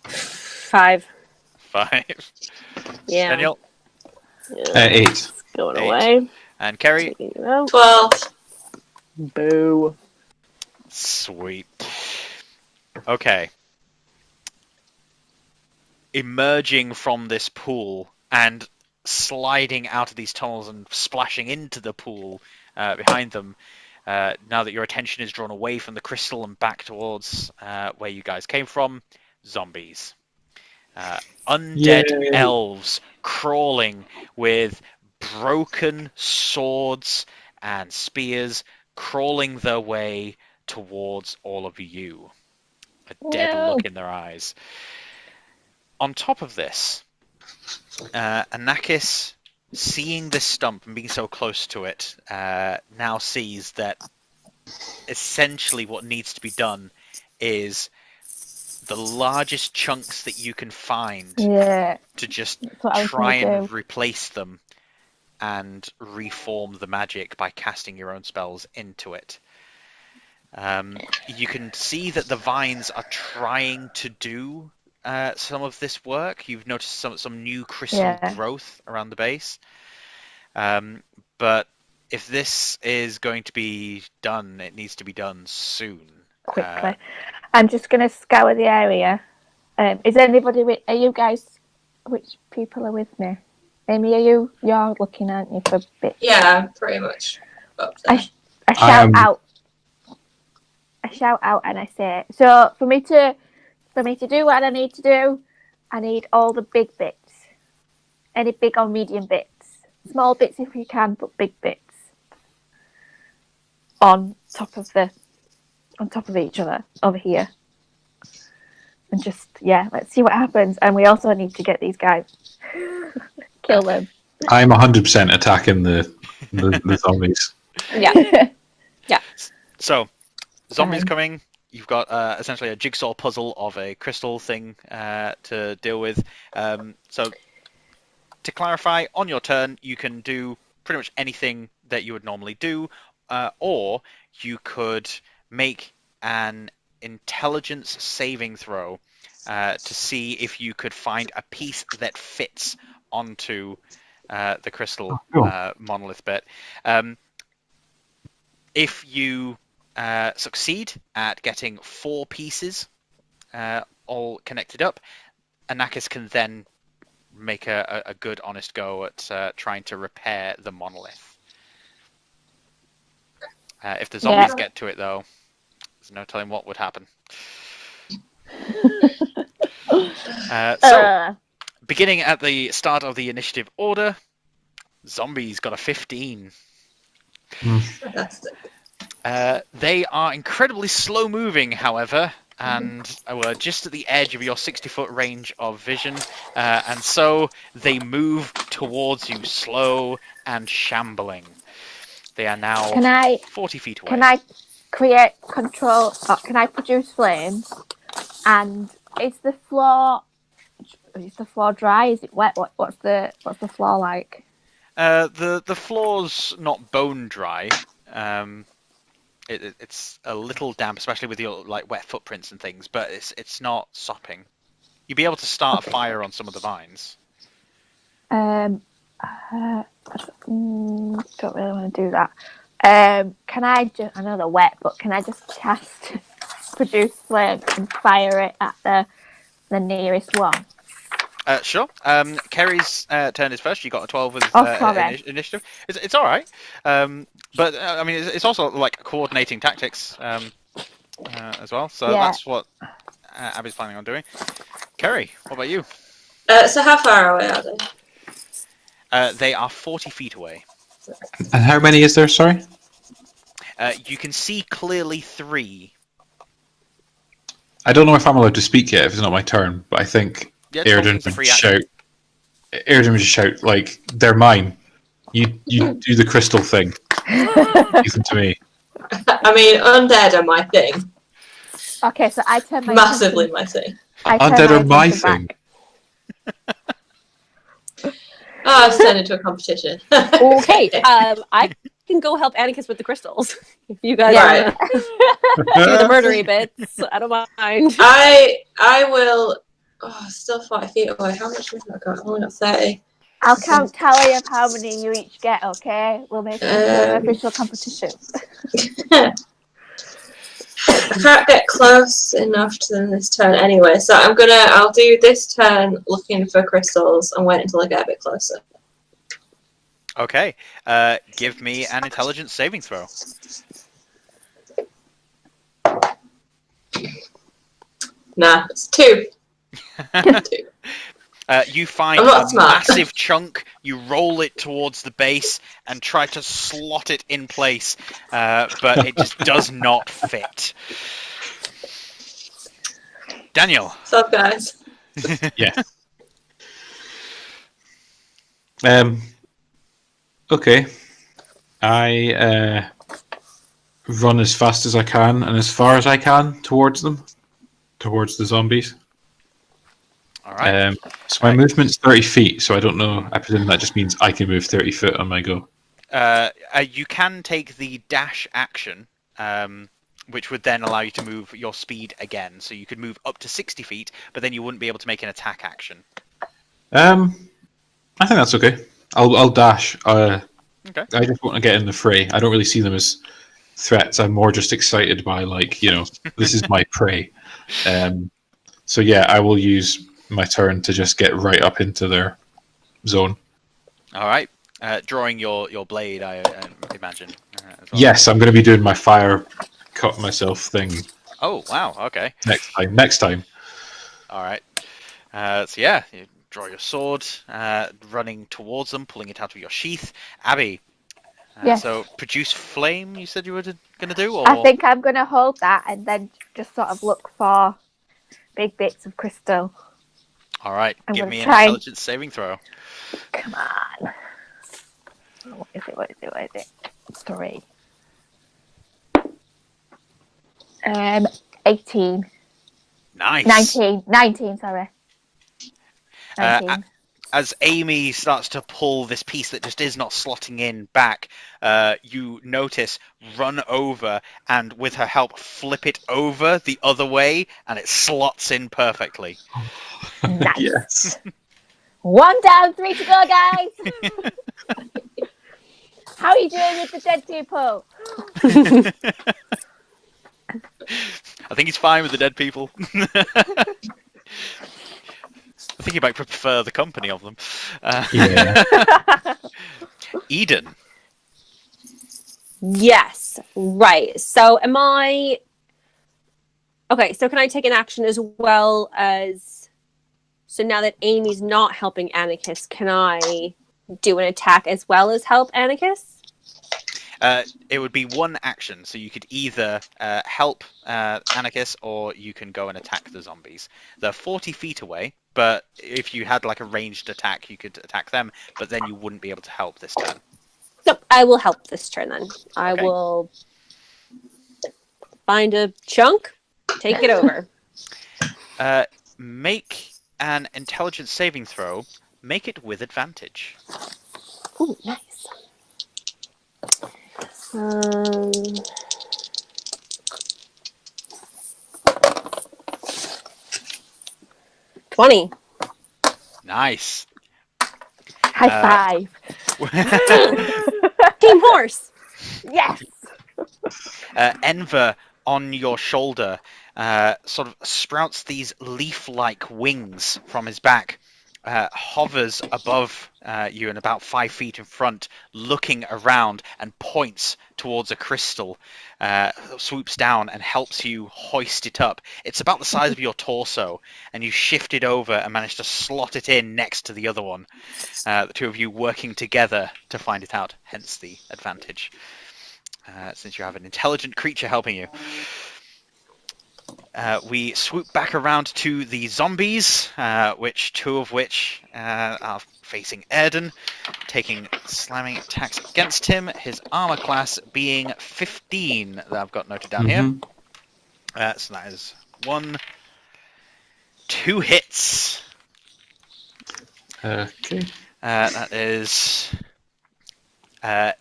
5. 5. Yeah. Daniel? 8. It's going 8. away. And Kerry? Taking it out. 12. Boo. Sweet. Okay. Emerging from this pool and sliding out of these tunnels and splashing into the pool behind them, now that your attention is drawn away from the crystal and back towards where you guys came from, zombies. Undead Yay. elves crawling with broken swords and spears, crawling their way towards all of you. A dead No. look in their eyes. On top of this, Anakis, seeing this stump and being so close to it, now sees that essentially what needs to be done is the largest chunks that you can find Yeah. to just That's what I was try gonna and do. replace them and reform the magic by casting your own spells into it. You can see that the vines are trying to do some of this work. You've noticed some new crystal growth around the base. But if this is going to be done, it needs to be done soon. Quickly. I'm just going to scour the area. Is anybody with... Are you guys... Which people are with me? Amy, you're looking, aren't you, for bits? Yeah, pretty much. Up there. I shout out. I shout out and I say, so for me to do what I need to do, I need all the big bits. Any big or medium bits. Small bits if we can, but big bits. On top of each other over here. And just, let's see what happens. And we also need to get these guys. Kill them. I'm 100% attacking the zombies. Yeah. So, zombies coming. You've got essentially a jigsaw puzzle of a crystal thing to deal with. So, to clarify, on your turn, you can do pretty much anything that you would normally do, or you could make an intelligence saving throw to see if you could find a piece that fits onto the crystal monolith bit. If you succeed at getting 4 pieces all connected up, Anakis can then make a good, honest go at trying to repair the monolith. If the zombies get to it, though, there's no telling what would happen. So, beginning at the start of the initiative order, zombies got a 15. Fantastic. They are incredibly slow-moving, however, and were just at the edge of your 60-foot range of vision, and so they move towards you, slow and shambling. They are now 40 feet away. Can I create control? Can I produce flames? And is the floor dry? Is it wet? What's the floor like? The floor's not bone dry. It's a little damp, especially with your like wet footprints and things, but it's not sopping. You'd be able to start a fire on some of the vines. Don't really want to do that. Can I just? I know they're wet, but can I just cast produce flame and fire it at the nearest one? Sure. Kerry's turn is first. You got a 12 with sorry. initiative. It's all right. But I mean, it's also like coordinating tactics as well. So Yeah. that's what Abby's planning on doing. Kerry, what about you? So how far away are they? They are 40 feet away. And how many is there? Sorry. You can see clearly 3. I don't know if I'm allowed to speak yet. If it's not my turn, but I think Yeah, Airden it's a would free action. shout. Airden would just shout like, "They're mine. You do the crystal thing. Give them to me." I mean, undead are my thing. Okay, so I turn my Massively my thing. Undead are my thing. Oh, I've turned into a competition. Okay, I can go help Anakis with the crystals. If you guys Right. want to do the murdery bits, I don't mind. I will. Oh, still 40 feet away. How much movement I got? I've only got 30. I'll count tally of how many you each get. Okay, we'll make it an official competition. I can't get close enough to them this turn anyway, so I'll do this turn looking for crystals and wait until I get a bit closer. Okay. Give me an intelligence saving throw. Nah, it's 2. 2. You find I'm not a smart. massive chunk, you roll it towards the base and try to slot it in place, but it just does not fit. Daniel. What's up, guys? Yeah. Okay. I run as fast as I can and as far as I can towards them, towards the zombies. All right. So my movement's 30 feet, so I don't know. I presume that just means I can move 30 foot on my go. You can take the dash action, which would then allow you to move your speed again. So you could move up to 60 feet, but then you wouldn't be able to make an attack action. I think that's okay. I'll dash. Okay. I just want to get in the fray. I don't really see them as threats. I'm more just excited by, like, this is my prey. So yeah, I will use my turn to just get right up into their zone. All right. Drawing your blade, I imagine. As well. Yes, I'm going to be doing my fire cut myself thing. Oh, wow. Okay. Next time. All right. So yeah, you draw your sword, running towards them, pulling it out of your sheath. Abby. Yes. So produce flame. You said you were going to do, or I think I'm going to hold that and then just sort of look for big bits of crystal. all right. I'm Give gonna me an try. intelligence saving throw. Come on. What is it? 3. 18. Nice. 19, sorry. 19. As Amy starts to pull this piece that just is not slotting in back, you notice run over and with her help flip it over the other way and it slots in perfectly. Nice. Yes. 1 down, 3 to go, guys. How are you doing with the dead people? I think he's fine with the dead people. I think he might prefer the company of them. Yeah. Eden. Yes, right. So am I... Okay, so can I take an action as well as... So now that Amy's not helping Anakis, can I do an attack as well as help Anakis? It would be one action, so you could either help Anakis or you can go and attack the zombies. They're 40 feet away, but if you had like a ranged attack, you could attack them, but then you wouldn't be able to help this turn. Nope, I will help this turn then. I Okay. will find a chunk, take it over. Make an intelligence saving throw. Make it with advantage. Ooh, nice. Um, 20. Nice. High five. Team horse. Yes. Enver on your shoulder sort of sprouts these leaf-like wings from his back, hovers above you and about 5 feet in front, looking around and points towards a crystal, swoops down and helps you hoist it up. It's about the size of your torso, and you shift it over and manage to slot it in next to the other one, the two of you working together to find it out, hence the advantage. Since you have an intelligent creature helping you. We swoop back around to the zombies, two of which are facing Airden, taking slamming attacks against him, his armor class being 15 that I've got noted down here. So that is 2 hits. Okay. That is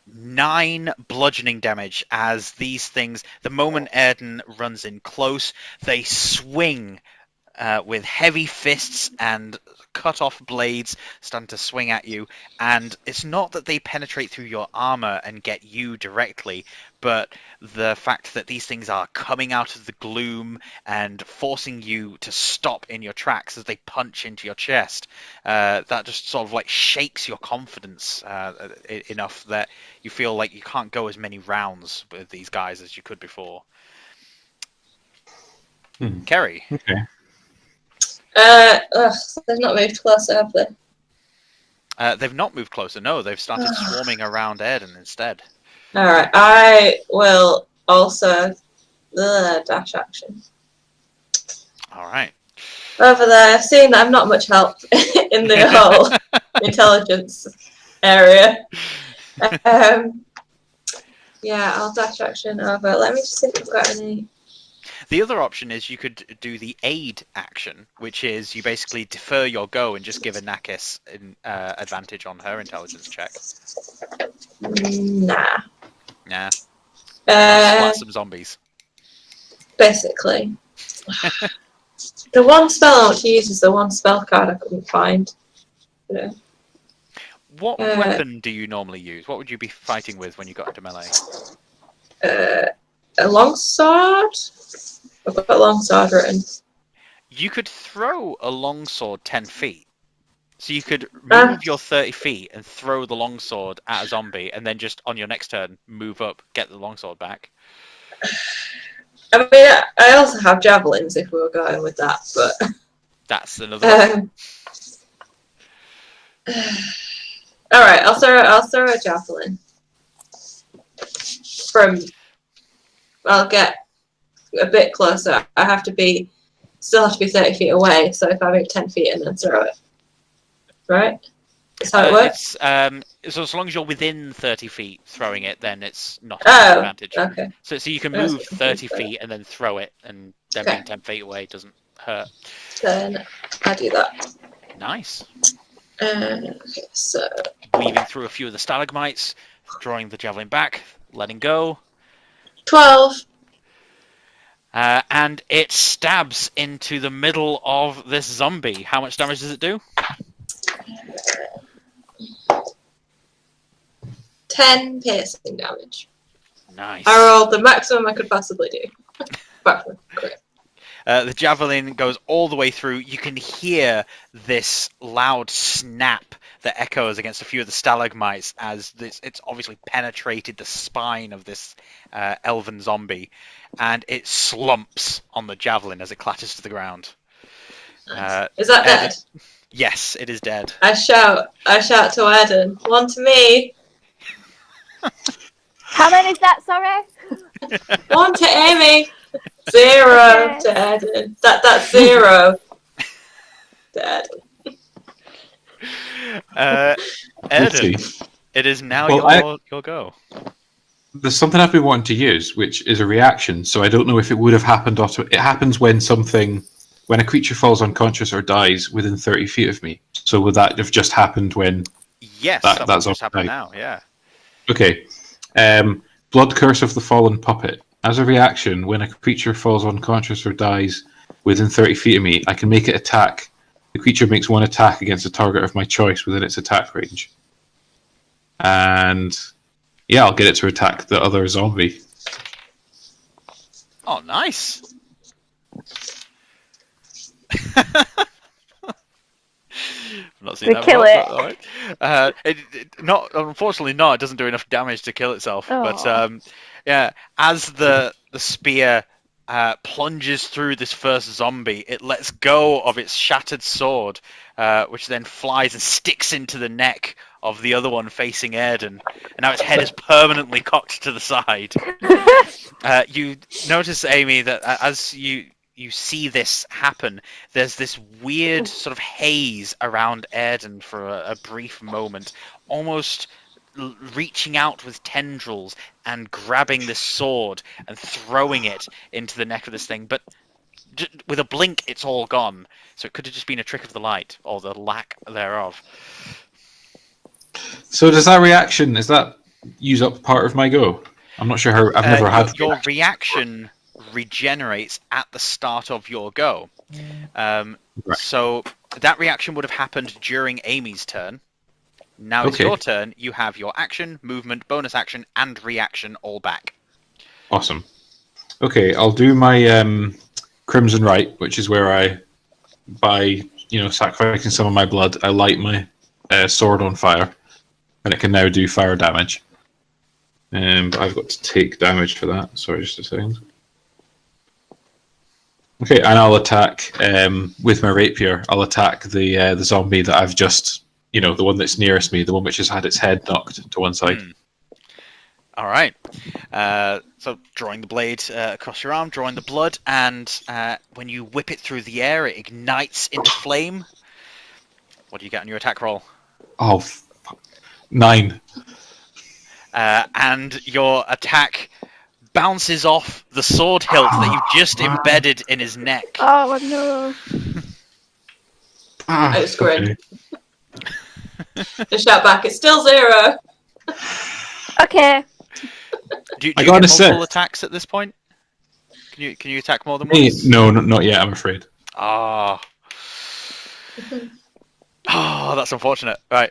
9 bludgeoning damage as these things, the moment Airden runs in close, they swing with heavy fists and cut-off blades starting to swing at you. And it's not that they penetrate through your armor and get you directly, but the fact that these things are coming out of the gloom and forcing you to stop in your tracks as they punch into your chest, that just sort of like shakes your confidence enough that you feel like you can't go as many rounds with these guys as you could before. Kerry. Okay. They've not moved closer, have they? They've not moved closer, no. They've started swarming around Airden instead. Alright, I will also dash action. Alright. Over there, seeing that I'm not much help in the whole intelligence area. Yeah, I'll dash action over. Let me just see if we've got any. The other option is you could do the aid action, which is you basically defer your go and just give Anakis an advantage on her intelligence check. Nah. Nah. Splat some zombies. Basically. The one spell I want to use is the one spell card I couldn't find. Yeah. What weapon do you normally use? What would you be fighting with when you got into melee? A longsword? I've got a longsword written. You could throw a longsword 10 feet. So you could move your 30 feet and throw the longsword at a zombie, and then just on your next turn, move up, get the longsword back. I mean, I also have javelins if we were going with that, but... That's another option. Alright, I'll throw a javelin. I'll get a bit closer. Still have to be 30 feet away, so if I move 10 feet and then throw it. Right? That's how it works? So as long as you're within 30 feet throwing it, then it's not an advantage. Okay. So you can move 30 feet and then throw it, and then being 10 feet away doesn't hurt. Then I do that. Nice. Okay, so... Weaving through a few of the stalagmites, drawing the javelin back, letting go. 12. And it stabs into the middle of this zombie. How much damage does it do? 10 piercing damage. Nice. I rolled the maximum I could possibly do. Great. The javelin goes all the way through. You can hear this loud snap that echoes against a few of the stalagmites as it's obviously penetrated the spine of this elven zombie, and it slumps on the javelin as it clatters to the ground. Is that dead? Yes, it is dead. I shout to Airden, 1 to me. How many is that, sorry? 1 to Amy. 0 to Airden. That's 0 to Airden. Airden, it is now your go. There's something I've been wanting to use, which is a reaction, so I don't know if it would have happened. It happens when a creature falls unconscious or dies within 30 feet of me. So would that have just happened when... Yes, that's just happened now, yeah. Okay. Blood Curse of the Fallen Puppet. As a reaction, when a creature falls unconscious or dies within 30 feet of me, I can make it attack. The creature makes one attack against a target of my choice within its attack range. And yeah, I'll get it to attack the other zombie. Oh, nice. I've not seen We that kill before, it. but all right. Unfortunately, not. It doesn't do enough damage to kill itself. Oh. But yeah, as the spear plunges through this first zombie, it lets go of its shattered sword, which then flies and sticks into the neck of the other one facing Airden, and now its head is permanently cocked to the side. You notice, Amy, that as you see this happen, there's this weird sort of haze around Airden for a brief moment, almost reaching out with tendrils and grabbing this sword and throwing it into the neck of this thing. But with a blink, it's all gone. So it could have just been a trick of the light, or the lack thereof. So does that reaction, does that use up part of my go? I'm not sure how, I've never had... Your reaction regenerates at the start of your go. Right. So that reaction would have happened during Amy's turn. Now it's your turn. You have your action, movement, bonus action, and reaction all back. Awesome. Okay, I'll do my Crimson Rite, which is where I, by sacrificing some of my blood, I light my sword on fire, and it can now do fire damage. But I've got to take damage for that. Sorry, just a second. Okay, and I'll attack with my rapier. I'll attack the zombie that I've just, the one that's nearest me, the one which has had its head knocked to one side. All right. So drawing the blade across your arm, drawing the blood, and when you whip it through the air, it ignites into flame. What do you get on your attack roll? Oh, 9. And your attack bounces off the sword hilt that you've just embedded in his neck. Oh no! I just grin. Just shout back, it's still 0! Okay. Do you I get got an multiple assist. attacks at this point? Can you attack more than once? No, not yet, I'm afraid. Oh, that's unfortunate. Right.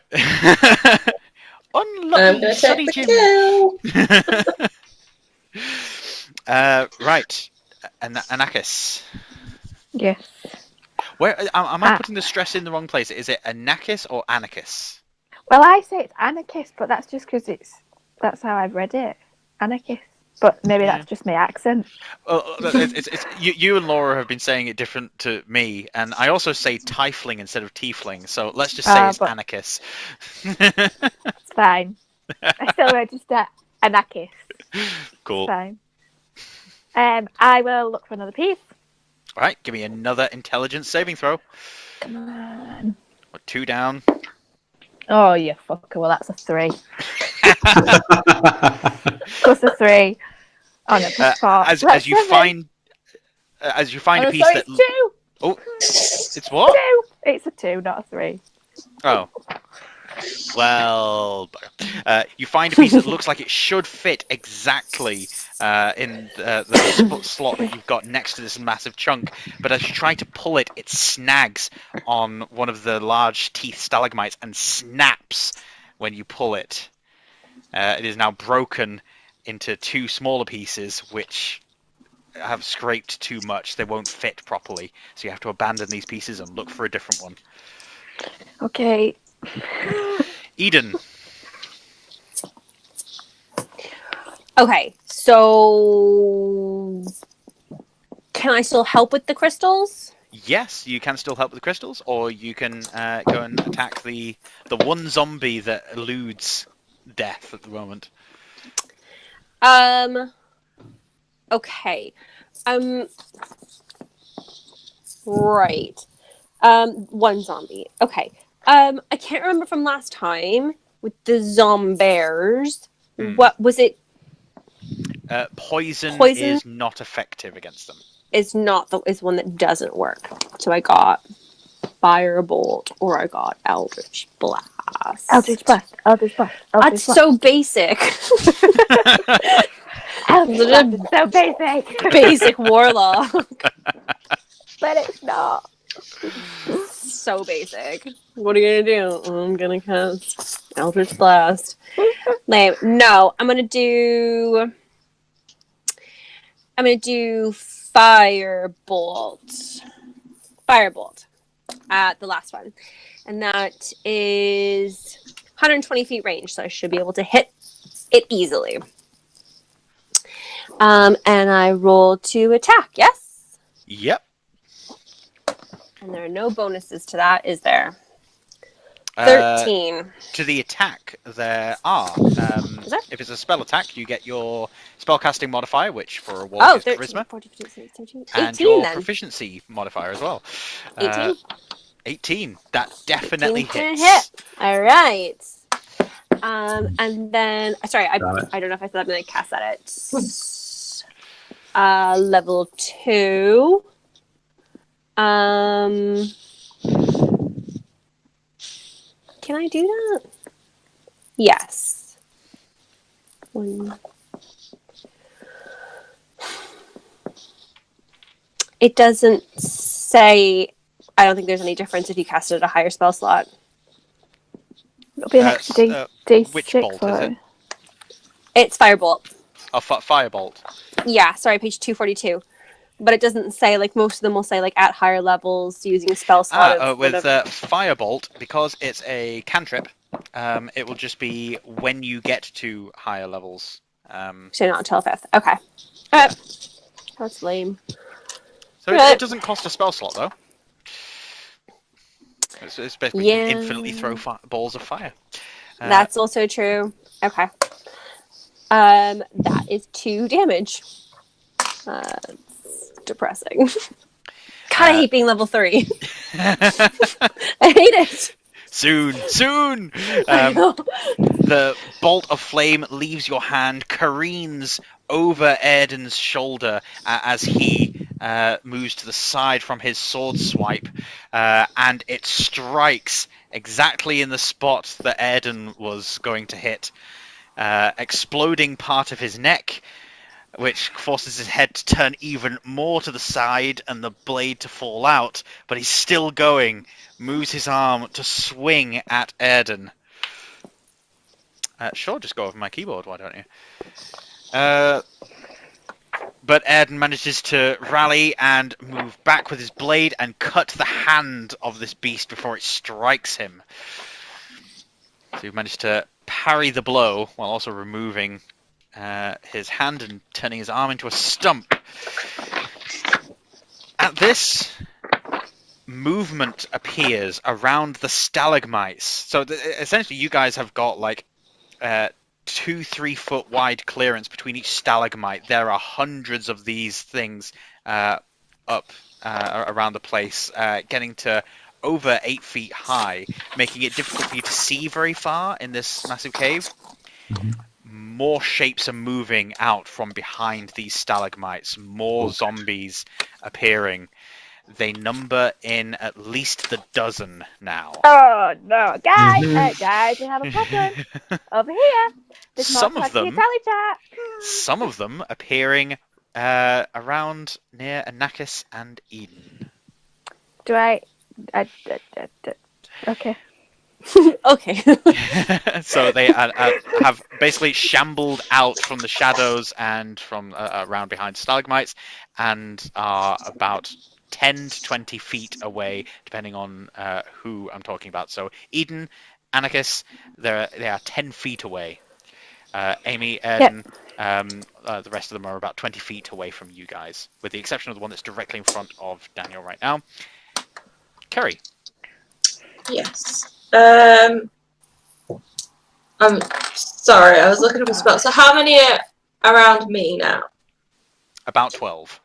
I'm gonna Unlucky, take Sonny the Jim. kill! Right. Anakis. Yes. Where am I putting the stress in the wrong place? Is it Anakis or Anakis? Well, I say it's Anarchist, but that's just because that's how I've read it. Anarchist. But maybe that's just my accent. It's you and Laura have been saying it different to me, and I also say Tiefling instead of Tiefling, so let's just say it's Anakis. It's fine. I still register Anarchist. Cool. It's fine. I will look for another piece. All right, give me another intelligence saving throw. Come on. 2 down. Oh, you fucker. Well, that's a 3. Plus a 3. Oh, no, plus 4. As you find a piece that... 2. Oh, it's what? 2. It's a 2, not a 3. Oh. Well, you find a piece that looks like it should fit exactly in the slot that you've got next to this massive chunk, but as you try to pull it, it snags on one of the large teeth stalagmites and snaps when you pull it. It is now broken into 2 smaller pieces, which have scraped too much. They won't fit properly, so you have to abandon these pieces and look for a different one. Okay. Eden. Okay, so can I still help with the crystals? Yes, you can still help with the crystals, or you can go and attack the one zombie that eludes death at the moment. Okay. Right. One zombie. Okay. I can't remember from last time with the zombies. What was it? Poison is not effective against them. Is one that doesn't work. So I got Firebolt or I got Eldritch Blast. Eldritch Blast. That's so basic. Elves are so basic. Basic warlock. But it's not. So basic. What are you gonna do? I'm gonna cast Eldritch Blast. Lame. No, I'm gonna do Firebolt. Firebolt. The last one. And that is 120 feet range, so I should be able to hit it easily. And I roll to attack, yes? Yep. And there are no bonuses to that, is there? 13. To the attack, there are. Is there? If it's a spell attack, you get your spellcasting modifier, which for a wolf is 13, charisma, 14, 15, 16, and 18 your then. proficiency modifier as well. 18? 18. That definitely 18 hits. hit. All right. And then, sorry, I don't know if I said I'm going to cast that at level 2. Can I do that? Yes. One. It doesn't say. I don't think there's any difference if you cast it at a higher spell slot. It'll be an extra D6 which bolt for is it. it? It's Firebolt. Oh, Firebolt. Yeah, sorry, page 242. But it doesn't say, like, most of them will say, like, at higher levels using a spell slot. With Firebolt, because it's a cantrip, it will just be when you get to higher levels. So not until 5th. Okay. That's lame. So it doesn't cost a spell slot, though. It's basically you can infinitely throw balls of fire. That's also true. Okay. That is 2 damage. It's depressing. God, I hate being level 3. I hate it. Soon. The bolt of flame leaves your hand, careens over Airden's shoulder as he moves to the side from his sword swipe, and it strikes exactly in the spot that Airden was going to hit, exploding part of his neck, which forces his head to turn even more to the side and the blade to fall out, but he's still going, moves his arm to swing at Airden. Sure, just go over my keyboard, why don't you? But Airden manages to rally and move back with his blade and cut the hand of this beast before it strikes him. So he managed to parry the blow while also removing his hand and turning his arm into a stump. At this, movement appears around the stalagmites. So essentially you guys have got like 2-3 foot wide clearance between each stalagmite. There are hundreds of these things up around the place, getting to over 8 feet high, making it difficult for you to see very far in this massive cave. Mhm. More shapes are moving out from behind these stalagmites, more zombies appearing. They number in at least the dozen now. Oh no, guys, we have a problem over here. There's Some more of them- chat. Some of them appearing around near Anakis and Eden. Do I okay. Okay. So they have basically shambled out from the shadows and from around behind stalagmites, and are about 10 to 20 feet away, depending on who I'm talking about. So Eden, Anakis, they are 10 feet away. Amy, Airden, the rest of them are about 20 feet away from you guys, with the exception of the one that's directly in front of Daniel right now. Kerry. Yes. I'm sorry, I was looking up a spell. So how many are around me now? About 12.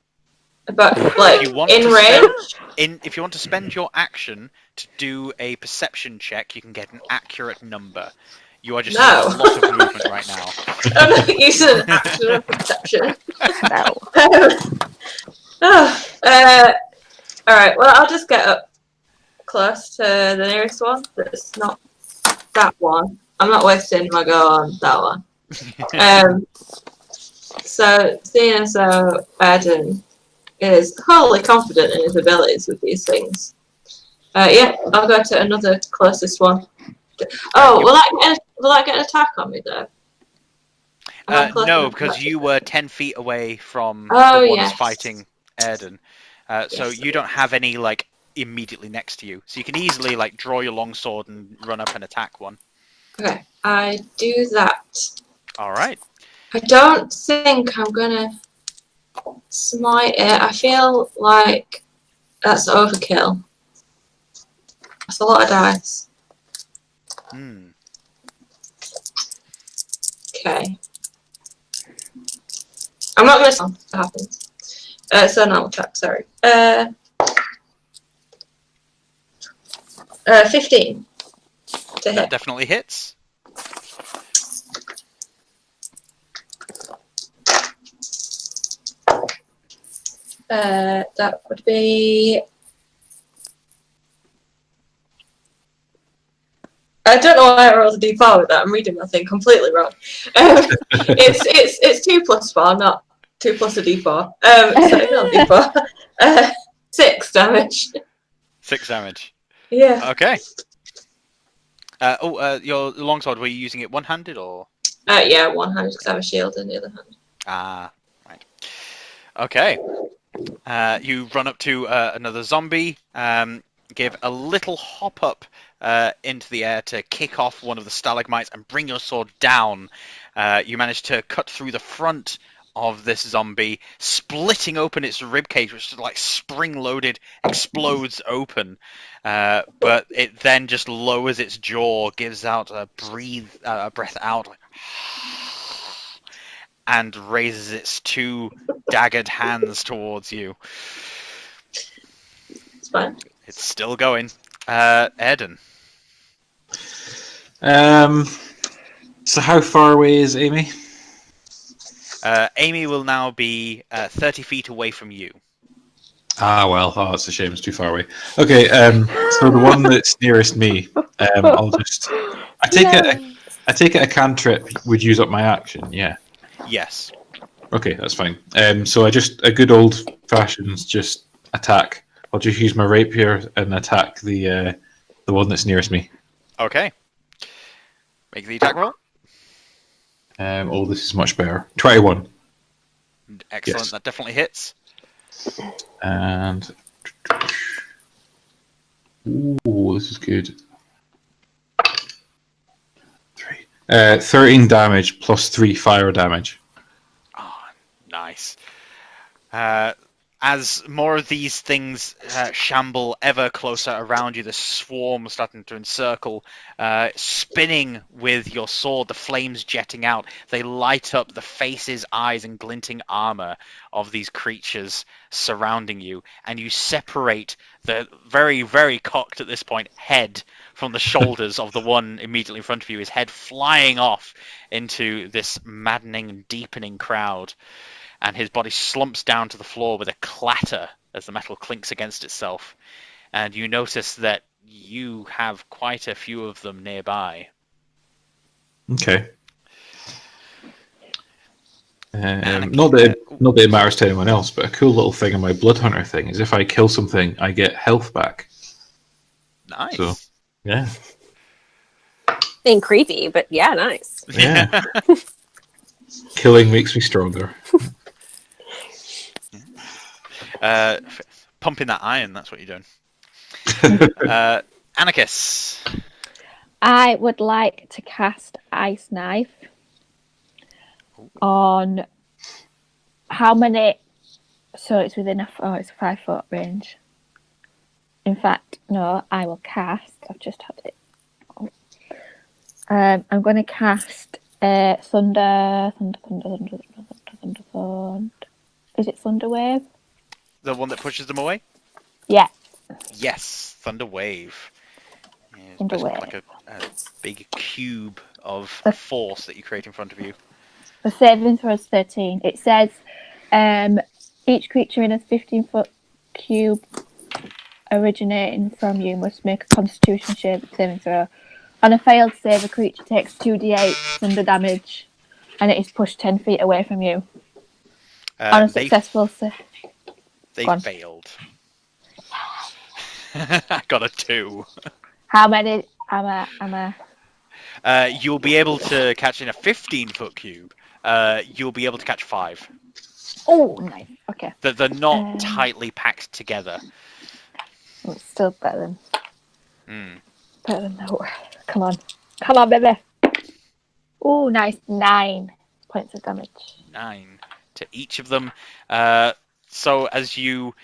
About, like, If you want in to range? If you want to spend your action to do a perception check, you can get an accurate number. You are just seeing a lot of movement right now. I'm not using an action of perception. No. Alright, well, I'll just get up close to the nearest one. That's not that one. I'm not wasting my go on that one. So, seeing as though Airden is wholly confident in his abilities with these things, yeah, I'll go to another closest one. Oh, will that get an attack on me though? No, because you were 10 feet away from Oh, the ones yes. fighting Airden. So Yes. you don't have any, like, immediately next to you. So you can easily, like, draw your longsword and run up and attack one. Okay, I do that. Alright. I don't think I'm gonna smite it. I feel like that's overkill. That's a lot of dice. Hmm. Okay. I'm not gonna tell what happens. So normal attack, sorry. 15 to That hit. definitely hits. That would be. I don't know why I rolled a d4 with that. I'm reading that thing completely wrong. It's 2 plus 4, not 2 plus a d4. So ignore d4. 6 damage. 6 damage. Yeah. Okay. Your longsword, were you using it one-handed or? Yeah, one hand because I have a shield in the other hand. Ah, right. Okay. You run up to another zombie, give a little hop up into the air to kick off one of the stalagmites and bring your sword down. You manage to cut through the front of this zombie, splitting open its ribcage, which is like spring-loaded, explodes open. But it then just lowers its jaw, gives out a breath out, like, and raises its 2 daggered hands towards you. It's fine. It's still going. Airden. So how far away is Amy? Amy will now be 30 feet away from you. Ah, well, it's a shame. It's too far away. Okay, so the one that's nearest me, I'll just. I take it a cantrip would use up my action. Yeah. Yes. Okay, that's fine. So I just a good old fashioned just attack. I'll just use my rapier and attack the one that's nearest me. Okay. Make the attack roll. This is much better. 21. Excellent. Yes. That definitely hits. And ooh, this is good. 13 damage plus 3 fire damage. Oh, nice. As more of these things shamble ever closer around you, the swarm starting to encircle, spinning with your sword, the flames jetting out. They light up the faces, eyes, and glinting armor of these creatures surrounding you, and you separate the very, very cocked at this point head from the shoulders of the one immediately in front of you, his head flying off into this maddening, deepening crowd. And his body slumps down to the floor with a clatter as the metal clinks against itself. And you notice that you have quite a few of them nearby. Okay. Not that it matters to anyone else, but a cool little thing in my Bloodhunter thing is if I kill something, I get health back. Nice. So, yeah. Being creepy, but yeah, nice. Yeah. Killing makes me stronger. Pumping that iron, that's what you're doing. Anakis. I would like to cast Ice Knife on how many? So it's within it's a 5 foot range. In fact, no, I will cast. I've just had it. I'm going to cast Thunder. Is it Thunder Wave? The one that pushes them away? Yeah. Yes, Thunder Wave. Yeah, it's Thunder basically Wave. like a big cube of force that you create in front of you. The saving throw is 13. It says each creature in a 15-foot cube originating from you must make a Constitution saving throw. On a failed save, a creature takes 2d8 thunder damage, and it is pushed 10 feet away from you. Unsuccessful. They Go on. failed. I got a 2. How many? I'm a. You'll be able to catch in a 15-foot cube. You'll be able to catch 5. Oh, nice. Okay. They're not tightly packed together. It's still better Mm. than no. Come on, baby. Oh, nice. 9 points of damage. 9 to each of them. So as you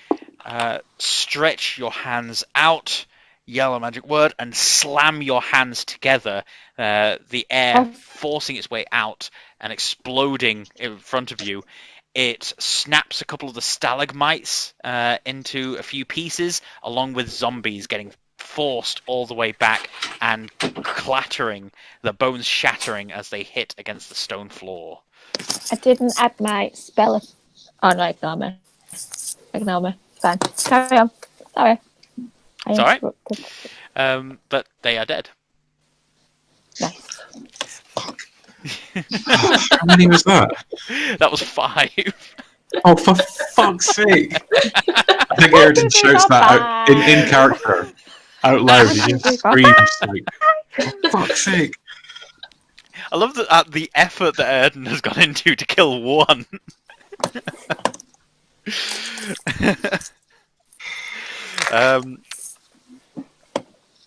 stretch your hands out, yell a magic word, and slam your hands together, the air forcing its way out and exploding in front of you, it snaps a couple of the stalagmites into a few pieces, along with zombies getting forced all the way back and clattering, the bones shattering as they hit against the stone floor. I didn't add my spell. Oh no, ignore me. It's fine. Carry on. Sorry. It's alright. Interrupted. But they are dead. Nice. How many was that? That was 5. Oh, for fuck's sake! I think Airden shouts that out in character, out loud. He just screams like, "For fuck's sake!" I love the effort that Airden has gone into to kill one.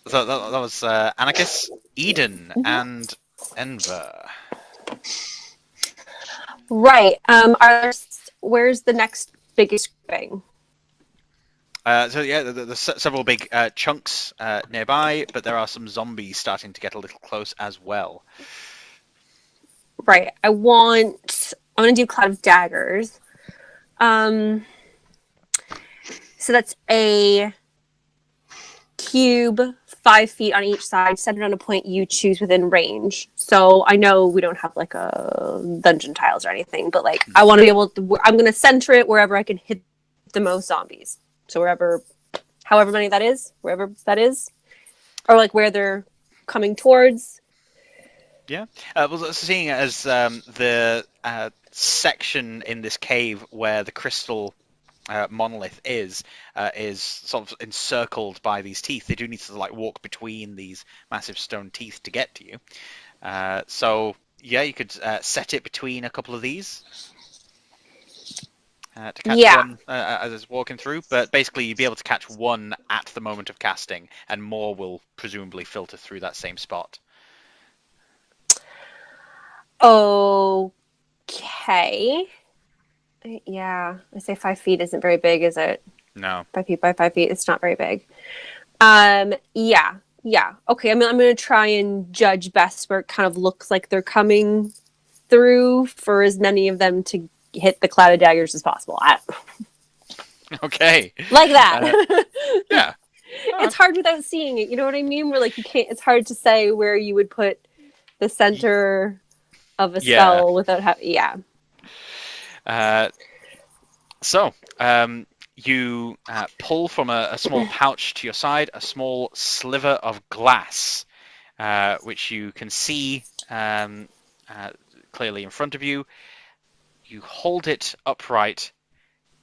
So that was Anakis, Eden, and Enver. Right. Where's the next biggest thing? So yeah, there's several big chunks nearby, but there are some zombies starting to get a little close as well. Right. I want to do Cloud of Daggers. So that's a cube 5 feet on each side, centered on a point you choose within range. So I know we don't have like a dungeon tiles or anything, but like I want to be able to. I'm going to center it wherever I can hit the most zombies. So however many that is, wherever that is, or like where they're coming towards. Yeah. Well, seeing it as the section in this cave where the crystal monolith is sort of encircled by these teeth. They do need to like walk between these massive stone teeth to get to you. So yeah, you could set it between a couple of these to catch one as it's walking through. But basically, you'd be able to catch one at the moment of casting, and more will presumably filter through that same spot. Okay. Yeah, I say 5 feet isn't very big, is it? No. 5 feet by 5 feet, it's not very big. Yeah. Okay, I'm going to try and judge best where it kind of looks like they're coming through for as many of them to hit the cloud of daggers as possible. Okay. Like that. Yeah. It's hard without seeing it, you know what I mean? Where like you can't. It's hard to say where you would put the center of a spell without having. Yeah. So you pull from a small pouch to your side a small sliver of glass, which you can see clearly in front of you. You hold it upright,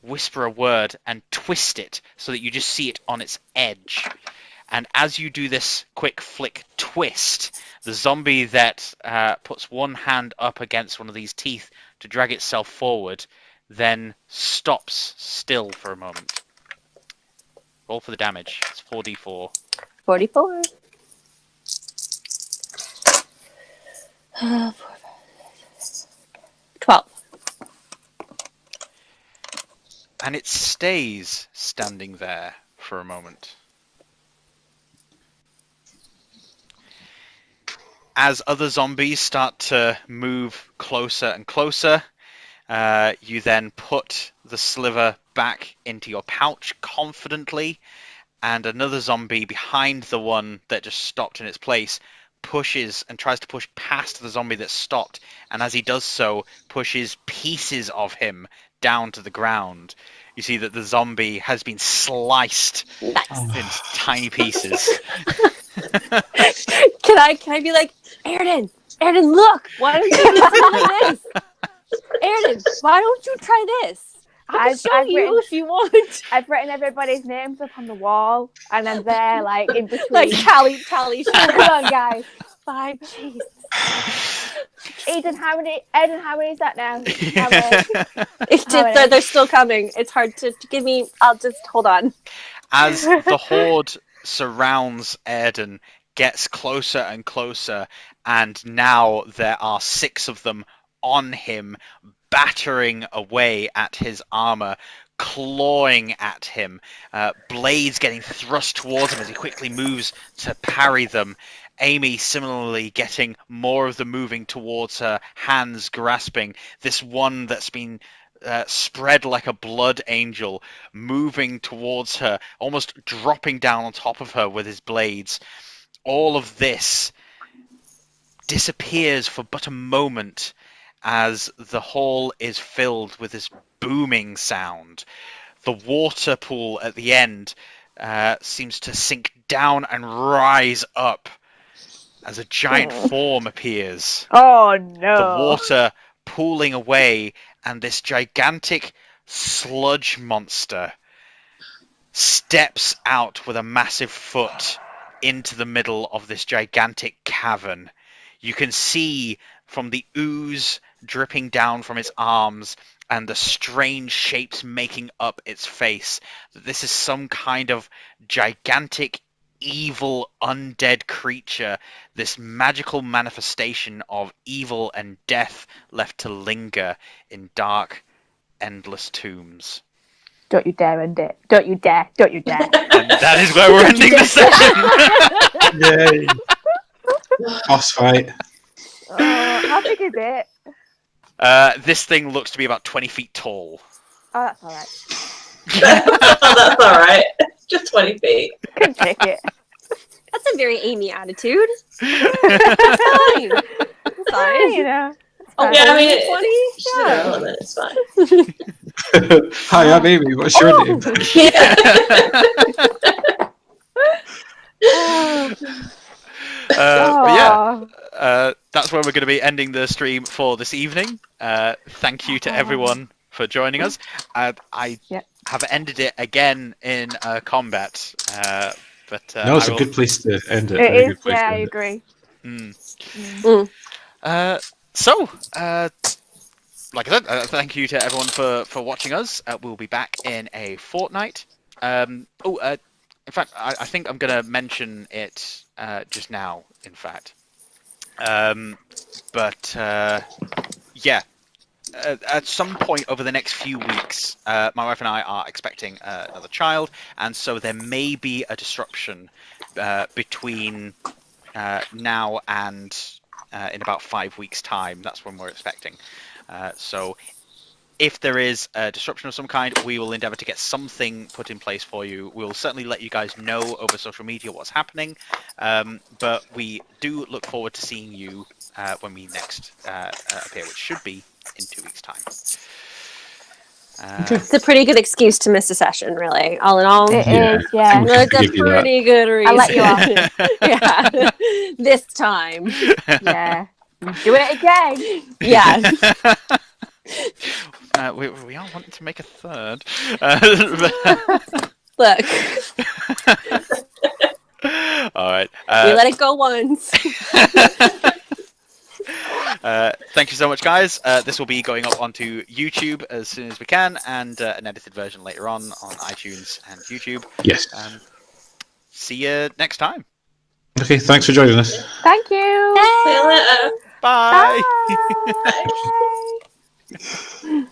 whisper a word, and twist it so that you just see it on its edge. And as you do this quick flick twist, the zombie that puts one hand up against one of these teeth to drag itself forward then stops still for a moment. Roll for the damage. It's 4d4. 44. 12. And it stays standing there for a moment. As other zombies start to move closer and closer, you then put the sliver back into your pouch confidently, and another zombie behind the one that just stopped in its place pushes and tries to push past the zombie that stopped, and as he does so, pushes pieces of him down to the ground. You see that the zombie has been sliced into tiny pieces. Can I be like, Airden, look, why don't you do this? Airden, why don't you try this? I'll show you written, if you want. I've written everybody's names up on the wall, and I'm there, like, in between. Like, tally. Come on, guys. 5. Jeez. Aiden, how many is that now? They're still coming. It's hard to give me. I'll just hold on. As the horde surrounds Airden, gets closer and closer, and now there are 6 of them on him, battering away at his armor, clawing at him, blades getting thrust towards him as he quickly moves to parry them. Amy similarly getting more of the moving towards her, hands grasping. This one that's been spread like a blood angel, moving towards her, almost dropping down on top of her with his blades. All of this disappears for but a moment as the hall is filled with this booming sound. The water pool at the end seems to sink down and rise up as a giant form appears. Oh no! The water pooling away, and this gigantic sludge monster steps out with a massive foot into the middle of this gigantic cavern. You can see from the ooze dripping down from its arms and the strange shapes making up its face that this is some kind of gigantic evil undead creature, this magical manifestation of evil and death left to linger in dark, endless tombs. Don't you dare end it. Don't you dare. Don't you dare. And that is where we're ending the session. Yay! Boss fight. How big is it? This thing looks to be about 20 feet tall. Oh, that's alright. That's alright. Just 20 feet. Couldn't take it. That's a very Amy attitude. Fine. Fine. You know. Oh, Yeah, I mean, 20? She's Yeah. irrelevant, it's fine. Hi, I'm Amy. What's your name? But yeah, that's where we're going to be ending the stream for this evening. Thank you to everyone for joining us. I have ended it again in combat, but No, it's a good place to end it. It Very is, good place yeah, to I end it. agree. So, like I said, thank you to everyone for watching us. We'll be back in a fortnight. In fact, I think I'm going to mention it just now, in fact. Yeah. At some point over the next few weeks, my wife and I are expecting another child, and so there may be a disruption between now and in about 5 weeks' time. That's when we're expecting. So if there is a disruption of some kind, we will endeavour to get something put in place for you. We'll certainly let you guys know over social media what's happening, but we do look forward to seeing you when we next appear, which should be in 2 weeks' time. It's a pretty good excuse to miss a session, really. All in all, It Yeah. is, yeah. We can it's a forgive you that. pretty good reason. I'll let you Yeah, this time. Yeah. Do it again. Yeah. We are wanting to make a third. Look, All right. we let it go once. Thank you so much, guys. This will be going up onto YouTube as soon as we can, and an edited version later on iTunes and YouTube. Yes. See you next time. Okay, thanks for joining us. Thank you. See you later. Bye. Bye.